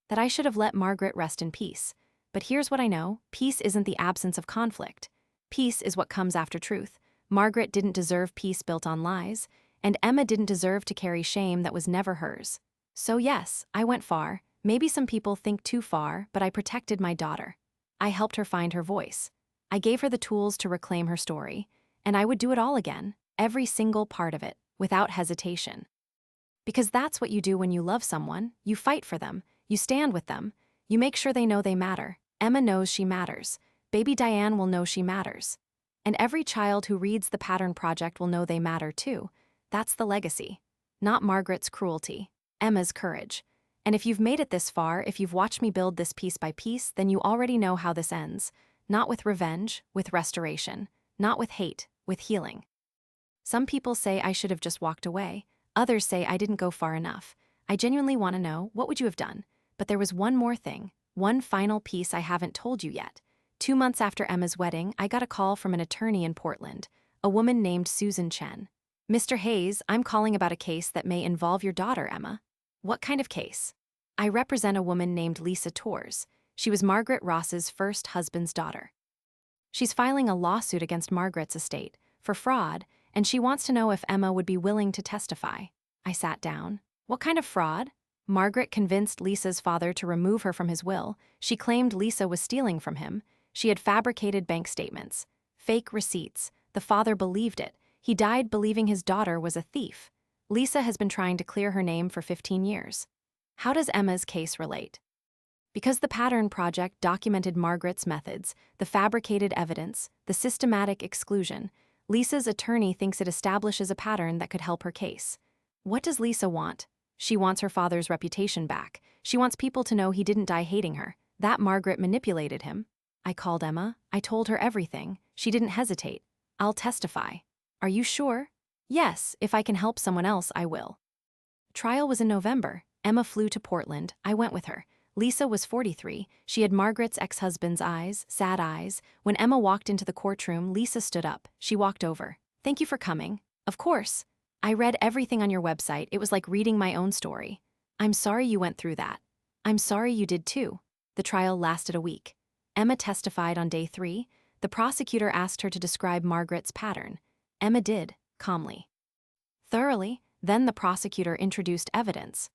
That I should have let Margaret rest in peace. But here's what I know: peace isn't the absence of conflict. Peace is what comes after truth. Margaret didn't deserve peace built on lies, and Emma didn't deserve to carry shame that was never hers. So yes, I went far. Maybe some people think too far, but I protected my daughter. I helped her find her voice. I gave her the tools to reclaim her story, and I would do it all again, every single part of it, without hesitation. Because that's what you do when you love someone. You fight for them, you stand with them, you make sure they know they matter. Emma knows she matters. Baby Diane will know she matters. And every child who reads the Pattern Project will know they matter too. That's the legacy. Not Margaret's cruelty, Emma's courage. And if you've made it this far, if you've watched me build this piece by piece, then you already know how this ends. Not with revenge, with restoration. Not with hate, with healing. Some people say I should have just walked away. Others say I didn't go far enough. I genuinely want to know, what would you have done? But there was one more thing, one final piece I haven't told you yet. 2 months after Emma's wedding, I got a call from an attorney in Portland, a woman named Susan Chen. Mr. Hayes, I'm calling about a case that may involve your daughter, Emma. What kind of case? I represent a woman named Lisa Torres. She was Margaret Ross's first husband's daughter. She's filing a lawsuit against Margaret's estate for fraud, and she wants to know if Emma would be willing to testify. I sat down. What kind of fraud? Margaret convinced Lisa's father to remove her from his will. She claimed Lisa was stealing from him. She had fabricated bank statements, fake receipts. The father believed it. He died believing his daughter was a thief. Lisa has been trying to clear her name for 15 years. How does Emma's case relate? Because the Pattern Project documented Margaret's methods, the fabricated evidence, the systematic exclusion, Lisa's attorney thinks it establishes a pattern that could help her case. What does Lisa want? She wants her father's reputation back. She wants people to know he didn't die hating her, that Margaret manipulated him. I called Emma. I told her everything. She didn't hesitate. I'll testify. Are you sure? Yes, if I can help someone else, I will. Trial was in November. Emma flew to Portland. I went with her. Lisa was 43. She had Margaret's ex-husband's eyes, sad eyes. When Emma walked into the courtroom, Lisa stood up. She walked over. Thank you for coming. Of course. I read everything on your website. It was like reading my own story. I'm sorry you went through that. I'm sorry you did too. The trial lasted a week. Emma testified on day 3. The prosecutor asked her to describe Margaret's pattern. Emma did, calmly. Thoroughly. Then the prosecutor introduced evidence.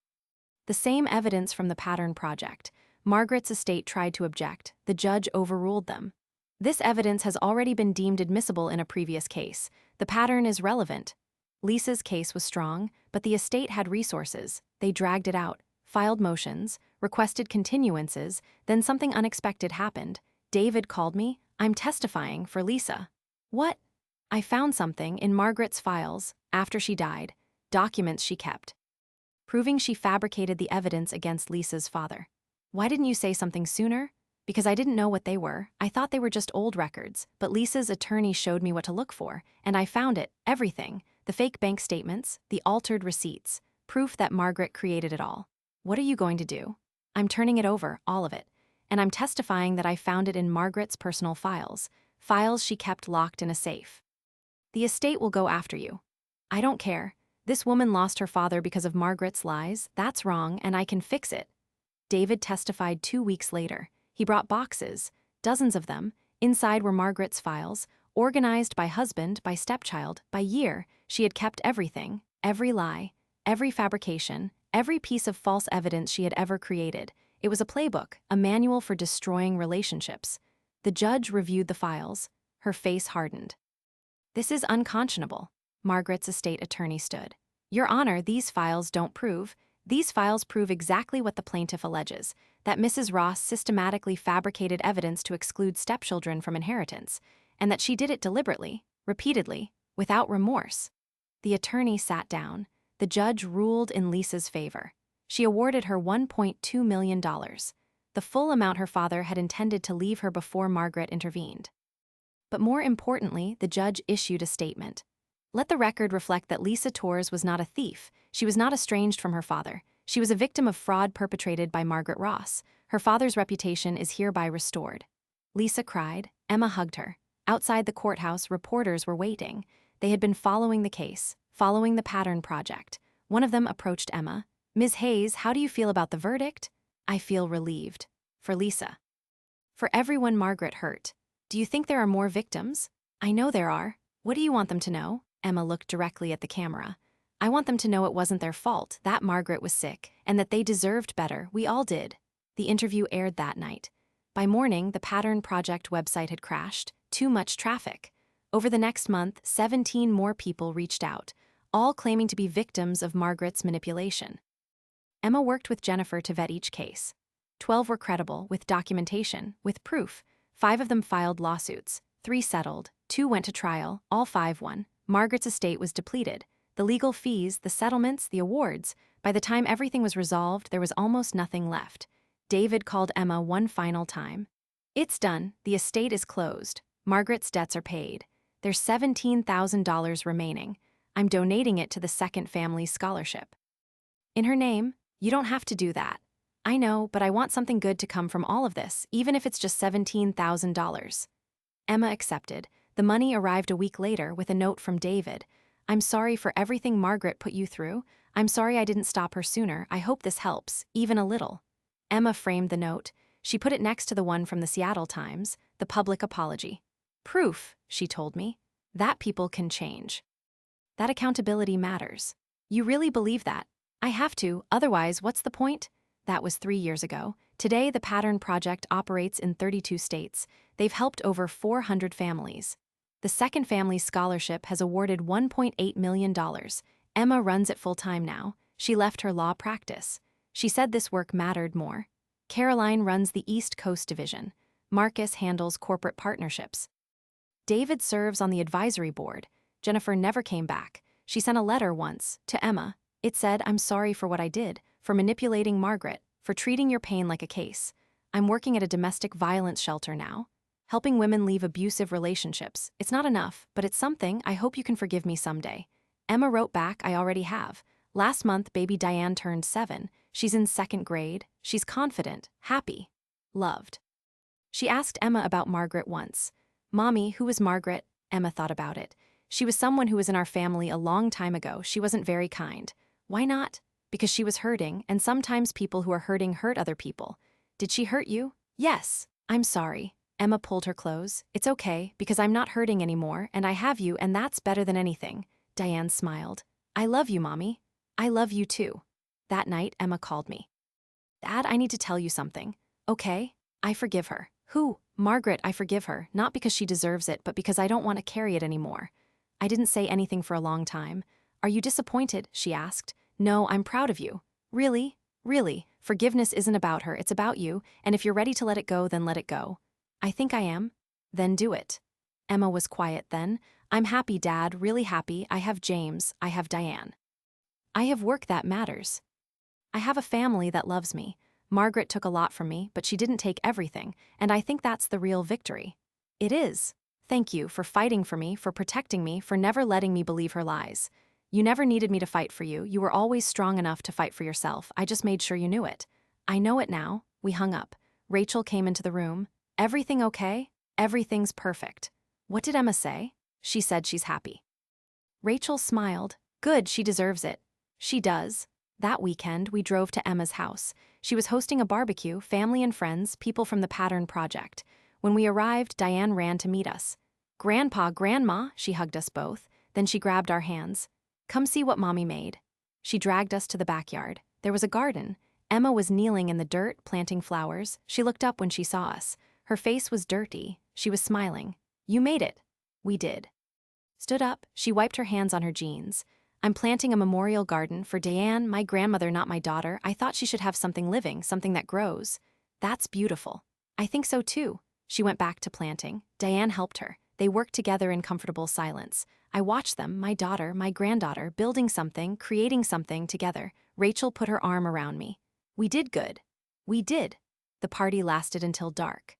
The same evidence from the Pattern Project. Margaret's estate tried to object. The judge overruled them. This evidence has already been deemed admissible in a previous case. The pattern is relevant. Lisa's case was strong, but the estate had resources. They dragged it out, filed motions, requested continuances, then something unexpected happened. David called me. I'm testifying for Lisa. What? I found something in Margaret's files, after she died, documents she kept, proving she fabricated the evidence against Lisa's father. Why didn't you say something sooner? Because I didn't know what they were. I thought they were just old records, but Lisa's attorney showed me what to look for, and I found it, everything. The fake bank statements, the altered receipts, proof that Margaret created it all. What are you going to do? I'm turning it over, all of it. And I'm testifying that I found it in Margaret's personal files, files she kept locked in a safe. The estate will go after you. I don't care. This woman lost her father because of Margaret's lies. That's wrong, and I can fix it. David testified 2 weeks later. He brought boxes, dozens of them. Inside were Margaret's files, organized by husband, by stepchild, by year. She had kept everything, every lie, every fabrication, every piece of false evidence she had ever created. It was a playbook, a manual for destroying relationships. The judge reviewed the files. Her face hardened. This is unconscionable. Margaret's estate attorney stood. Your Honor, these files don't prove. These files prove exactly what the plaintiff alleges, that Mrs. Ross systematically fabricated evidence to exclude stepchildren from inheritance, and that she did it deliberately, repeatedly, without remorse. The attorney sat down. The judge ruled in Lisa's favor. She awarded her $1.2 million, the full amount her father had intended to leave her before Margaret intervened. But more importantly, the judge issued a statement. Let the record reflect that Lisa Torres was not a thief. She was not estranged from her father. She was a victim of fraud perpetrated by Margaret Ross. Her father's reputation is hereby restored. Lisa cried. Emma hugged her. Outside the courthouse, reporters were waiting. They had been following the case, following the pattern project. One of them approached Emma. Ms. Hayes, how do you feel about the verdict? I feel relieved. For Lisa. For everyone Margaret hurt. Do you think there are more victims? I know there are. What do you want them to know? Emma looked directly at the camera. I want them to know it wasn't their fault, that Margaret was sick, and that they deserved better. We all did. The interview aired that night. By morning, the Pattern Project website had crashed. Too much traffic. Over the next month, 17 more people reached out, all claiming to be victims of Margaret's manipulation. Emma worked with Jennifer to vet each case. 12 were credible, with documentation, with proof. 5 of them filed lawsuits. 3 settled. 2 went to trial. All 5 won. Margaret's estate was depleted. The legal fees, the settlements, the awards. By the time everything was resolved, there was almost nothing left. David called Emma one final time. It's done. The estate is closed. Margaret's debts are paid. There's $17,000 remaining. I'm donating it to the Second Family Scholarship. In her name, you don't have to do that. I know, but I want something good to come from all of this, even if it's just $17,000. Emma accepted. The money arrived a week later with a note from David. I'm sorry for everything Margaret put you through. I'm sorry I didn't stop her sooner. I hope this helps, even a little. Emma framed the note. She put it next to the one from the Seattle Times, the public apology. Proof, she told me, that people can change. That accountability matters. You really believe that? I have to, otherwise what's the point? That was 3 years ago. Today, the Pattern Project operates in 32 states. They've helped over 400 families. The Second Family Scholarship has awarded $1.8 million. Emma runs it full-time now. She left her law practice. She said this work mattered more. Caroline runs the East Coast Division. Marcus handles corporate partnerships. David serves on the advisory board. Jennifer never came back. She sent a letter once, to Emma. It said, I'm sorry for what I did, for manipulating Margaret, for treating your pain like a case. I'm working at a domestic violence shelter now. Helping women leave abusive relationships. It's not enough, but it's something. I hope you can forgive me someday. Emma wrote back, I already have. Last month, baby Diane turned 7. She's in 2nd grade. She's confident, happy, loved. She asked Emma about Margaret once. Mommy, who was Margaret? Emma thought about it. She was someone who was in our family a long time ago. She wasn't very kind. Why not? Because she was hurting, and sometimes people who are hurting hurt other people. Did she hurt you? Yes. I'm sorry. Emma pulled her close. It's okay, because I'm not hurting anymore, and I have you, and that's better than anything. Diane smiled. I love you, Mommy. I love you too. That night, Emma called me. Dad, I need to tell you something. Okay? I forgive her. Who? Margaret, I forgive her, not because she deserves it, but because I don't want to carry it anymore. I didn't say anything for a long time. Are you disappointed? She asked. No, I'm proud of you. Really? Really. Forgiveness isn't about her, it's about you, and if you're ready to let it go, then let it go. I think I am. Then do it. Emma was quiet then. I'm happy, Dad, really happy. I have James, I have Diane. I have work that matters. I have a family that loves me. Margaret took a lot from me, but she didn't take everything, and I think that's the real victory. It is. Thank you for fighting for me, for protecting me, for never letting me believe her lies. You never needed me to fight for you. You were always strong enough to fight for yourself. I just made sure you knew it. I know it now. We hung up. Rachel came into the room. Everything okay? Everything's perfect. What did Emma say? She said she's happy. Rachel smiled. Good, she deserves it. She does. That weekend, we drove to Emma's house. She was hosting a barbecue, family and friends, people from the Pattern Project. When we arrived, Diane ran to meet us. Grandpa, Grandma, she hugged us both. Then she grabbed our hands. Come see what Mommy made. She dragged us to the backyard. There was a garden. Emma was kneeling in the dirt, planting flowers. She looked up when she saw us. Her face was dirty. She was smiling. You made it. We did. Stood up, she wiped her hands on her jeans. I'm planting a memorial garden for Diane, my grandmother, not my daughter. I thought she should have something living, something that grows. That's beautiful. I think so too. She went back to planting. Diane helped her. They worked together in comfortable silence. I watched them, my daughter, my granddaughter, building something, creating something together. Rachel put her arm around me. We did good. We did. The party lasted until dark.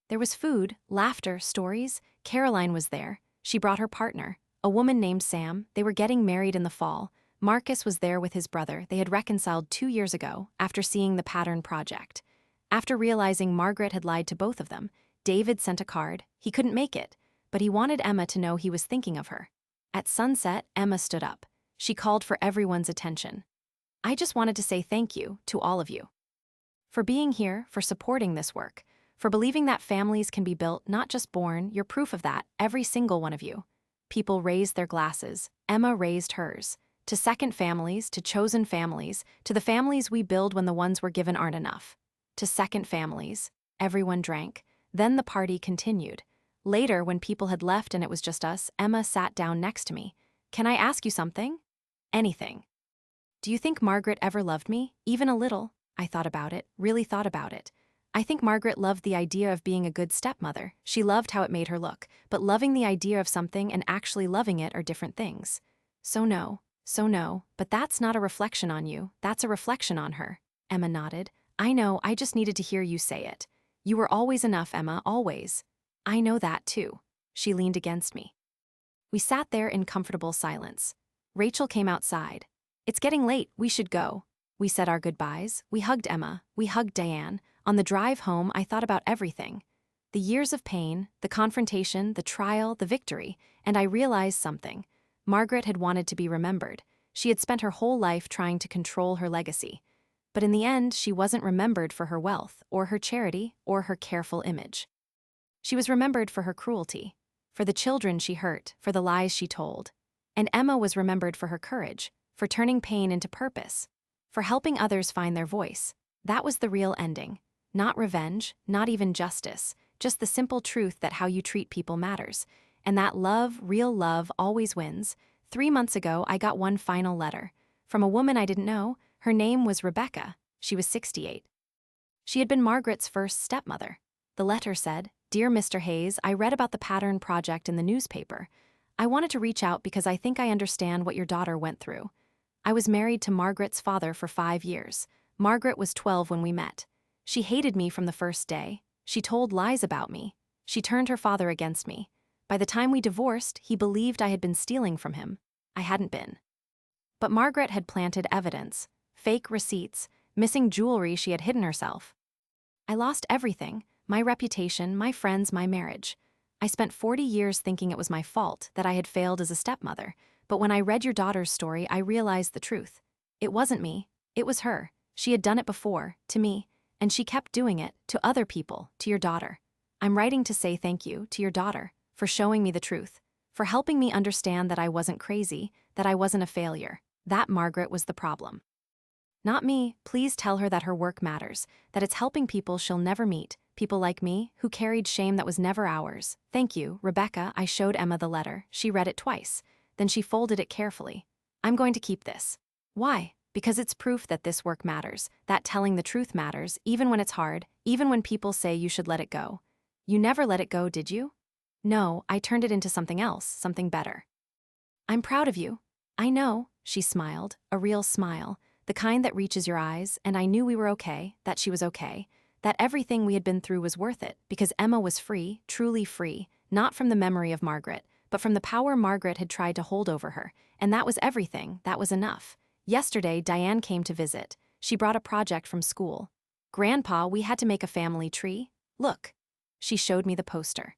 There was food, laughter, stories. Caroline was there. She brought her partner, a woman named Sam. They were getting married in the fall. Marcus was there with his brother. They had reconciled 2 years ago, after seeing the Pattern Project. After realizing Margaret had lied to both of them, David sent a card. He couldn't make it, but he wanted Emma to know he was thinking of her. At sunset, Emma stood up. She called for everyone's attention. I just wanted to say thank you to all of you. For being here, for supporting this work, for believing that families can be built, not just born. You're proof of that, every single one of you. People raised their glasses. Emma raised hers. To second families, to chosen families, to the families we build when the ones we're given aren't enough. To second families. Everyone drank. Then the party continued. Later, when people had left and it was just us, Emma sat down next to me. Can I ask you something? Anything. Do you think Margaret ever loved me? Even a little? I thought about it, really thought about it. I think Margaret loved the idea of being a good stepmother. She loved how it made her look, but loving the idea of something and actually loving it are different things. So no, but that's not a reflection on you, that's a reflection on her. Emma nodded. I know, I just needed to hear you say it. You were always enough, Emma, always. I know that too. She leaned against me. We sat there in comfortable silence. Rachel came outside. It's getting late, we should go. We said our goodbyes. We hugged Emma. We hugged Diane. On the drive home, I thought about everything. The years of pain, the confrontation, the trial, the victory, and I realized something. Margaret had wanted to be remembered. She had spent her whole life trying to control her legacy. But in the end, she wasn't remembered for her wealth, or her charity, or her careful image. She was remembered for her cruelty, for the children she hurt, for the lies she told. And Emma was remembered for her courage, for turning pain into purpose, for helping others find their voice. That was the real ending. Not revenge, not even justice, just the simple truth that how you treat people matters. And that love, real love, always wins. 3 months ago, I got one final letter. From a woman I didn't know. Her name was Rebecca. She was 68. She had been Margaret's first stepmother. The letter said, Dear Mr. Hayes, I read about the Pattern Project in the newspaper. I wanted to reach out because I think I understand what your daughter went through. I was married to Margaret's father for 5 years. Margaret was 12 when we met. She hated me from the first day. She told lies about me. She turned her father against me. By the time we divorced, he believed I had been stealing from him. I hadn't been. But Margaret had planted evidence, fake receipts, missing jewelry she had hidden herself. I lost everything, my reputation, my friends, my marriage. I spent 40 years thinking it was my fault, that I had failed as a stepmother. But when I read your daughter's story, I realized the truth. It wasn't me. It was her. She had done it before, to me. And she kept doing it, to other people, to your daughter. I'm writing to say thank you to your daughter, for showing me the truth, for helping me understand that I wasn't crazy, that I wasn't a failure, that Margaret was the problem. Not me. Please tell her that her work matters, that it's helping people she'll never meet, people like me, who carried shame that was never ours. Thank you, Rebecca. I showed Emma the letter. She read it twice. Then she folded it carefully. I'm going to keep this. Why? Because it's proof that this work matters, that telling the truth matters, even when it's hard, even when people say you should let it go. You never let it go, did you? No, I turned it into something else, something better. I'm proud of you. I know, she smiled, a real smile, the kind that reaches your eyes, and I knew we were okay, that she was okay, that everything we had been through was worth it, because Emma was free, truly free, not from the memory of Margaret, but from the power Margaret had tried to hold over her, and that was everything, that was enough. Yesterday, Diane came to visit. She brought a project from school. Grandpa, we had to make a family tree. Look. She showed me the poster.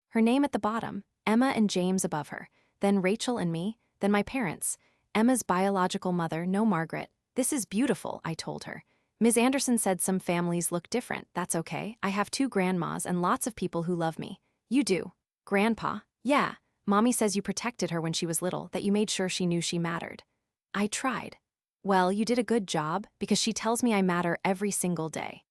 Her name at the bottom, Emma and James above her. then Rachel and me, then my parents. Emma's biological mother, no Margaret. This is beautiful, I told her. Ms. Anderson said some families look different. That's okay. I have 2 grandmas and lots of people who love me. You do. Grandpa? Yeah. Mommy says you protected her when she was little, that you made sure she knew she mattered. I tried. Well, you did a good job, because she tells me I matter every single day.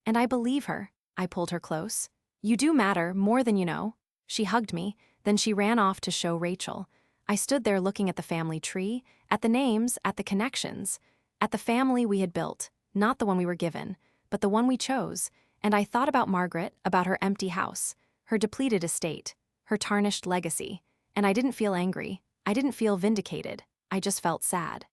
And I believe her. I pulled her close. You do matter, more than you know. She hugged me, then she ran off to show Rachel. I stood there looking at the family tree, at the names, at the connections, at the family we had built, not the one we were given, but the one we chose, and I thought about Margaret, about her empty house, her depleted estate, her tarnished legacy, and I didn't feel angry, I didn't feel vindicated, I just felt sad.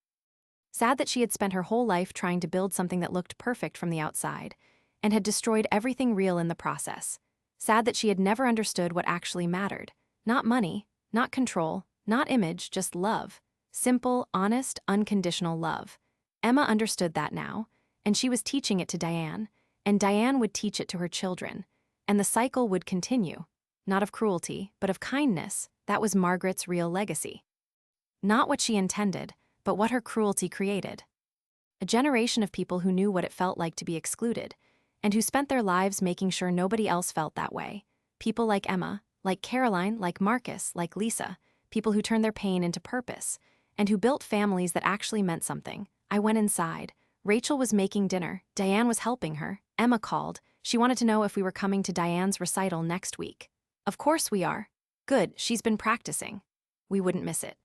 Sad that she had spent her whole life trying to build something that looked perfect from the outside, and had destroyed everything real in the process. Sad that she had never understood what actually mattered. Not money, not control, not image, just love. Simple, honest, unconditional love. Emma understood that now, and she was teaching it to Diane, and Diane would teach it to her children, and the cycle would continue. Not of cruelty, but of kindness. That was Margaret's real legacy. Not what she intended, but what her cruelty created. A generation of people who knew what it felt like to be excluded, and who spent their lives making sure nobody else felt that way. People like Emma, like Caroline, like Marcus, like Lisa, people who turned their pain into purpose, and who built families that actually meant something. I went inside. Rachel was making dinner. Diane was helping her. Emma called. She wanted to know if we were coming to Diane's recital next week. Of course we are. Good, she's been practicing. We wouldn't miss it.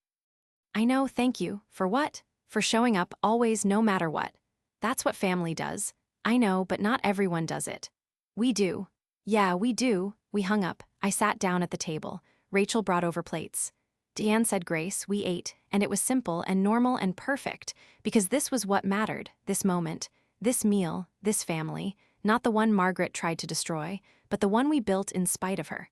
I know, thank you. For what? For showing up, always, no matter what. That's what family does. I know, but not everyone does it. We do. Yeah, we do. We hung up. I sat down at the table. Rachel brought over plates. Diane said grace, we ate, and it was simple and normal and perfect, because this was what mattered, this moment, this meal, this family, not the one Margaret tried to destroy, but the one we built in spite of her.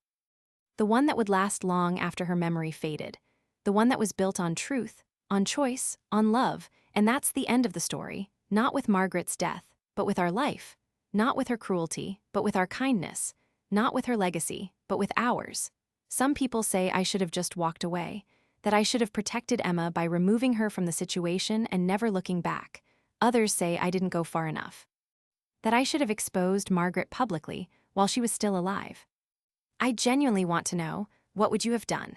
The one that would last long after her memory faded. The one that was built on truth, on choice, on love, and that's the end of the story, not with Margaret's death, but with our life, not with her cruelty, but with our kindness, not with her legacy, but with ours. Some people say I should have just walked away, that I should have protected Emma by removing her from the situation and never looking back. Others say I didn't go far enough. That I should have exposed Margaret publicly while she was still alive. I genuinely want to know, what would you have done?